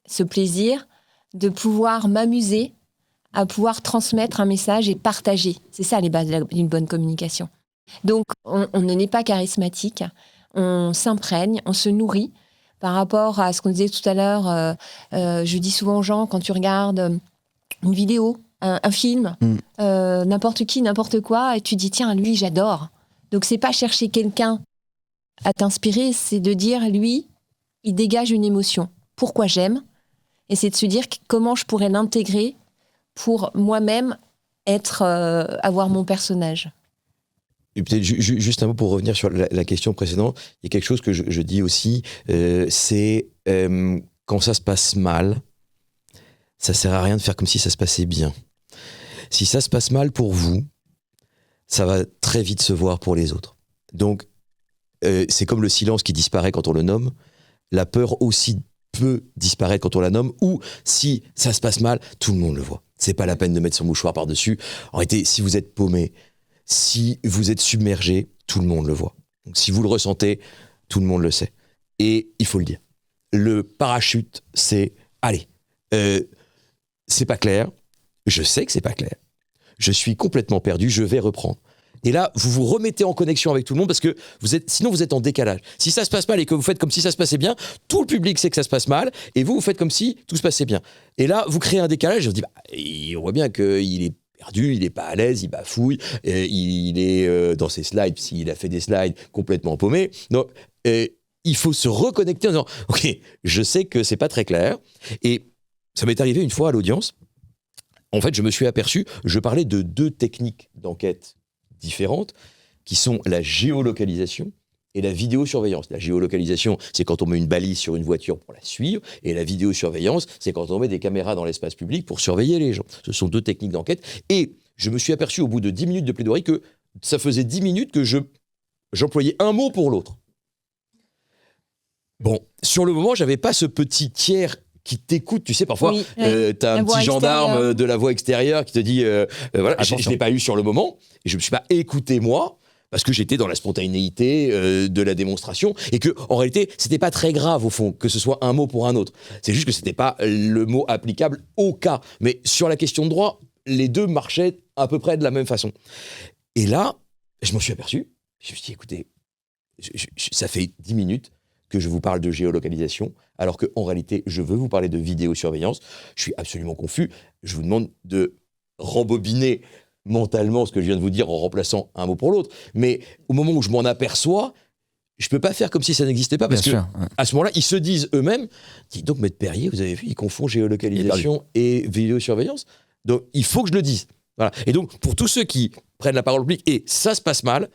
ce plaisir de pouvoir m'amuser à pouvoir transmettre un message et partager. C'est ça les bases d'une bonne communication. Donc, on ne naît pas charismatique, on s'imprègne, on se nourrit. Par rapport à ce qu'on disait tout à l'heure, je dis souvent aux gens, quand tu regardes une vidéo, un film, n'importe qui, n'importe quoi, et tu dis, tiens, lui, j'adore. Donc, c'est pas chercher quelqu'un à t'inspirer, c'est de dire, lui, il dégage une émotion. Pourquoi j'aime? Et c'est de se dire comment je pourrais l'intégrer pour moi-même avoir mon personnage. Et peut-être juste un mot pour revenir sur la question précédente. Il y a quelque chose que je dis aussi, c'est quand ça se passe mal, ça sert à rien de faire comme si ça se passait bien. Si ça se passe mal pour vous, ça va très vite se voir pour les autres. Donc, c'est comme le silence qui disparaît quand on le nomme. La peur aussi peut disparaître quand on la nomme, ou si ça se passe mal, tout le monde le voit. C'est pas la peine de mettre son mouchoir par-dessus. En réalité, si vous êtes paumé, si vous êtes submergé, tout le monde le voit. Donc, si vous le ressentez, tout le monde le sait. Et il faut le dire. Le parachute, c'est allez, c'est pas clair. Je sais que c'est pas clair. Je suis complètement perdu. Je vais reprendre. Et là, vous vous remettez en connexion avec tout le monde parce que sinon vous êtes en décalage. Si ça se passe mal et que vous faites comme si ça se passait bien, tout le public sait que ça se passe mal et vous faites comme si tout se passait bien. Et là, vous créez un décalage et on se dit, on voit bien qu'il est perdu, il n'est pas à l'aise, il bafouille, il est dans ses slides, s'il a fait des slides complètement paumés. Donc, il faut se reconnecter en disant, ok, je sais que c'est pas très clair. Et ça m'est arrivé une fois à l'audience. En fait, je me suis aperçu, je parlais de 2 techniques d'enquête différentes, qui sont la géolocalisation et la vidéosurveillance. La géolocalisation, c'est quand on met une balise sur une voiture pour la suivre, et la vidéosurveillance, c'est quand on met des caméras dans l'espace public pour surveiller les gens. Ce sont 2 techniques d'enquête. Et je me suis aperçu au bout de 10 minutes de plaidoirie que ça faisait 10 minutes que j'employais un mot pour l'autre. Bon, sur le moment, j'avais pas ce petit tiers qui t'écoute, tu sais, parfois, t'as un petit gendarme de la voix extérieure qui te dit, voilà, je l'ai pas eu sur le moment, et je me suis pas écouté moi, parce que j'étais dans la spontanéité de la démonstration, et que, en réalité, c'était pas très grave, au fond, que ce soit un mot pour un autre. C'est juste que c'était pas le mot applicable au cas. Mais sur la question de droit, les 2 marchaient à peu près de la même façon. Et là, je m'en suis aperçu, je me suis dit, écoutez, ça fait 10 minutes que je vous parle de géolocalisation, alors qu'en réalité, je veux vous parler de vidéosurveillance. Je suis absolument confus. Je vous demande de rembobiner mentalement ce que je viens de vous dire en remplaçant un mot pour l'autre. Mais au moment où je m'en aperçois, je ne peux pas faire comme si ça n'existait pas, parce qu'à ce moment-là, ils se disent eux-mêmes, dis donc, Maître Perrier, vous avez vu, il confond géolocalisation et vidéosurveillance. Donc, il faut que je le dise. Voilà. Et donc, pour tous ceux qui prennent la parole publique et ça se passe mal,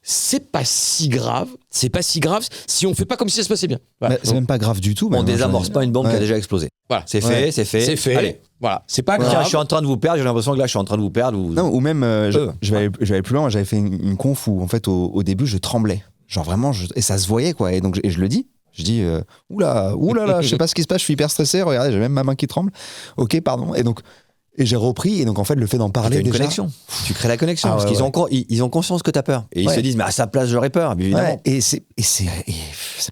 c'est pas si grave si on fait pas comme si ça se passait bien. Voilà. C'est même pas grave du tout. On désamorce pas une bombe qui a déjà explosé. Voilà. C'est fait. Allez. Voilà. C'est pas grave. Tiens, je suis en train de vous perdre, j'ai l'impression que là je suis en train de vous perdre. Non, ou même, je vais aller plus loin, j'avais fait une conf où en fait au début je tremblais. Genre vraiment, et ça se voyait quoi. Et donc je le dis. Je dis, oula, je sais pas ce qui se passe, je suis hyper stressé, regardez, j'ai même ma main qui tremble. Ok, pardon. Et j'ai repris, et donc en fait, le fait d'en parler. Tu une connexion. Tu crées la connexion. Parce qu'ils ils ont conscience que tu as peur. Et ils se disent, mais à sa place, j'aurais peur, évidemment. Ouais, et c'est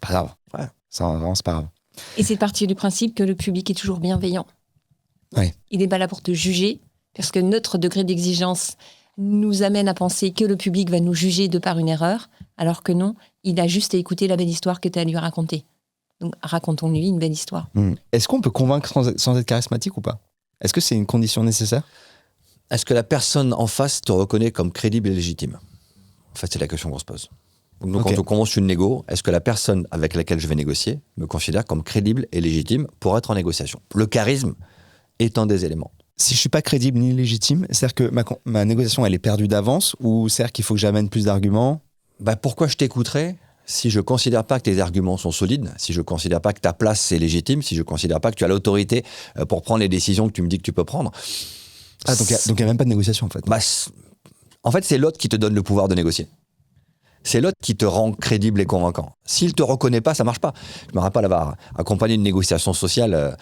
pas grave. Ouais. Vraiment, c'est pas grave. Et c'est parti du principe que le public est toujours bienveillant. Ouais. Il n'est pas là pour te juger, parce que notre degré d'exigence nous amène à penser que le public va nous juger de par une erreur, alors que non, il a juste à écouter la belle histoire que tu as à lui raconter. Donc racontons-lui une belle histoire. Est-ce qu'on peut convaincre sans être charismatique ou pas ? Est-ce que c'est une condition nécessaire ? Est-ce que la personne en face te reconnaît comme crédible et légitime ? En fait, c'est la question qu'on se pose. Donc quand on commence une négo, est-ce que la personne avec laquelle je vais négocier me considère comme crédible et légitime pour être en négociation ? Le charisme est un des éléments. Si je suis pas crédible ni légitime, c'est-à-dire que ma négociation, elle est perdue d'avance, ou c'est-à-dire qu'il faut que j'amène plus d'arguments ? Pourquoi je t'écouterais si je ne considère pas que tes arguments sont solides, si je ne considère pas que ta place est légitime, si je ne considère pas que tu as l'autorité pour prendre les décisions que tu me dis que tu peux prendre. Donc il n'y a même pas de négociation en fait. En fait, c'est l'autre qui te donne le pouvoir de négocier. C'est l'autre qui te rend crédible et convaincant. S'il ne te reconnaît pas, ça ne marche pas. Je me rappelle avoir accompagné une négociation sociale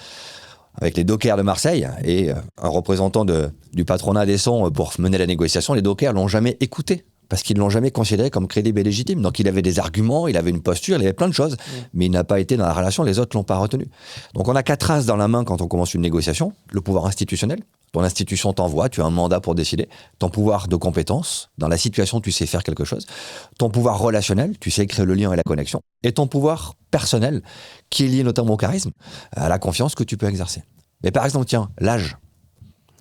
avec les dockers de Marseille et un représentant du patronat des sons pour mener la négociation. Les dockers ne l'ont jamais écouté, parce qu'ils ne l'ont jamais considéré comme crédible et légitime. Donc il avait des arguments, il avait une posture, il avait plein de choses, mais il n'a pas été dans la relation, les autres ne l'ont pas retenu. Donc on a 4 as dans la main quand on commence une négociation. Le pouvoir institutionnel, ton institution t'envoie, tu as un mandat pour décider. Ton pouvoir de compétence, dans la situation tu sais faire quelque chose. Ton pouvoir relationnel, tu sais créer le lien et la connexion. Et ton pouvoir personnel, qui est lié notamment au charisme, à la confiance que tu peux exercer. Mais par exemple, tiens, l'âge.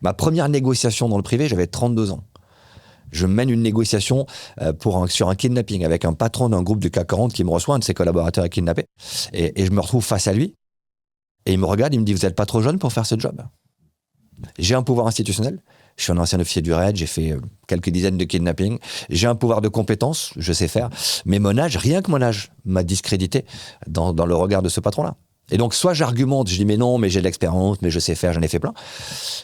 Ma première négociation dans le privé, j'avais 32 ans. Je mène une négociation sur un kidnapping avec un patron d'un groupe du CAC 40 qui me reçoit, un de ses collaborateurs est kidnappé. Et je me retrouve face à lui. Et il me regarde, il me dit, vous n'êtes pas trop jeune pour faire ce job ? J'ai un pouvoir institutionnel. Je suis un ancien officier du RAID, j'ai fait quelques dizaines de kidnappings. J'ai un pouvoir de compétence, je sais faire. Mais mon âge, rien que mon âge, m'a discrédité dans le regard de ce patron-là. Et donc, soit j'argumente, je dis mais non, mais j'ai de l'expérience, mais je sais faire, j'en ai fait plein.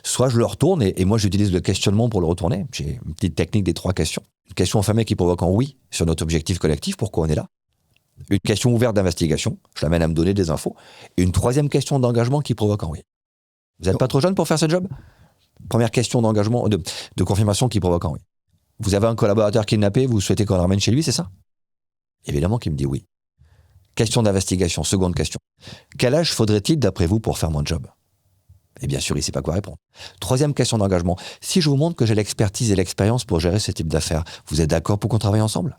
Soit je le retourne et moi j'utilise le questionnement pour le retourner. J'ai une petite technique des 3 questions. Une question affirmée qui provoque un oui sur notre objectif collectif, pourquoi on est là. Une question ouverte d'investigation, je l'amène à me donner des infos. Et une 3e question d'engagement qui provoque un oui. Vous n'êtes pas trop jeune pour faire ce job ? Première question d'engagement, de confirmation qui provoque un oui. Vous avez un collaborateur kidnappé, vous souhaitez qu'on le ramène chez lui, c'est ça ? Évidemment qu'il me dit oui. Question d'investigation, seconde question. Quel âge faudrait-il d'après vous pour faire mon job? Et bien sûr, il ne sait pas quoi répondre. Troisième question d'engagement. Si je vous montre que j'ai l'expertise et l'expérience pour gérer ce type d'affaires, vous êtes d'accord pour qu'on travaille ensemble?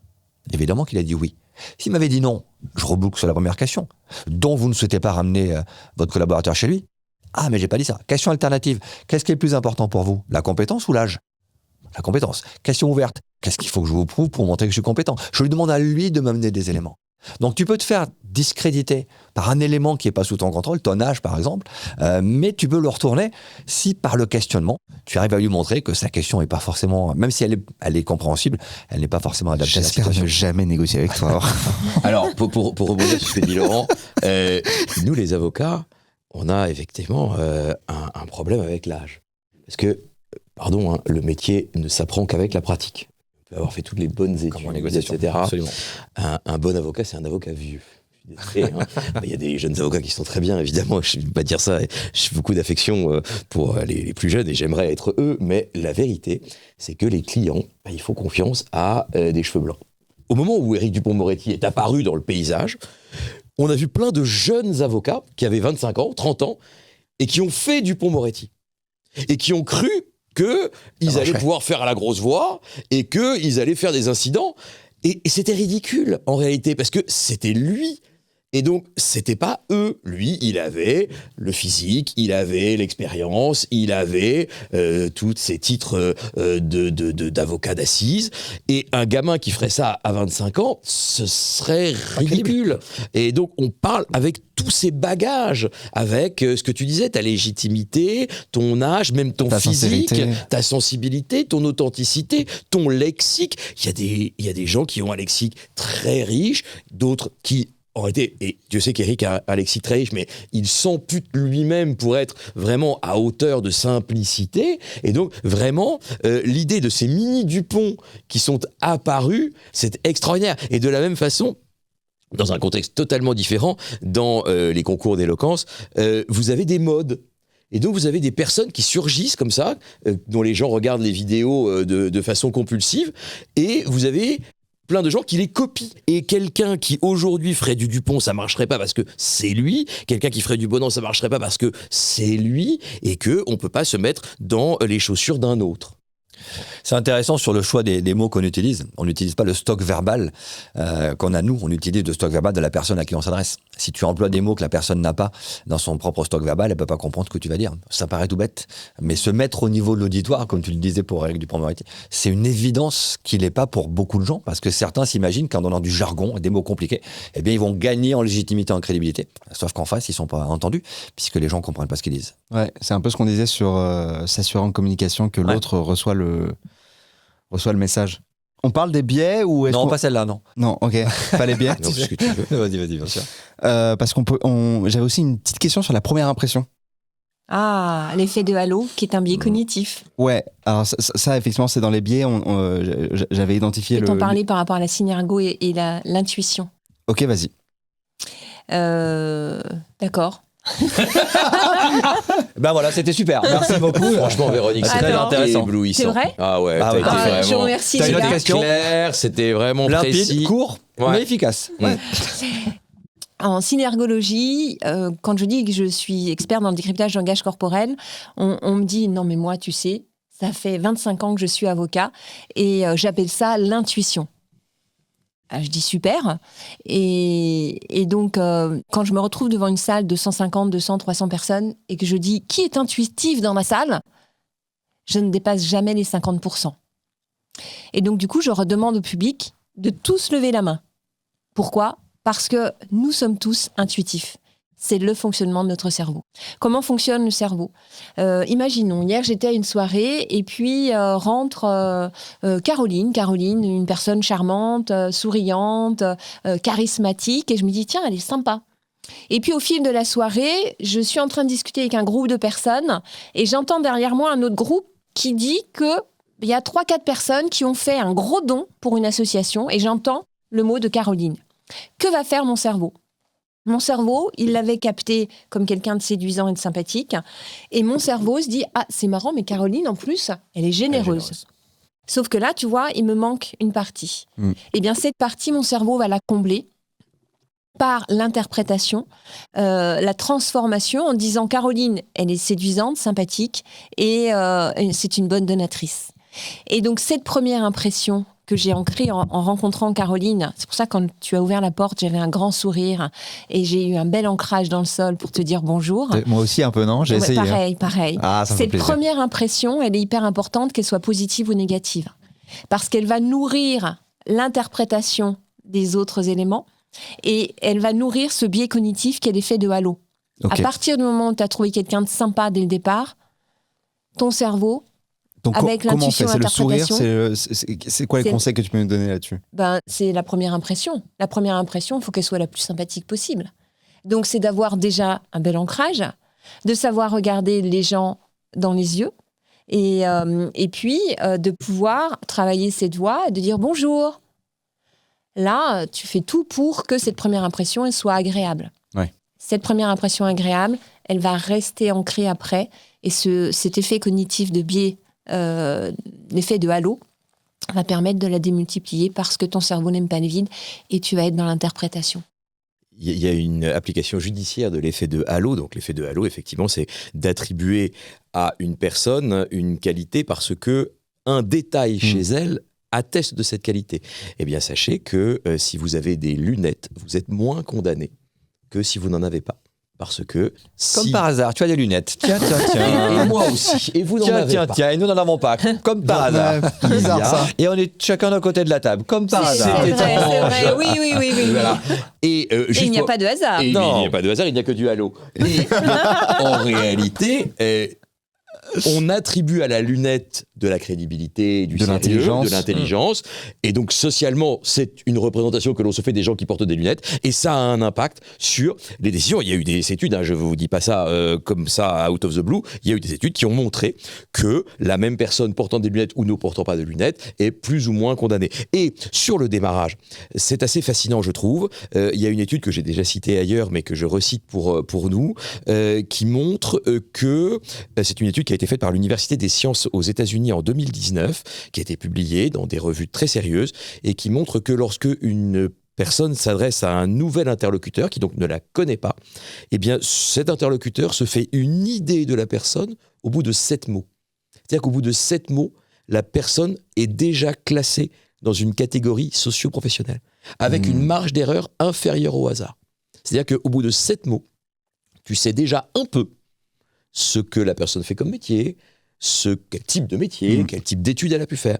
Évidemment qu'il a dit oui. S'il m'avait dit non, je reboucle sur la première question. Donc vous ne souhaitez pas ramener votre collaborateur chez lui? Ah, mais j'ai pas dit ça. Question alternative. Qu'est-ce qui est le plus important pour vous? La compétence ou l'âge? La compétence. Question ouverte. Qu'est-ce qu'il faut que je vous prouve pour montrer que je suis compétent? Je lui demande à lui de m'amener des éléments. Donc tu peux te faire discréditer par un élément qui n'est pas sous ton contrôle, ton âge par exemple, mais tu peux le retourner si par le questionnement, tu arrives à lui montrer que sa question n'est pas forcément, même si elle est compréhensible, elle n'est pas forcément adaptée à la J'espère situation. ne jamais négocier avec toi. Alors, pour rebondir sur ce que dit Laurent, nous les avocats, on a effectivement un problème avec l'âge. Parce que, pardon, hein, le métier ne s'apprend qu'avavec la pratique. On peut avoir fait toutes les bonnes Comme en études, négociation, etc. absolument. Un bon avocat, c'est un avocat vieux. Je suis désolé, hein. Il y a des jeunes avocats qui sont très bien, évidemment. Je ne vais pas dire ça. J'ai beaucoup d'affection pour les plus jeunes et j'aimerais être eux. Mais la vérité, c'est que les clients, ils font confiance à des cheveux blancs. Au moment où Éric Dupond-Moretti est apparu dans le paysage, on a vu plein de jeunes avocats qui avaient 25 ans, 30 ans, et qui ont fait Dupond-Moretti. Et qui ont cru qu'ils allaient pouvoir faire à la grosse voix et qu'ils allaient faire des incidents. Et c'était ridicule, en réalité, parce que c'était lui. Et donc, c'était pas eux. Lui, il avait le physique, il avait l'expérience, il avait tous ces titres d'avocat d'assises. Et un gamin qui ferait ça à 25 ans, ce serait ridicule. Et donc, on parle avec tous ces bagages, avec ce que tu disais, ta légitimité, ton âge, même ton Ta physique, sincérité. ta sensibilité, ton authenticité, ton lexique. Il y a des gens qui ont un lexique très riche, d'autres qui en réalité, et Dieu sait qu'Éric a un lexique très riche, mais il s'ampute lui-même pour être vraiment à hauteur de simplicité. Et donc, vraiment, l'idée de ces mini-Dupont qui sont apparus, c'est extraordinaire. Et de la même façon, dans un contexte totalement différent, dans les concours d'éloquence, vous avez des modes. Et donc, vous avez des personnes qui surgissent comme ça, dont les gens regardent les vidéos de façon compulsive, et vous avez plein de gens qui les copient. Et quelqu'un qui aujourd'hui ferait du Dupont, ça marcherait pas parce que c'est lui. Quelqu'un qui ferait du Bonan, ça marcherait pas parce que c'est lui. Et qu'on peut pas se mettre dans les chaussures d'un autre. C'est intéressant sur le choix des mots qu'on utilise. On n'utilise pas le stock verbal qu'on a nous, on utilise le stock verbal de la personne à qui on s'adresse. Si tu emploies des mots que la personne n'a pas dans son propre stock verbal, elle peut pas comprendre ce que tu vas dire. Ça paraît tout bête, mais se mettre au niveau de l'auditoire, comme tu le disais pour Éric Dupond-Moretti, c'est une évidence qu'il n'est pas pour beaucoup de gens, parce que certains s'imaginent qu'en donnant du jargon, des mots compliqués, eh bien ils vont gagner en légitimité, en crédibilité. Sauf qu'en face, ils sont pas entendus, puisque les gens comprennent pas ce qu'ils disent. Ouais, c'est un peu ce qu'on disait sur s'assurer en communication que l'autre reçoit le message. On parle des biais ou est-ce Non, qu'on... pas celle-là, non. Non, ok, pas les biais. Non, ce que tu veux. Vas-y, bien sûr. Parce j'avais aussi une petite question sur la première impression. Ah, l'effet de halo, qui est un biais cognitif. Ouais, alors ça effectivement, c'est dans les biais. J'avais identifié Et t'en parlais par rapport à la synergo et l'intuition. Ok, vas-y. D'accord. Ben voilà, c'était super. Merci beaucoup. Franchement, Véronique, c'est c'était très intéressant. éblouissant. C'est vrai Ah ouais, Ah t'as ouais. été vraiment... Je vous remercie, T'as les une autre gars. question clair, c'était vraiment Limpide, précis. court, Ouais. mais efficace. Ouais. En synergologie, quand je dis que je suis expert dans le décryptage de langage corporel, on me dit « Non, mais moi, tu sais, ça fait 25 ans que je suis avocat et j'appelle ça l'intuition. » Je dis « Super ». Et donc, quand je me retrouve devant une salle de 150, 200, 300 personnes et que je dis « Qui est intuitif dans ma salle ?», je ne dépasse jamais les 50%. Et donc, du coup, je redemande au public de tous lever la main. Pourquoi ? Parce que nous sommes tous intuitifs. C'est le fonctionnement de notre cerveau. Comment fonctionne le cerveau ? Imaginons, hier j'étais à une soirée et puis rentre Caroline, une personne charmante, souriante, charismatique, et je me dis tiens, elle est sympa. Et puis au fil de la soirée, je suis en train de discuter avec un groupe de personnes et j'entends derrière moi un autre groupe qui dit qu'il y a 3-4 personnes qui ont fait un gros don pour une association et j'entends le mot de Caroline. Que va faire mon cerveau ? Mon cerveau, il l'avait capté comme quelqu'un de séduisant et de sympathique. Et mon cerveau se dit « Ah, c'est marrant, mais Caroline, en plus, elle est généreuse. » Sauf que là, tu vois, il me manque une partie. Eh bien, cette partie, mon cerveau va la combler par l'interprétation, la transformation en disant Caroline, elle est séduisante, sympathique et c'est une bonne donatrice. Et donc cette première impression que j'ai ancrée en rencontrant Caroline, c'est pour ça que quand tu as ouvert la porte, j'avais un grand sourire et j'ai eu un bel ancrage dans le sol pour te dire bonjour. Moi aussi un peu, non? J'ai essayé. Pareil. Ah, ça me fait Cette plaisir. première impression, elle est hyper importante, qu'elle soit positive ou négative. Parce qu'elle va nourrir l'interprétation des autres éléments et elle va nourrir ce biais cognitif qui est l'effet de halo. Ok. À partir du moment où tu as trouvé quelqu'un de sympa dès le départ, ton cerveau, Donc, avec comment on fait? l'intuition, C'est le sourire? l'interprétation. C'est quoi les C'est- conseils que tu peux me donner là-dessus? c'est la première impression. La première impression, il faut qu'elle soit la plus sympathique possible. Donc, c'est d'avoir déjà un bel ancrage, de savoir regarder les gens dans les yeux, et puis de pouvoir travailler cette voix et de dire bonjour. Là, tu fais tout pour que cette première impression elle soit agréable. Ouais. Cette première impression agréable, elle va rester ancrée après, et cet effet cognitif de biais, l'effet de halo, va permettre de la démultiplier parce que ton cerveau n'aime pas le vide et tu vas être dans l'interprétation. Il y a une application judiciaire de l'effet de halo. Donc l'effet de halo, effectivement, c'est d'attribuer à une personne une qualité parce que un détail chez elle atteste de cette qualité. Eh bien, sachez que si vous avez des lunettes, vous êtes moins condamné que si vous n'en avez pas. Parce que Comme par hasard, tu as des lunettes. Tiens. Et moi aussi. Et vous n'en avez pas. Tiens, et nous n'en avons pas. Comme par hasard. Bizarre, ça. Et on est chacun d'un côté de la table. Comme par C'est hasard. vrai. Oui. Voilà. Et, Et il n'y a pas de hasard. Et Non. il n'y a pas de hasard, il n'y a que du halo. Et en réalité, on attribue à la lunette de la crédibilité, du De sérieux, l'intelligence. de l'intelligence. Et donc, socialement, c'est une représentation que l'on se fait des gens qui portent des lunettes. Et ça a un impact sur les décisions. Il y a eu des études, je ne vous dis pas ça comme ça, out of the blue. Il y a eu des études qui ont montré que la même personne portant des lunettes ou ne portant pas de lunettes est plus ou moins condamnée. Et sur le démarrage, c'est assez fascinant, je trouve. Il y a une étude que j'ai déjà citée ailleurs, mais que je recite pour nous, qui montre que c'est une étude qui a été faite par l'Université des sciences aux États-Unis en 2019, qui a été publiée dans des revues très sérieuses et qui montre que lorsque une personne s'adresse à un nouvel interlocuteur qui donc ne la connaît pas, eh bien cet interlocuteur se fait une idée de la personne au bout de 7 mots. C'est-à-dire qu'au bout de 7 mots, la personne est déjà classée dans une catégorie socio-professionnelle, avec une marge d'erreur inférieure au hasard. C'est-à-dire qu'au bout de 7 mots, tu sais déjà un peu ce que la personne fait comme métier, quel type de métier, quel type d'études elle a pu faire.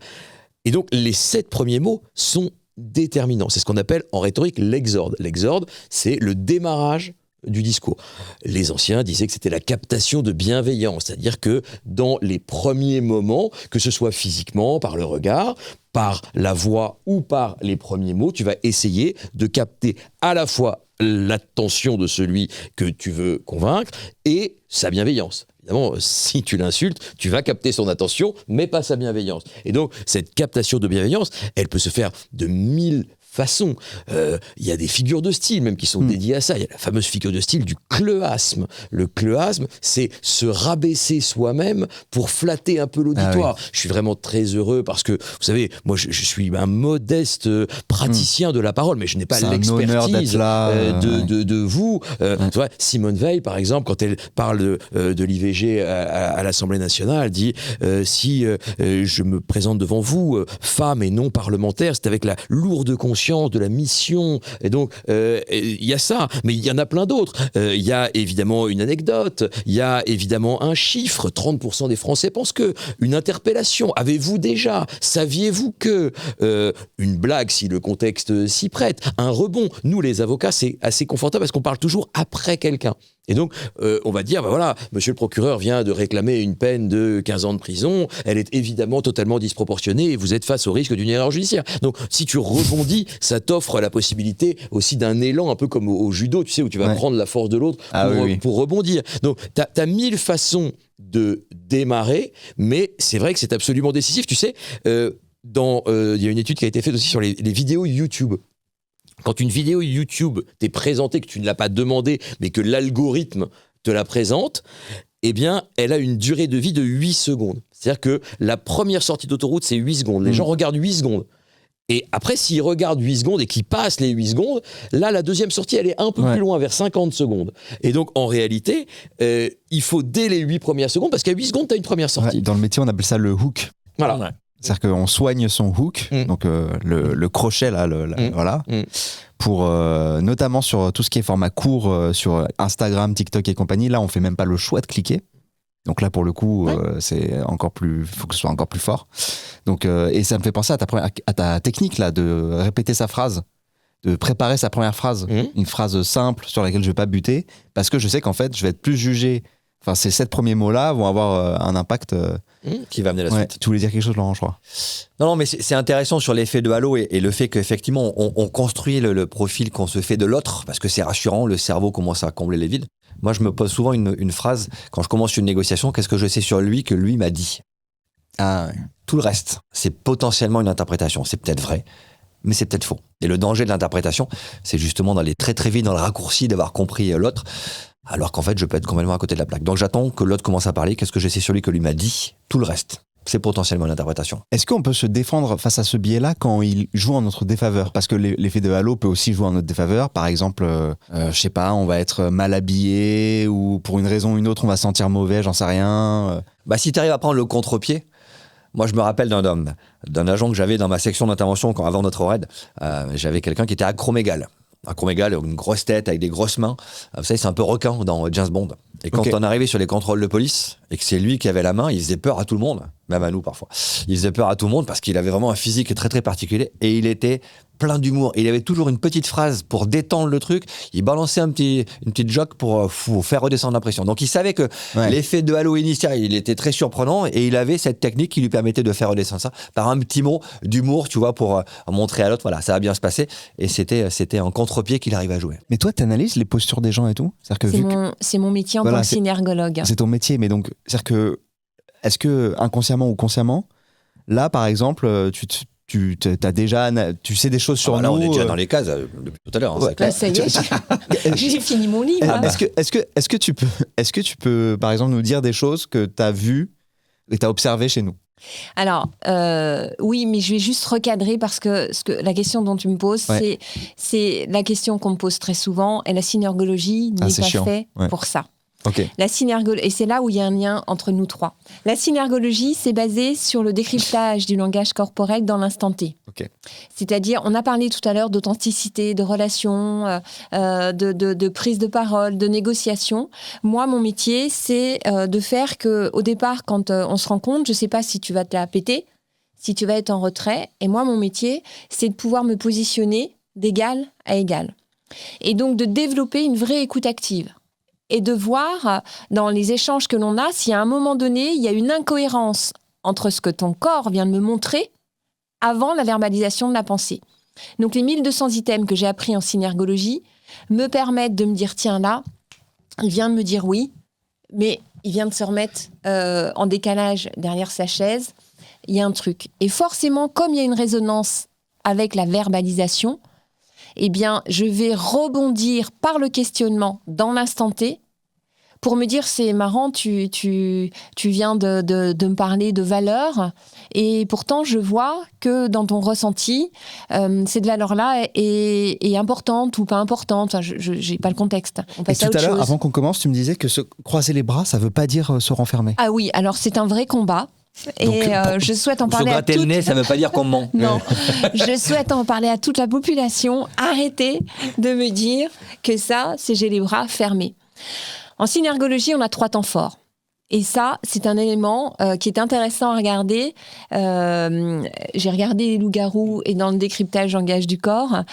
Et donc, les 7 premiers mots sont déterminants. C'est ce qu'on appelle en rhétorique l'exorde. L'exorde, c'est le démarrage du discours. Les anciens disaient que c'était la captation de bienveillance, c'est-à-dire que dans les premiers moments, que ce soit physiquement, par le regard, par la voix ou par les premiers mots, tu vas essayer de capter à la fois l'attention de celui que tu veux convaincre et sa bienveillance. Évidemment, si tu l'insultes, tu vas capter son attention, mais pas sa bienveillance. Et donc, cette captation de bienveillance, elle peut se faire de 1000 façons. Il y a des figures de style même qui sont dédiées à ça. Il y a la fameuse figure de style du cleuasme. Le cleuasme, c'est se rabaisser soi-même pour flatter un peu l'auditoire. Je suis vraiment très heureux parce que, vous savez, moi je suis un modeste praticien de la parole, mais je n'ai pas C'est un honneur d'être l'expertise là, de vous. Tu vois, Simone Veil, par exemple, quand elle parle de l'IVG à l'Assemblée nationale, elle dit si je me présente devant vous, femme et non parlementaire, c'est avec la lourde conscience de la mission. Et donc, il y a ça, mais il y en a plein d'autres. Il y a évidemment une anecdote, il y a évidemment un chiffre. 30% des Français pensent que. Une interpellation. Avez-vous déjà? Saviez-vous que? Une blague, si le contexte s'y prête. Un rebond. Nous, les avocats, c'est assez confortable parce qu'on parle toujours après quelqu'un. Et donc, on va dire, voilà, monsieur le procureur vient de réclamer une peine de 15 ans de prison, elle est évidemment totalement disproportionnée et vous êtes face au risque d'une erreur judiciaire. Donc, si tu rebondis, ça t'offre la possibilité aussi d'un élan, un peu comme au judo, tu sais, où tu vas prendre la force de l'autre pour rebondir. Donc, t'as 1000 façons de démarrer, mais c'est vrai que c'est absolument décisif. Tu sais, il y a une étude qui a été faite aussi sur les vidéos YouTube. Quand une vidéo YouTube t'est présentée, que tu ne l'as pas demandé, mais que l'algorithme te la présente, eh bien, elle a une durée de vie de 8 secondes. C'est-à-dire que la première sortie d'autoroute, c'est 8 secondes. Les gens regardent 8 secondes. Et après, s'il regarde 8 secondes et qu'il passe les 8 secondes, là, la deuxième sortie, elle est un peu plus loin, vers 50 secondes. Et donc, en réalité, il faut dès les 8 premières secondes, parce qu'à 8 secondes, tu as une première sortie. Ouais, dans le métier, on appelle ça le hook. Voilà. Ouais. C'est-à-dire qu'on soigne son hook, donc le crochet, là, voilà, pour notamment sur tout ce qui est format court, sur Instagram, TikTok et compagnie. Là, on fait même pas le choix de cliquer. Donc là, pour le coup, c'est encore plus, faut que ce soit encore plus fort. Donc, et ça me fait penser à ta technique là, de répéter sa phrase, de préparer sa première phrase, une phrase simple sur laquelle je vais pas buter, parce que je sais qu'en fait, je vais être plus jugé. Enfin, ces 7 premiers mots-là vont avoir un impact. Qui va amener la suite. Tu voulais dire quelque chose, Laurent, je crois. Non, mais c'est intéressant sur l'effet de halo et le fait qu'effectivement, on construit le profil qu'on se fait de l'autre, parce que c'est rassurant, le cerveau commence à combler les vides. Moi, je me pose souvent une phrase, quand je commence une négociation, qu'est-ce que je sais sur lui que lui m'a dit ? Tout le reste, c'est potentiellement une interprétation. C'est peut-être vrai, mais c'est peut-être faux. Et le danger de l'interprétation, c'est justement d'aller très très vite dans le raccourci, d'avoir compris l'autre, alors qu'en fait, je peux être complètement à côté de la plaque. Donc j'attends que l'autre commence à parler, qu'est-ce que je sais sur lui que lui m'a dit ? Tout le reste, c'est potentiellement une interprétation. Est-ce qu'on peut se défendre face à ce biais-là quand il joue en notre défaveur ? Parce que l'effet de halo peut aussi jouer en notre défaveur. Par exemple, je sais pas, on va être mal habillé ou pour une raison ou une autre, on va se sentir mauvais, j'en sais rien. Bah, si tu arrives à prendre le contre-pied, moi je me rappelle d'un agent que j'avais dans ma section d'intervention avant notre raid, j'avais quelqu'un qui était acromégale. Acromégale, une grosse tête avec des grosses mains. Vous savez, c'est un peu requin dans James Bond. Et quand on arrivait sur les contrôles de police et que c'est lui qui avait la main, il faisait peur à tout le monde, même à nous parfois. Il faisait peur à tout le monde parce qu'il avait vraiment un physique très très particulier et il était plein d'humour. Il avait toujours une petite phrase pour détendre le truc. Il balançait une petite joke pour faire redescendre la pression. Donc il savait que l'effet de halo initial, il était très surprenant et il avait cette technique qui lui permettait de faire redescendre ça par un petit mot d'humour, tu vois, pour montrer à l'autre, voilà, ça va bien se passer. Et c'était un contre-pied qu'il arrivait à jouer. Mais toi, tu analyses les postures des gens et tout ? C'est mon métier en tant que synergologue. C'est ton métier, mais donc, c'est-à-dire que, est-ce que inconsciemment ou consciemment, là, par exemple, tu sais des choses sur nous. Là, on est déjà dans les cases depuis tout à l'heure. Hein, ça y est, j'ai fini mon livre. Est-ce que tu peux, par exemple, nous dire des choses que tu as vues et tu as observées chez nous ? Alors, oui, mais je vais juste recadrer parce que la question dont tu me poses, c'est la question qu'on me pose très souvent, et la synergologie n'est pas faite pour ça. Okay. La synergologie, et c'est là où il y a un lien entre nous trois. La synergologie, c'est basé sur le décryptage du langage corporel dans l'instant T. Okay. C'est-à-dire, on a parlé tout à l'heure d'authenticité, de relation, de prise de parole, de négociation. Moi, mon métier, c'est de faire qu'au départ, quand on se rencontre, je ne sais pas si tu vas te la péter, si tu vas être en retrait. Et moi, mon métier, c'est de pouvoir me positionner d'égal à égal. Et donc, de développer une vraie écoute active. Et de voir dans les échanges que l'on a, si à un moment donné, il y a une incohérence entre ce que ton corps vient de me montrer avant la verbalisation de la pensée. Donc les 1200 items que j'ai appris en synergologie me permettent de me dire, tiens là, il vient de me dire oui, mais il vient de se remettre en décalage derrière sa chaise, il y a un truc. Et forcément, comme il y a une résonance avec la verbalisation, eh bien, je vais rebondir par le questionnement dans l'instant T pour me dire, c'est marrant, tu viens de me parler de valeur et pourtant, je vois que dans ton ressenti, cette valeur-là est importante ou pas importante. Enfin, je n'ai pas le contexte. On passe et à tout autre à l'heure, chose. Avant qu'on commence, tu me disais que se croiser les bras, ça ne veut pas dire se renfermer. Ah oui, alors c'est un vrai combat. Et donc, je souhaite en parler à toute... Se gratter le nez, ça ne veut pas dire qu'on ment. Non, je souhaite en parler à toute la population. Arrêtez de me dire que ça, c'est j'ai les bras fermés. En synergologie, on a 3 temps forts. Et ça, c'est un élément qui est intéressant à regarder. J'ai regardé les loups-garous et dans le décryptage langage du corps,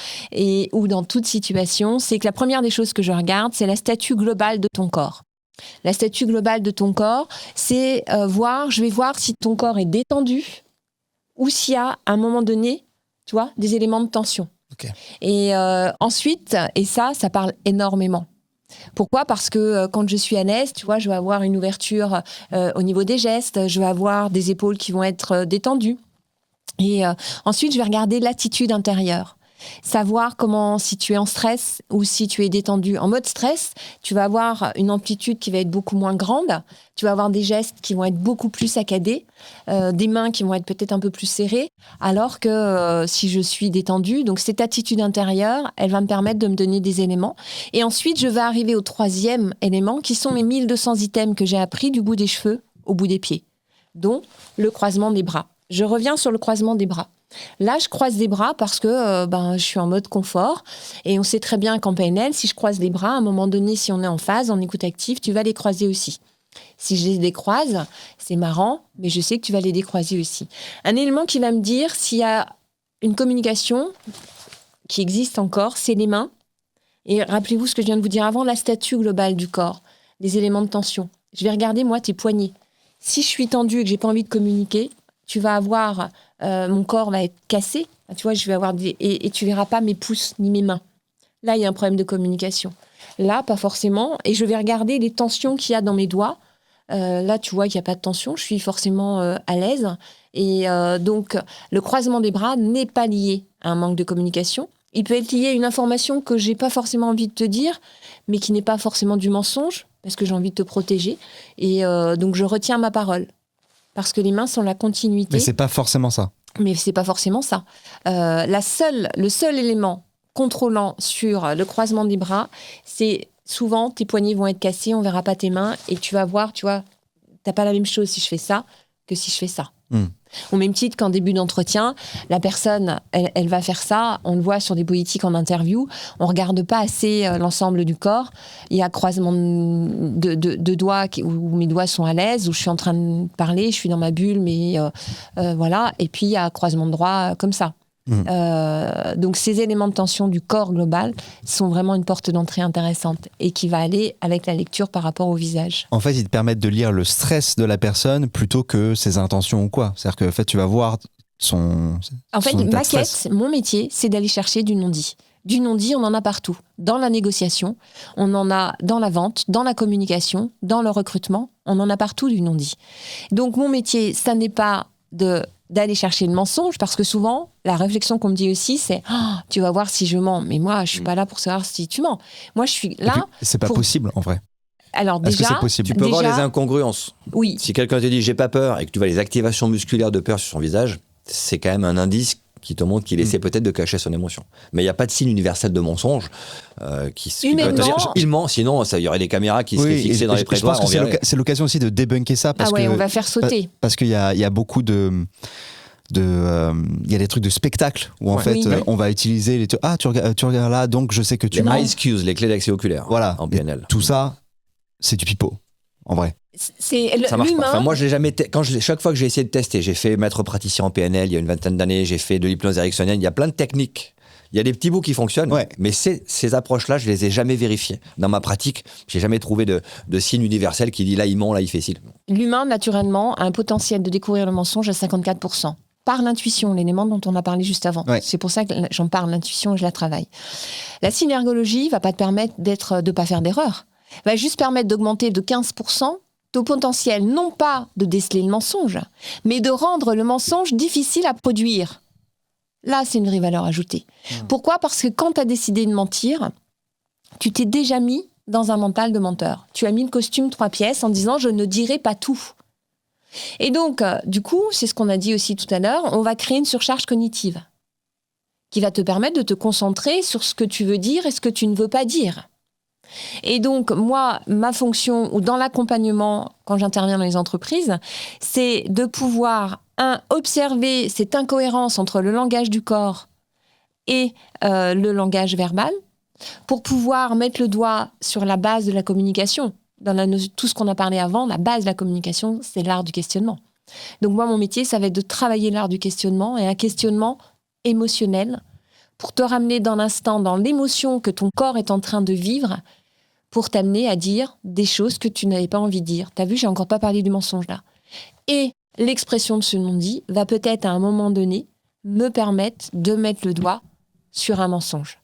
ou dans toute situation, c'est que la première des choses que je regarde, c'est la statue globale de ton corps. La statue globale de ton corps, c'est je vais voir si ton corps est détendu ou s'il y a, à un moment donné, tu vois, des éléments de tension. Okay. Et ensuite, et ça parle énormément. Pourquoi ? Parce que quand je suis à l'aise, tu vois, je vais avoir une ouverture au niveau des gestes, je vais avoir des épaules qui vont être détendues. Et ensuite, je vais regarder l'attitude intérieure. Savoir comment, si tu es en stress ou si tu es détendu. En mode stress, tu vas avoir une amplitude qui va être beaucoup moins grande. Tu vas avoir des gestes qui vont être beaucoup plus saccadés, des mains qui vont être peut-être un peu plus serrées, alors que si je suis détendue, donc cette attitude intérieure, elle va me permettre de me donner des éléments. Et ensuite, je vais arriver au 3e élément, qui sont les 1200 items que j'ai appris du bout des cheveux au bout des pieds, dont le croisement des bras. Je reviens sur le croisement des bras. Là, je croise les bras parce que je suis en mode confort. Et on sait très bien qu'en PNL, si je croise les bras, à un moment donné, si on est en phase, en écoute active, tu vas les croiser aussi. Si je les décroise, c'est marrant, mais je sais que tu vas les décroiser aussi. Un élément qui va me dire s'il y a une communication qui existe encore, c'est les mains. Et rappelez-vous ce que je viens de vous dire avant, la statue globale du corps, les éléments de tension. Je vais regarder, moi, tes poignets. Si je suis tendue et que j'ai pas envie de communiquer, tu vas avoir... mon corps va être cassé. Tu vois, je vais avoir et tu verras pas mes pouces ni mes mains. Là, il y a un problème de communication. Là, pas forcément. Et je vais regarder les tensions qu'il y a dans mes doigts. Là, tu vois qu'il n'y a pas de tension. Je suis forcément à l'aise. Et donc, le croisement des bras n'est pas lié à un manque de communication. Il peut être lié à une information que j'ai pas forcément envie de te dire, mais qui n'est pas forcément du mensonge, parce que j'ai envie de te protéger. Et donc, je retiens ma parole. Parce que les mains sont la continuité. Mais c'est pas forcément ça. Mais c'est pas forcément ça. Le seul élément contrôlant sur le croisement des bras, c'est souvent tes poignets vont être cassés, on verra pas tes mains et tu vas voir, tu vois, t'as pas la même chose si je fais ça que si je fais ça. Au même titre qu'en début d'entretien, la personne, elle va faire ça, on le voit sur des politiques en interview, on regarde pas assez l'ensemble du corps, il y a croisement de doigts où mes doigts sont à l'aise, où je suis en train de parler, je suis dans ma bulle, mais voilà, et puis il y a croisement de doigts comme ça. Donc ces éléments de tension du corps global sont vraiment une porte d'entrée intéressante et qui va aller avec la lecture par rapport au visage. En fait, ils te permettent de lire le stress de la personne plutôt que ses intentions ou quoi. C'est-à-dire que en fait, tu vas voir son état de stress. Mon métier, c'est d'aller chercher du non-dit. Du non-dit, on en a partout. Dans la négociation, on en a dans la vente, dans la communication, dans le recrutement, on en a partout du non-dit. Donc mon métier, ça n'est pas d'aller chercher le mensonge, parce que souvent, la réflexion qu'on me dit aussi, c'est « tu vas voir si je mens ». Mais moi, je suis pas là pour savoir si tu mens. Moi, je suis là... C'est pas possible, en vrai. Alors Est-ce déjà... que c'est possible? Tu peux voir les incongruences. Oui. Si quelqu'un te dit « j'ai pas peur » et que tu vois les activations musculaires de peur sur son visage, c'est quand même un indice qui te montre qu'il essaie peut-être de cacher son émotion. Mais il n'y a pas de signe universel de mensonge qui peut te dire il ment, sinon il y aurait des caméras qui seraient fixées dans les prétoires. Je pense que c'est l'occasion aussi de débunker ça. Parce on va faire sauter. Parce qu'il y a beaucoup il y a des trucs de spectacle où en fait on va utiliser tu regardes là, donc je sais que tu mens. Les eyes cues, les clés d'accès oculaire. Voilà. En PNL. Tout ça, c'est du pipeau, en vrai. Ça marche pas. Enfin, moi, je l'ai jamais. Chaque fois que j'ai essayé de tester, j'ai fait maître praticien en PNL il y a une vingtaine d'années, j'ai fait de l'hypnose ericksonienne. Il y a plein de techniques. Il y a des petits bouts qui fonctionnent, mais ces approches-là, je les ai jamais vérifiées. Dans ma pratique, j'ai jamais trouvé de signe universel qui dit là il ment, là il fait ci. L'humain, naturellement, a un potentiel de découvrir le mensonge à 54%. Par l'intuition, l'élément dont on a parlé juste avant. Ouais. C'est pour ça que j'en parle, l'intuition, et je la travaille. La synergologie va pas te permettre de pas faire d'erreur. Va juste permettre d'augmenter de 15% ton potentiel, non pas de déceler le mensonge, mais de rendre le mensonge difficile à produire. Là, c'est une vraie valeur ajoutée. Pourquoi ? Parce que quand tu as décidé de mentir, tu t'es déjà mis dans un mental de menteur. Tu as mis le costume 3 pièces en disant « je ne dirai pas tout ». Et donc, du coup, c'est ce qu'on a dit aussi tout à l'heure, on va créer une surcharge cognitive qui va te permettre de te concentrer sur ce que tu veux dire et ce que tu ne veux pas dire. Et donc, moi, ma fonction, ou dans l'accompagnement, quand j'interviens dans les entreprises, c'est de pouvoir, observer cette incohérence entre le langage du corps et le langage verbal, pour pouvoir mettre le doigt sur la base de la communication. Tout ce qu'on a parlé avant, la base de la communication, c'est l'art du questionnement. Donc moi, mon métier, ça va être de travailler l'art du questionnement, et un questionnement émotionnel, pour te ramener dans l'instant, dans l'émotion que ton corps est en train de vivre, pour t'amener à dire des choses que tu n'avais pas envie de dire. T'as vu, j'ai encore pas parlé du mensonge là. Et l'expression de ce non-dit va peut-être à un moment donné me permettre de mettre le doigt sur un mensonge.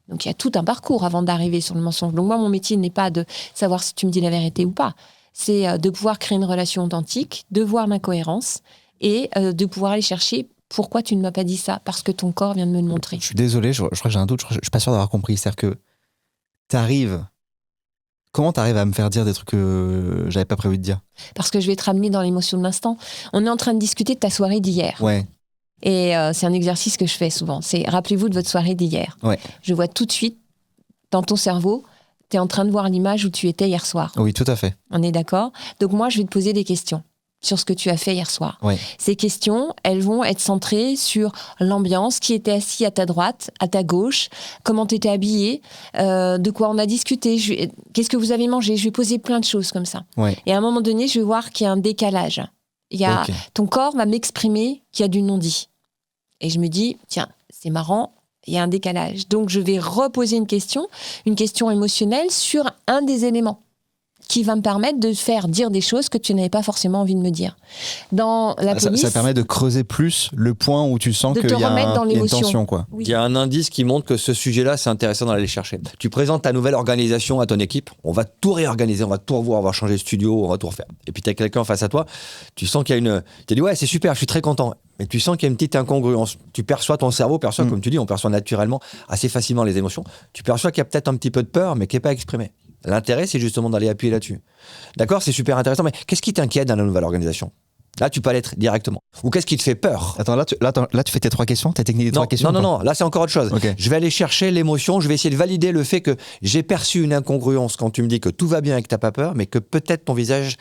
Donc il y a tout un parcours avant d'arriver sur le mensonge. Donc moi, mon métier n'est pas de savoir si tu me dis la vérité ou pas. C'est de pouvoir créer une relation authentique, de voir l'incohérence et de pouvoir aller chercher Pourquoi tu ne m'as pas dit ça? Parce que ton corps vient de me le montrer. Je suis désolé, je crois que j'ai un doute, je suis pas sûr d'avoir compris. C'est-à-dire que comment t'arrives à me faire dire des trucs que j'avais pas prévu de dire? Parce que je vais te ramener dans l'émotion de l'instant. On est en train de discuter de ta soirée d'hier. Ouais. Et c'est un exercice que je fais souvent. C'est rappelez-vous de votre soirée d'hier. Ouais. Je vois tout de suite dans ton cerveau, tu es en train de voir l'image où tu étais hier soir. Oui, tout à fait. On est d'accord? Donc moi, je vais te poser des questions sur ce que tu as fait hier soir. Ouais. Ces questions, elles vont être centrées sur l'ambiance, qui était assis à ta droite, à ta gauche, comment tu étais habillé, de quoi on a discuté, qu'est-ce que vous avez mangé. Je vais poser plein de choses comme ça. Ouais. Et à un moment donné, je vais voir qu'il y a un décalage. Ok. Ton corps va m'exprimer qu'il y a du non-dit. Et je me dis, tiens, c'est marrant, il y a un décalage. Donc, je vais reposer une question émotionnelle sur un des éléments qui va me permettre de faire dire des choses que tu n'avais pas forcément envie de me dire. Dans la police... Ça permet de creuser plus le point où tu sens de qu'il te y a remettre dans il y a une l'émotion. tension, quoi. Oui. Il y a un indice qui montre que ce sujet-là, c'est intéressant d'aller chercher. Tu présentes ta nouvelle organisation à ton équipe, on va tout réorganiser, on va tout revoir, on va changer de studio, on va tout refaire. Et puis tu as quelqu'un face à toi, tu sens qu'il y a une... Tu dis ouais, c'est super, je suis très content. Mais tu sens qu'il y a une petite incongruence. Tu perçois, ton cerveau perçoit, comme tu dis, on perçoit naturellement assez facilement les émotions. Tu perçois qu'il y a peut-être un petit peu de peur, mais qui n'est pas exprimée. L'intérêt, c'est justement d'aller appuyer là-dessus. D'accord, c'est super intéressant, mais qu'est-ce qui t'inquiète dans la nouvelle organisation? Là, tu peux aller directement. Ou qu'est-ce qui te fait peur? Attends, là, tu fais tes 3 questions, tes techniques des 3 questions? Non, là, c'est encore autre chose. Ok. Je vais aller chercher l'émotion, je vais essayer de valider le fait que j'ai perçu une incongruence quand tu me dis que tout va bien et que tu n'as pas peur, mais que peut-être ton visage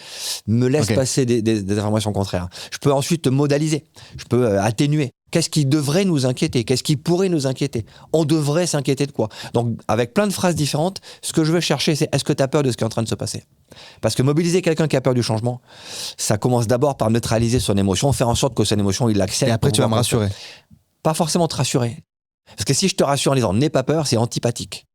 me laisse passer des informations contraires. Je peux ensuite te modaliser, je peux atténuer. Qu'est-ce qui devrait nous inquiéter? Qu'est-ce qui pourrait nous inquiéter? On devrait s'inquiéter de quoi? Donc, avec plein de phrases différentes, ce que je veux chercher, c'est est-ce que tu as peur de ce qui est en train de se passer? Parce que mobiliser quelqu'un qui a peur du changement, ça commence d'abord par neutraliser son émotion, faire en sorte que son émotion, il l'accepte. Et après, tu vas me rassurer. Pas forcément te rassurer. Parce que si je te rassure en disant n'aie pas peur, c'est antipathique.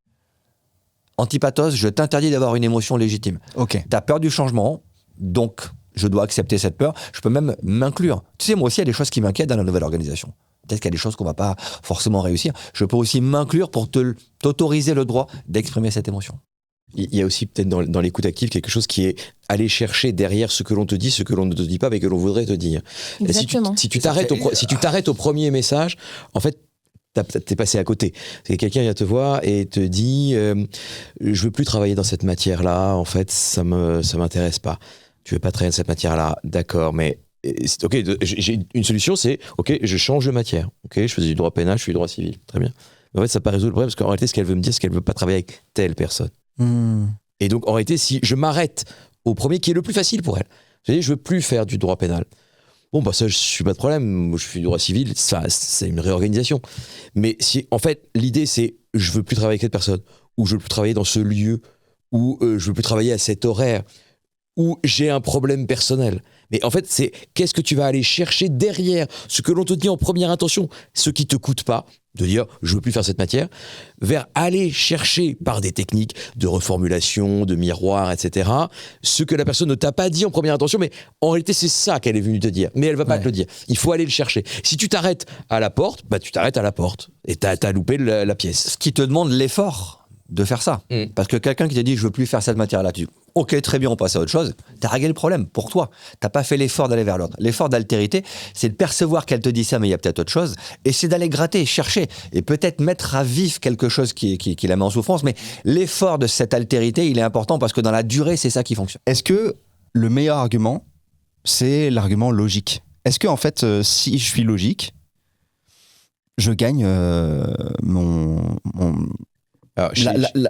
Antipathos, je t'interdis d'avoir une émotion légitime. Ok. Tu as peur du changement, donc je dois accepter cette peur. Je peux même m'inclure. Tu sais, moi aussi, il y a des choses qui m'inquiètent dans la nouvelle organisation. Peut-être qu'il y a des choses qu'on ne va pas forcément réussir. Je peux aussi m'inclure pour t'autoriser le droit d'exprimer cette émotion. Il y a aussi peut-être dans l'écoute active quelque chose qui est aller chercher derrière ce que l'on te dit, ce que l'on ne te dit pas, mais que l'on voudrait te dire. Exactement. Si tu t'arrêtes au premier message, en fait, t'es passé à côté. C'est que quelqu'un vient te voir et te dit je veux plus travailler dans cette matière-là, en fait, ça m'intéresse pas. Tu veux pas travailler dans cette matière-là, d'accord, mais ok, j'ai une solution, c'est ok, je change de matière. Ok, je faisais du droit pénal, je suis du droit civil, très bien. Mais en fait, ça n'a pas résolu le problème parce qu'en réalité, ce qu'elle veut me dire, c'est qu'elle veut pas travailler avec telle personne. Et donc, en réalité, si je m'arrête au premier qui est le plus facile pour elle, je veux plus faire du droit pénal. Bon, bah ça, je suis pas de problème. Moi, je fais du droit civil, ça, c'est une réorganisation. Mais si, en fait, l'idée, c'est je veux plus travailler avec cette personne, ou je veux plus travailler dans ce lieu, ou je veux plus travailler à cet horaire, ou j'ai un problème personnel. Mais en fait, c'est qu'est-ce que tu vas aller chercher derrière ce que l'on te dit en première intention, ce qui te coûte pas, de dire je veux plus faire cette matière, vers aller chercher par des techniques de reformulation, de miroir, etc., ce que la personne ne t'a pas dit en première intention, mais en réalité c'est ça qu'elle est venue te dire, mais elle va pas te le dire. Il faut aller le chercher. Si tu t'arrêtes à la porte, bah tu t'arrêtes à la porte et t'as loupé la pièce. Ce qui te demande l'effort de faire ça. Parce que quelqu'un qui te dit je veux plus faire cette matière-là, tu dis ok, très bien, on passe à autre chose. T'as réglé le problème pour toi. T'as pas fait l'effort d'aller vers l'autre. L'effort d'altérité, c'est de percevoir qu'elle te dit ça, mais il y a peut-être autre chose. Et c'est d'aller gratter, chercher. Et peut-être mettre à vif quelque chose qui la met en souffrance. Mais l'effort de cette altérité, il est important parce que dans la durée, c'est ça qui fonctionne. Est-ce que le meilleur argument, c'est l'argument logique? Est-ce que, en fait, si je suis logique, je gagne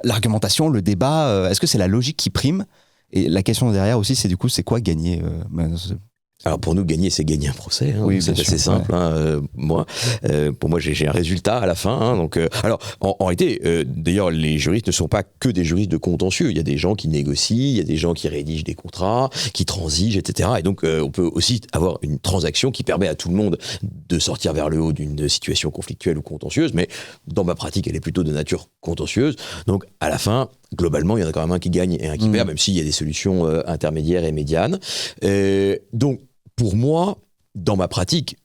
l'argumentation, le débat, est-ce que c'est la logique qui prime? Et la question derrière aussi, c'est du coup, c'est quoi gagner? Alors pour nous, gagner, c'est gagner un procès. Hein, oui, c'est assez simple. Hein, pour moi, j'ai un résultat à la fin. Hein, donc, alors, en réalité, d'ailleurs, les juristes ne sont pas que des juristes de contentieux. Il y a des gens qui négocient, il y a des gens qui rédigent des contrats, qui transigent, etc. Et donc, on peut aussi avoir une transaction qui permet à tout le monde de sortir vers le haut d'une situation conflictuelle ou contentieuse. Mais dans ma pratique, elle est plutôt de nature contentieuse. Donc, à la fin, globalement, il y en a quand même un qui gagne et un qui perd, même s'il y a des solutions intermédiaires et médianes. Donc, pour moi, dans ma pratique,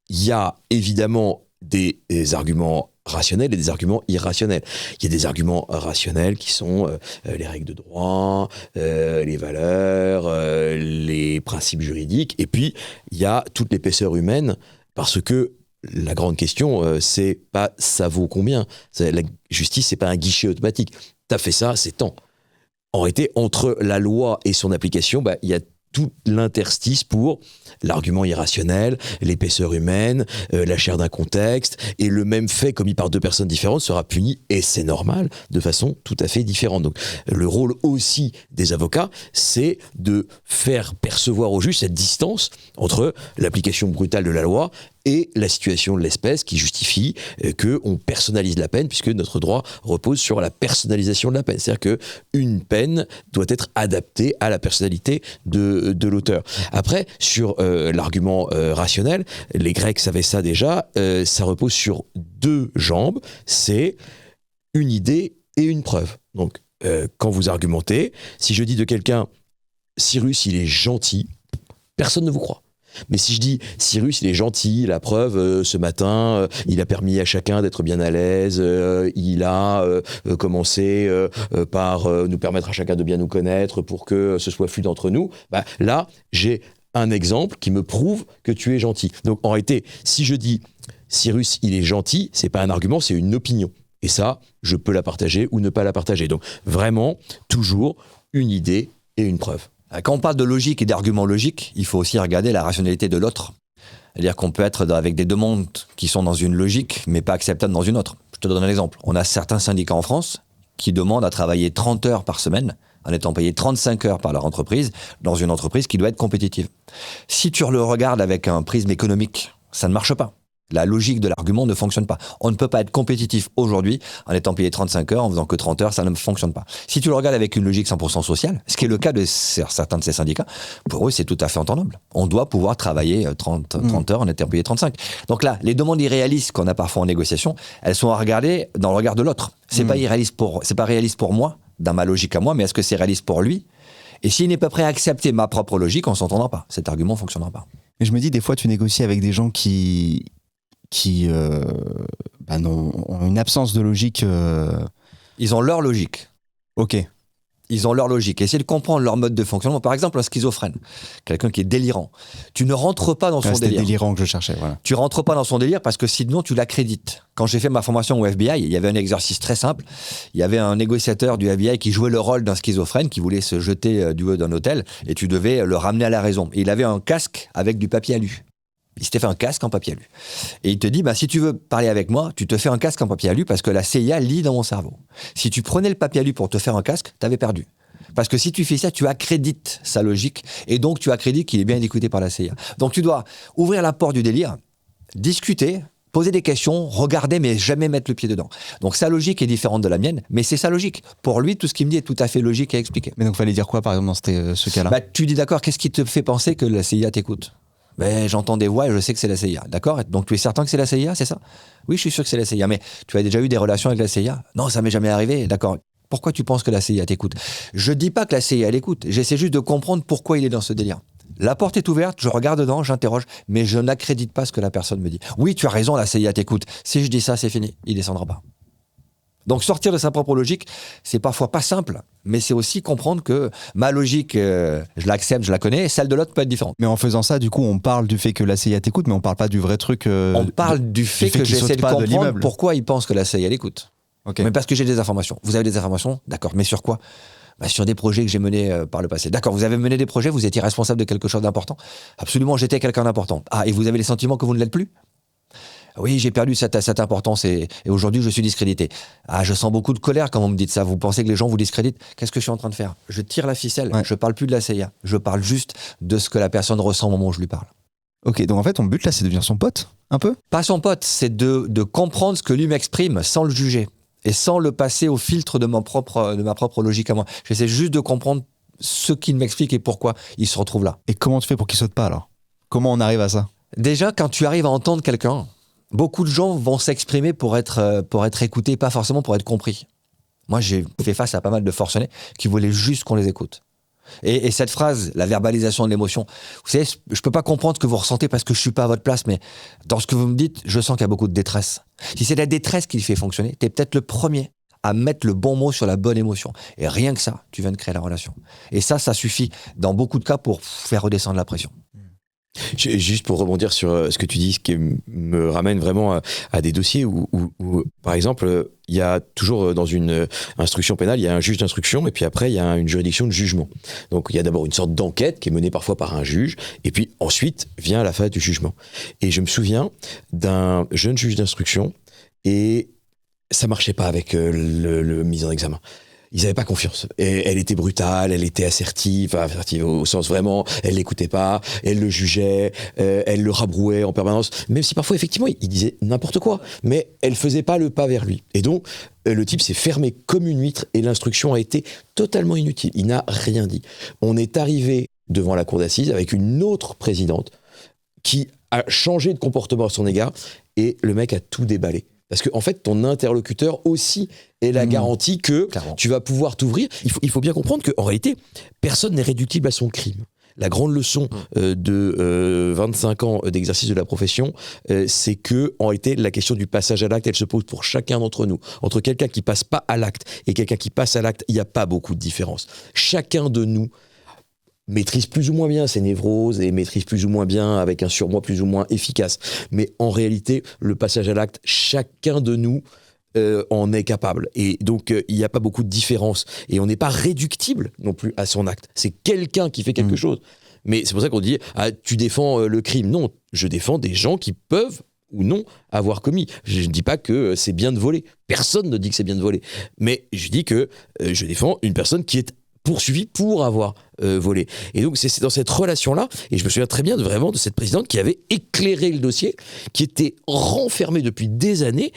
il y a évidemment des arguments rationnels et des arguments irrationnels. Il y a des arguments rationnels qui sont les règles de droit, les valeurs, les principes juridiques, et puis il y a toute l'épaisseur humaine Parce que la grande question, c'est pas ça vaut combien. La justice, c'est pas un guichet automatique. T'as fait ça, c'est tant. En réalité, entre la loi et son application, il y a tout l'interstice pour l'argument irrationnel, l'épaisseur humaine, la chair d'un contexte, et le même fait commis par deux personnes différentes sera puni, et c'est normal, de façon tout à fait différente. Donc le rôle aussi des avocats, c'est de faire percevoir au juge cette distance entre l'application brutale de la loi et la situation de l'espèce qui justifie qu'on personnalise la peine, puisque notre droit repose sur la personnalisation de la peine. C'est-à-dire qu'une peine doit être adaptée à la personnalité de l'auteur. Après, sur l'argument rationnel, les Grecs savaient ça déjà, ça repose sur deux jambes, c'est une idée et une preuve. Donc, quand vous argumentez, si je dis de quelqu'un « Cyrus, il est gentil », personne ne vous croit. Mais si je dis Cyrus il est gentil, la preuve ce matin il a permis à chacun d'être bien à l'aise, il a commencé par nous permettre à chacun de bien nous connaître pour que ce soit fluide entre nous, là j'ai un exemple qui me prouve que tu es gentil. Donc en réalité, si je dis Cyrus il est gentil, c'est pas un argument, c'est une opinion. Et ça, je peux la partager ou ne pas la partager. Donc vraiment, toujours une idée et une preuve. Quand on parle de logique et d'arguments logiques, il faut aussi regarder la rationalité de l'autre. C'est-à-dire qu'on peut être avec des demandes qui sont dans une logique, mais pas acceptables dans une autre. Je te donne un exemple. On a certains syndicats en France qui demandent à travailler 30 heures par semaine, en étant payés 35 heures par leur entreprise, dans une entreprise qui doit être compétitive. Si tu le regardes avec un prisme économique, ça ne marche pas. La logique de l'argument ne fonctionne pas. On ne peut pas être compétitif aujourd'hui en étant payé 35 heures, en faisant que 30 heures, ça ne fonctionne pas. Si tu le regardes avec une logique 100% sociale, ce qui est le cas de certains de ces syndicats, pour eux, c'est tout à fait entendable. On doit pouvoir travailler 30 heures en étant payé 35. Donc là, les demandes irréalistes qu'on a parfois en négociation, elles sont à regarder dans le regard de l'autre. C'est pas réaliste pour moi, dans ma logique à moi, mais est-ce que c'est réaliste pour lui ? Et s'il n'est pas prêt à accepter ma propre logique, on ne s'entendra pas. Cet argument ne fonctionnera pas. Mais je me dis, des fois, tu négocies avec des gens qui ont une absence de logique. Ils ont leur logique. Ok. Ils ont leur logique. Essayez de comprendre leur mode de fonctionnement. Par exemple, un schizophrène, quelqu'un qui est délirant. Tu ne rentres pas dans son délire. C'était délirant que je cherchais. Voilà. Tu rentres pas dans son délire parce que sinon tu l'accrédites. Quand j'ai fait ma formation au FBI, il y avait un exercice très simple. Il y avait un négociateur du FBI qui jouait le rôle d'un schizophrène qui voulait se jeter du haut d'un hôtel et tu devais le ramener à la raison. Et il avait un casque avec du papier alu. Il s'était fait un casque en papier alu. Et il te dit, si tu veux parler avec moi, tu te fais un casque en papier alu parce que la CIA lit dans mon cerveau. Si tu prenais le papier alu pour te faire un casque, t'avais perdu. Parce que si tu fais ça, tu accrédites sa logique et donc tu accrédites qu'il est bien écouté par la CIA. Donc tu dois ouvrir la porte du délire, discuter, poser des questions, regarder mais jamais mettre le pied dedans. Donc sa logique est différente de la mienne, mais c'est sa logique. Pour lui, tout ce qu'il me dit est tout à fait logique à expliquer. Mais donc fallait dire quoi par exemple dans ce cas-là ? Tu dis d'accord, qu'est-ce qui te fait penser que la CIA t'écoute ? J'entends des voix et je sais que c'est la CIA. D'accord ? Donc tu es certain que c'est la CIA, c'est ça ? Oui, je suis sûr que c'est la CIA. Mais tu as déjà eu des relations avec la CIA ? Non, ça m'est jamais arrivé. D'accord. Pourquoi tu penses que la CIA t'écoute ? Je dis pas que la CIA l'écoute. J'essaie juste de comprendre pourquoi il est dans ce délire. La porte est ouverte, je regarde dedans, j'interroge, mais je n'accrédite pas ce que la personne me dit. Oui, tu as raison, la CIA t'écoute. Si je dis ça, c'est fini. Il descendra pas. Donc sortir de sa propre logique, c'est parfois pas simple, mais c'est aussi comprendre que ma logique, je l'accepte, je la connais, et celle de l'autre peut être différente. Mais en faisant ça, du coup, on parle du fait que la CIA t'écoute, mais on parle pas du vrai truc. On parle du fait que j'essaie de comprendre pourquoi ils pensent que la CIA l'écoute. Okay. Mais parce que j'ai des informations. Vous avez des informations ? D'accord, mais sur quoi ? Sur des projets que j'ai menés par le passé. D'accord, vous avez mené des projets, vous étiez responsable de quelque chose d'important ? Absolument, j'étais quelqu'un d'important. Ah, et vous avez les sentiments que vous ne l'êtes plus ? Oui, j'ai perdu cette importance et aujourd'hui, je suis discrédité. Ah, je sens beaucoup de colère quand vous me dites ça. Vous pensez que les gens vous discréditent ? Qu'est-ce que je suis en train de faire ? Je tire la ficelle. Ouais. Je parle plus de la CIA. Je parle juste de ce que la personne ressent au moment où je lui parle. Ok, donc en fait, ton but là, c'est de devenir son pote, un peu ? Pas son pote, c'est de comprendre ce que lui m'exprime sans le juger et sans le passer au filtre de ma propre logique à moi. J'essaie juste de comprendre ce qu'il m'explique et pourquoi il se retrouve là. Et comment tu fais pour qu'il saute pas alors ? Comment on arrive à ça ? Déjà, quand tu arrives à entendre quelqu'un, beaucoup de gens vont s'exprimer pour être écoutés, pas forcément pour être compris. Moi, j'ai fait face à pas mal de forcenés qui voulaient juste qu'on les écoute. Et cette phrase, la verbalisation de l'émotion, vous savez, je peux pas comprendre ce que vous ressentez parce que je suis pas à votre place, mais dans ce que vous me dites, je sens qu'il y a beaucoup de détresse. Si c'est la détresse qui fait fonctionner, t'es peut-être le premier à mettre le bon mot sur la bonne émotion. Et rien que ça, tu viens de créer la relation. Et ça suffit dans beaucoup de cas pour faire redescendre la pression. Juste pour rebondir sur ce que tu dis, ce qui me ramène vraiment à des dossiers où, par exemple, il y a toujours dans une instruction pénale, il y a un juge d'instruction et puis après, il y a une juridiction de jugement. Donc, il y a d'abord une sorte d'enquête qui est menée parfois par un juge et puis ensuite vient la phase du jugement. Et je me souviens d'un jeune juge d'instruction et ça marchait pas avec le mise en examen. Ils n'avaient pas confiance. Et elle était brutale, elle était assertive au sens vraiment, elle l'écoutait pas, elle le jugeait, elle le rabrouait en permanence, même si parfois, effectivement, il disait n'importe quoi, mais elle faisait pas le pas vers lui. Et donc, le type s'est fermé comme une huître et l'instruction a été totalement inutile. Il n'a rien dit. On est arrivé devant la cour d'assises avec une autre présidente qui a changé de comportement à son égard et le mec a tout déballé. Parce qu'en fait, ton interlocuteur aussi est la garantie que tu vas pouvoir t'ouvrir. Il faut bien comprendre qu'en réalité, personne n'est réductible à son crime. La grande leçon de 25 ans d'exercice de la profession, c'est que en réalité, la question du passage à l'acte, elle se pose pour chacun d'entre nous. Entre quelqu'un qui passe pas à l'acte et quelqu'un qui passe à l'acte, il n'y a pas beaucoup de différence. Chacun de nous maîtrise plus ou moins bien ses névroses et maîtrise plus ou moins bien avec un surmoi plus ou moins efficace. Mais en réalité, le passage à l'acte, chacun de nous en est capable. Et donc, il n'y a pas beaucoup de différence. Et on n'est pas réductible non plus à son acte. C'est quelqu'un qui fait quelque chose. Mais c'est pour ça qu'on dit « Ah, tu défends le crime ». Non, je défends des gens qui peuvent ou non avoir commis. Je ne dis pas que c'est bien de voler. Personne ne dit que c'est bien de voler. Mais je dis que je défends une personne qui est poursuivi pour avoir volé. Et donc, c'est dans cette relation-là, et je me souviens très bien de cette présidente qui avait éclairé le dossier, qui était renfermée depuis des années,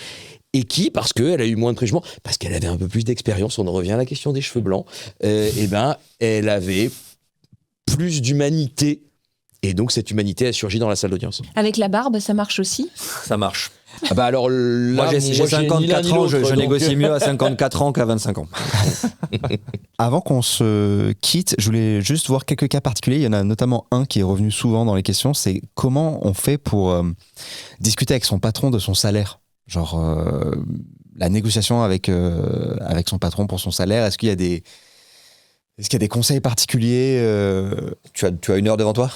et qui, parce qu'elle a eu moins de préjugement, parce qu'elle avait un peu plus d'expérience, on en revient à la question des cheveux blancs, elle avait plus d'humanité, et donc cette humanité a surgi dans la salle d'audience. Avec la barbe, ça marche aussi? Ça marche. Ah bah alors là, moi j'ai 54 ans, je négocie mieux à 54 ans qu'à 25 ans. Avant qu'on se quitte, je voulais juste voir quelques cas particuliers. Il y en a notamment un qui est revenu souvent dans les questions, c'est comment on fait pour discuter avec son patron de son salaire. Genre la négociation avec son patron pour son salaire. Est-ce qu'il y a des conseils particuliers Tu as une heure devant toi.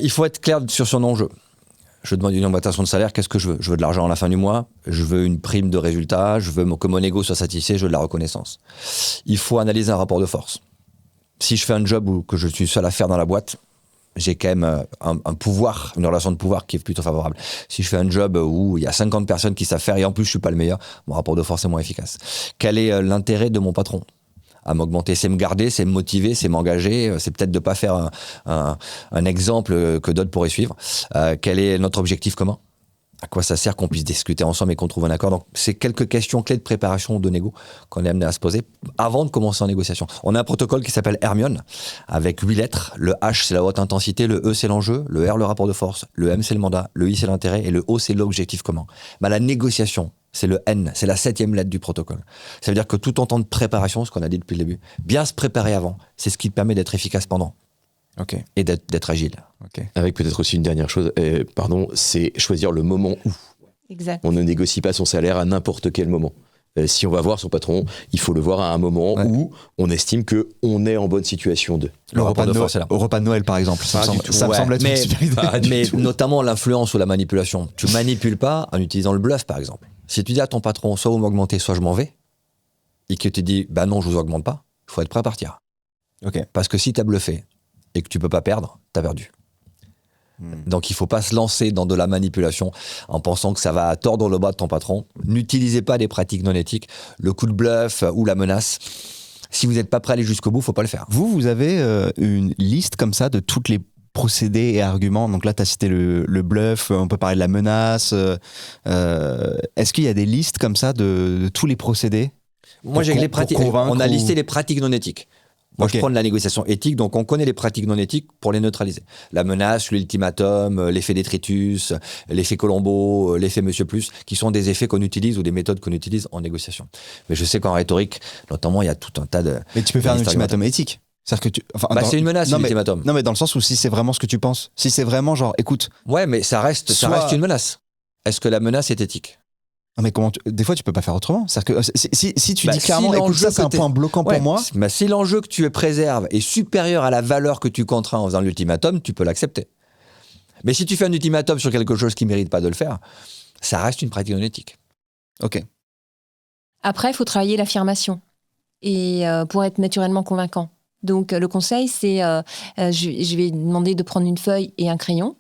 Il faut être clair sur son enjeu. Je demande une augmentation de salaire, qu'est-ce que je veux? Je veux de l'argent à la fin du mois, je veux une prime de résultat, je veux que mon ego soit satisfait, je veux de la reconnaissance. Il faut analyser un rapport de force. Si je fais un job où que je suis seul à faire dans la boîte, j'ai quand même un pouvoir, une relation de pouvoir qui est plutôt favorable. Si je fais un job où il y a 50 personnes qui savent faire et en plus je suis pas le meilleur, mon rapport de force est moins efficace. Quel est l'intérêt de mon patron à m'augmenter? C'est me garder, c'est me motiver, c'est m'engager, c'est peut-être de pas faire un exemple que d'autres pourraient suivre. Quel est notre objectif commun? À quoi ça sert qu'on puisse discuter ensemble et qu'on trouve un accord? Donc, c'est quelques questions clés de préparation de négo qu'on est amené à se poser avant de commencer en négociation. On a un protocole qui s'appelle Hermione, avec 8 lettres. Le H, c'est la haute intensité, le E, c'est l'enjeu, le R, le rapport de force, le M, c'est le mandat, le I, c'est l'intérêt, et le O, c'est l'objectif commun. La négociation, c'est le N, c'est la 7e lettre du protocole. Ça veut dire que tout en temps de préparation, ce qu'on a dit depuis le début, bien se préparer avant, c'est ce qui permet d'être efficace pendant. Okay. Et d'être agile. Okay. Avec peut-être aussi une dernière chose, c'est choisir le moment où. Exact. On ne négocie pas son salaire à n'importe quel moment. Si on va voir son patron, il faut le voir à un moment où on estime qu'on est en bonne situation de. Au repas de Noël, par exemple. Ça me semble être une super idée. Mais notamment l'influence ou la manipulation. Tu manipules pas en utilisant le bluff, par exemple. Si tu dis à ton patron, soit vous m'augmentez, soit je m'en vais, et que tu dis, non, je vous augmente pas, il faut être prêt à partir. Okay. Parce que si tu as bluffé et que tu peux pas perdre, tu as perdu. Donc il faut pas se lancer dans de la manipulation en pensant que ça va tordre le bras de ton patron. N'utilisez pas des pratiques non éthiques, le coup de bluff ou la menace. Si vous n'êtes pas prêt à aller jusqu'au bout, faut pas le faire. Vous avez une liste comme ça de toutes les procédés et arguments. Donc là, tu as cité le bluff, on peut parler de la menace. Est-ce qu'il y a des listes comme ça de tous les procédés? Moi, j'ai les pratiques. On a listé les pratiques non éthiques. Moi, je prends de la négociation éthique, donc on connaît les pratiques non éthiques pour les neutraliser. La menace, l'ultimatum, l'effet détritus, l'effet Colombo, l'effet Monsieur Plus, qui sont des effets qu'on utilise ou des méthodes qu'on utilise en négociation. Mais je sais qu'en rhétorique, notamment, il y a tout un tas de... Mais tu peux faire un ultimatum éthique. C'est-à-dire que c'est une menace, l'ultimatum. Non, mais dans le sens où si c'est vraiment ce que tu penses, si c'est vraiment genre, écoute... Ouais, mais ça reste une menace. Est-ce que la menace est éthique? Non, mais des fois, tu peux pas faire autrement. C'est-à-dire que si tu Bah, dis clairement, si écoute, l'enjeu ça, c'est un que point bloquant pour moi. Bah, si l'enjeu que tu préserves est supérieur à la valeur que tu contrains en faisant l'ultimatum, tu peux l'accepter. Mais si tu fais un ultimatum sur quelque chose qui ne mérite pas de le faire, ça reste une pratique non éthique. Ok. Après, il faut travailler l'affirmation et pour être naturellement convaincant. Donc, le conseil, c'est je vais demander de prendre une feuille et un crayon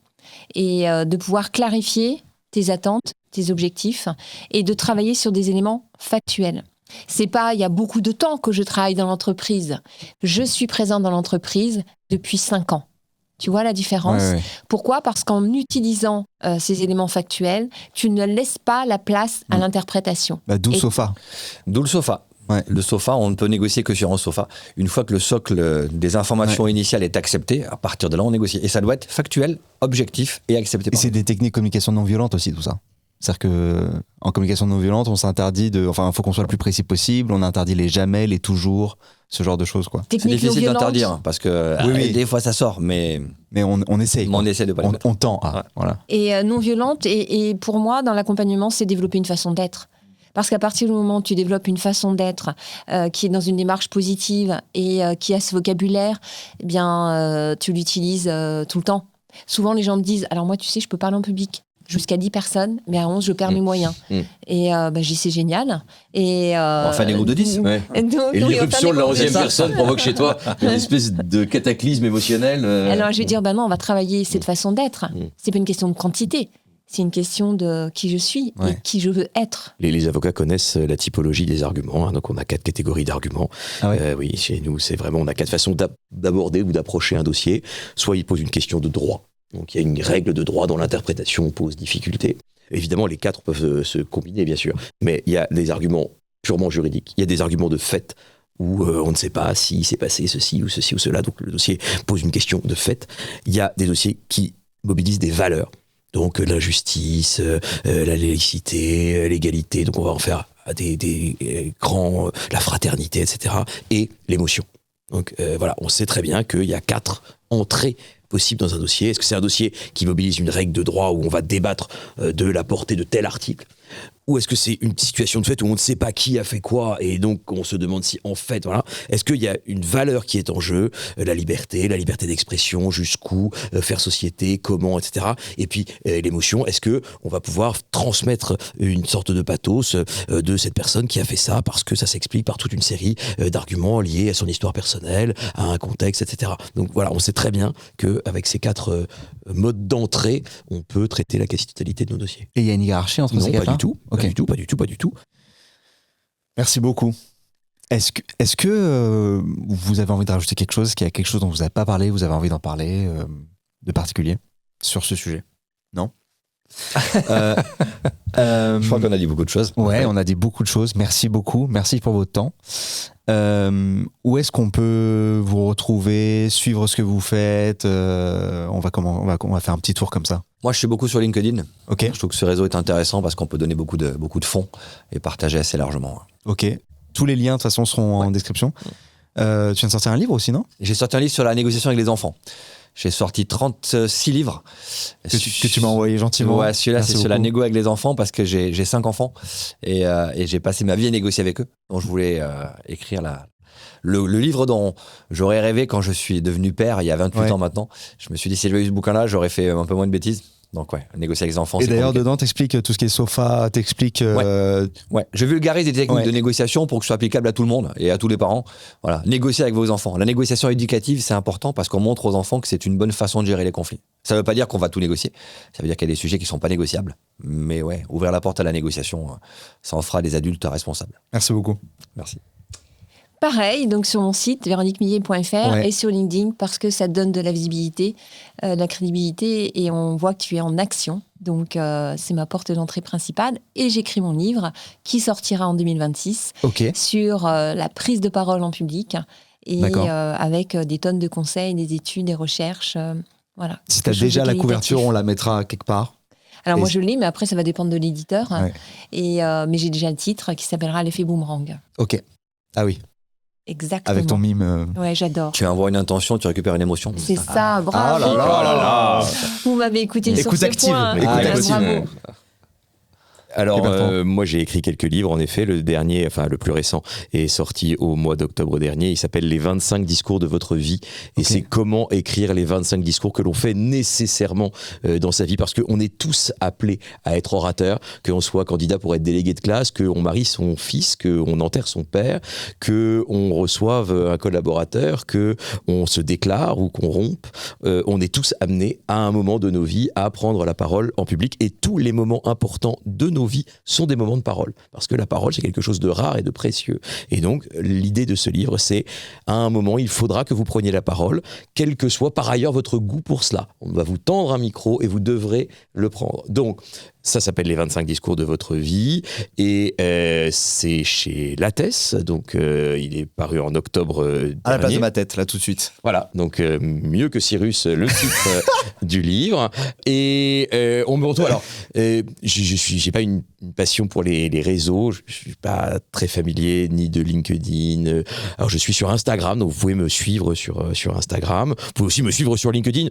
et de pouvoir clarifier tes attentes, tes objectifs et de travailler sur des éléments factuels. C'est pas, il y a beaucoup de temps que je travaille dans l'entreprise. Je suis présente dans l'entreprise depuis 5 ans. Tu vois la différence ? Ouais. Pourquoi ? Parce qu'en utilisant ces éléments factuels, tu ne laisses pas la place à l'interprétation. Bah, d'où le Et- sofa. D'où le sofa. Ouais. Le sofa, on ne peut négocier que sur un sofa. Une fois que le socle des informations initiales est accepté, à partir de là, on négocie. Et ça doit être factuel, objectif et accepté Et par c'est nous. des techniques de communication non violente aussi, tout ça. C'est-à-dire que en communication non violente, on s'interdit il faut qu'on soit le plus précis possible. On interdit les jamais, les toujours, ce genre de choses, quoi. C'est Technique non difficile violente. d'interdire parce que Oui. des fois ça sort, mais Mais on essaye. quoi. on essaie de pas le mettre. On tend à. Ouais. Voilà. Et non violente. Et pour moi, dans l'accompagnement, c'est développer une façon d'être. Parce qu'à partir du moment où tu développes une façon d'être qui est dans une démarche positive et qui a ce vocabulaire, eh bien, tu l'utilises tout le temps. Souvent, les gens me disent, alors moi, tu sais, je peux parler en public jusqu'à 10 personnes, mais à 11, je perds mes moyens. Et je dis, c'est génial. Et, On va faire des groupes de 10. Ouais. Donc, Et oui, on va faire l'irruption des de la groupes 11e 10. personne provoque chez toi une espèce de cataclysme émotionnel. Alors, je vais dire, non, on va travailler cette façon d'être. C'est pas une question de quantité. C'est une question de qui je suis et qui je veux être. Les avocats connaissent la typologie des arguments, hein, donc on a 4 catégories d'arguments. Ah ouais. Oui, chez nous, c'est vraiment, on a 4 façons d'aborder ou d'approcher un dossier. Soit il pose une question de droit, donc il y a une règle de droit dont l'interprétation pose difficulté. Évidemment, les 4 peuvent se combiner, bien sûr, mais il y a des arguments purement juridiques, il y a des arguments de fait, où on ne sait pas si s'est passé ceci ou cela, donc le dossier pose une question de fait. Il y a des dossiers qui mobilisent des valeurs. Donc l'injustice, la laïcité, l'égalité, donc on va en faire des grands, la fraternité, etc. Et l'émotion. Donc voilà, on sait très bien qu'il y a 4 entrées possibles dans un dossier. Est-ce que c'est un dossier qui mobilise une règle de droit où on va débattre de la portée de tel article ? Ou est-ce que c'est une situation de fait où on ne sait pas qui a fait quoi et donc on se demande si en fait, voilà, est-ce qu'il y a une valeur qui est en jeu, la liberté d'expression, jusqu'où, faire société, comment, etc. Et puis l'émotion, est-ce que on va pouvoir transmettre une sorte de pathos de cette personne qui a fait ça parce que ça s'explique par toute une série d'arguments liés à son histoire personnelle, à un contexte, etc. Donc voilà, on sait très bien qu'avec ces 4 modes d'entrée, on peut traiter la quasi-totalité de nos dossiers. Et il y a une hiérarchie entre Non, ces pas quatre-là du tout. Ok. Pas du tout. Merci beaucoup. Est-ce que vous avez envie de rajouter quelque chose, qu'il y a quelque chose dont vous n'avez pas parlé, vous avez envie d'en parler de particulier sur ce sujet ? Non. Je crois qu'on a dit beaucoup de choses. Ouais, on a dit beaucoup de choses. Merci beaucoup. Merci pour votre temps. Où est-ce qu'on peut vous retrouver, suivre ce que vous faites on va faire un petit tour comme ça. Moi, je suis beaucoup sur LinkedIn. Ok. Je trouve que ce réseau est intéressant parce qu'on peut donner beaucoup de fonds et partager assez largement. Ok. Tous les liens de toute façon seront en description. Tu viens de sortir un livre aussi, non ? J'ai sorti un livre sur la négociation avec les enfants. J'ai sorti 36 livres. Que tu m'as envoyé gentiment. Ouais, celui-là, Merci c'est sur la beaucoup. négo avec les enfants parce que j'ai 5 enfants et j'ai passé ma vie à négocier avec eux. Donc, je voulais écrire le livre dont j'aurais rêvé quand je suis devenu père, il y a 28 ans maintenant. Je me suis dit, si j'avais eu ce bouquin-là, j'aurais fait un peu moins de bêtises. Donc, ouais, négocier avec les enfants. Et c'est d'ailleurs, compliqué. dedans, t'expliques tout ce qui est sofa, t'expliques. Ouais, je vulgarise des techniques Ouais. de négociation pour que ce soit applicable à tout le monde et à tous les parents. Voilà, négocier avec vos enfants. La négociation éducative, c'est important parce qu'on montre aux enfants que c'est une bonne façon de gérer les conflits. Ça ne veut pas dire qu'on va tout négocier. Ça veut dire qu'il y a des sujets qui ne sont pas négociables. Mais ouais, ouvrir la porte à la négociation, ça en fera des adultes responsables. Merci beaucoup. Merci. Pareil, donc sur mon site, véroniquemillet.fr Ouais. et sur LinkedIn parce que ça donne de la visibilité, de la crédibilité et on voit que tu es en action. Donc, c'est ma porte d'entrée principale. Et j'écris mon livre qui sortira en 2026 Ok. sur la prise de parole en public et D'accord. avec des tonnes de conseils, des études, des recherches. Voilà. Si tu as Quelque chose déjà de la qualitatif. couverture, on la mettra quelque part. Alors, moi, Et- je l'ai, mais après, ça va dépendre de l'éditeur. Ouais. Mais j'ai déjà le titre qui s'appellera L'effet boomerang. Ok. Ah oui, Exactement. avec ton mime. Ouais, j'adore. Tu envoies une intention, tu récupères une émotion. C'est ça, bravo. Ah là là là là. Vous m'avez écouté sur Écoute ce active, point. écoute Ah, active. bravo. Alors, Et Bertrand moi, j'ai écrit quelques livres. En effet, le dernier, enfin le plus récent, est sorti au mois d'octobre dernier. Il s'appelle Les 25 discours de votre vie. Et Ok. c'est comment écrire les 25 discours que l'on fait nécessairement dans sa vie. Parce qu'on est tous appelés à être orateurs, qu'on soit candidat pour être délégué de classe, qu'on marie son fils, qu'on enterre son père, qu'on reçoive un collaborateur, qu'on se déclare ou qu'on rompe. On est tous amenés à un moment de nos vies à prendre la parole en public. Et tous les moments importants de nos vies sont des moments de parole. Parce que la parole, c'est quelque chose de rare et de précieux. Et donc, l'idée de ce livre, c'est à un moment, il faudra que vous preniez la parole, quel que soit par ailleurs votre goût pour cela. On va vous tendre un micro et vous devrez le prendre. Donc, ça s'appelle Les 25 discours de votre vie et c'est chez Lattès, donc il est paru en octobre À la place dernier. de ma tête, là, tout de suite. Voilà, donc mieux que Cyrus, le titre du livre. Et on me retrouve. Alors, j'ai pas une passion pour les réseaux. Je suis pas très familier ni de LinkedIn. Alors, je suis sur Instagram, donc vous pouvez me suivre sur Instagram. Vous pouvez aussi me suivre sur LinkedIn.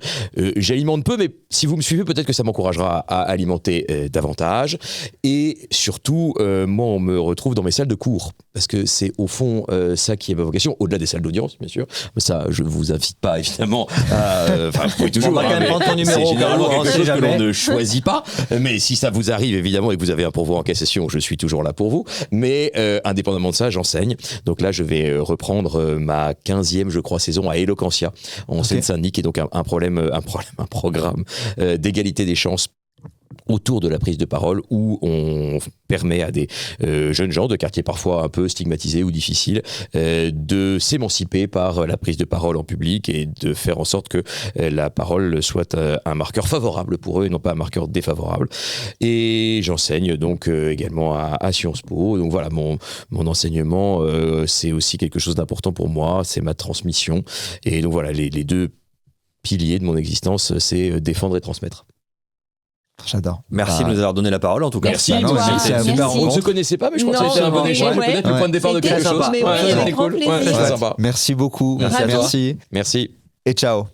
J'alimente peu, mais si vous me suivez, peut-être que ça m'encouragera à alimenter davantage. Et surtout, moi, on me retrouve dans mes salles de cours parce que c'est au fond ça qui est ma vocation, au-delà des salles d'audience, bien sûr. Ça, je vous invite pas évidemment à. Enfin, vous pouvez toujours. On va quand même prendre ton numéro C'est généralement au cas où, on quelque sait chose que jamais. l'on ne choisit pas. Mais si ça vous arrive évidemment et que vous avez un pourvoi en cassation, je suis toujours là pour vous. Mais indépendamment de ça, j'enseigne. Donc là, je vais reprendre ma 15e, je crois, saison à Eloquentia en Seine-Saint-Denis, qui est donc un programme d'égalité des chances autour de la prise de parole où on permet à des jeunes gens de quartiers parfois un peu stigmatisés ou difficiles de s'émanciper par la prise de parole en public et de faire en sorte que la parole soit un marqueur favorable pour eux et non pas un marqueur défavorable. Et j'enseigne donc également à Sciences Po. Donc voilà, mon enseignement, c'est aussi quelque chose d'important pour moi, c'est ma transmission. Et donc voilà, les deux piliers de mon existence, c'est défendre et transmettre. J'adore. Merci de nous avoir donné la parole en tout cas. Merci, à toi. C'était une Merci. super On ne se rencontre. connaissait pas, mais je crois que Non, ça a été un bon mais échange. ouais. Peut-être le point de départ de C'était quelque chose. sympa. Mais oui, Ouais, avec c'était grand cool. Ouais, plaisir. c'était sympa. Merci beaucoup. Merci à toi. Merci. Merci. Et ciao.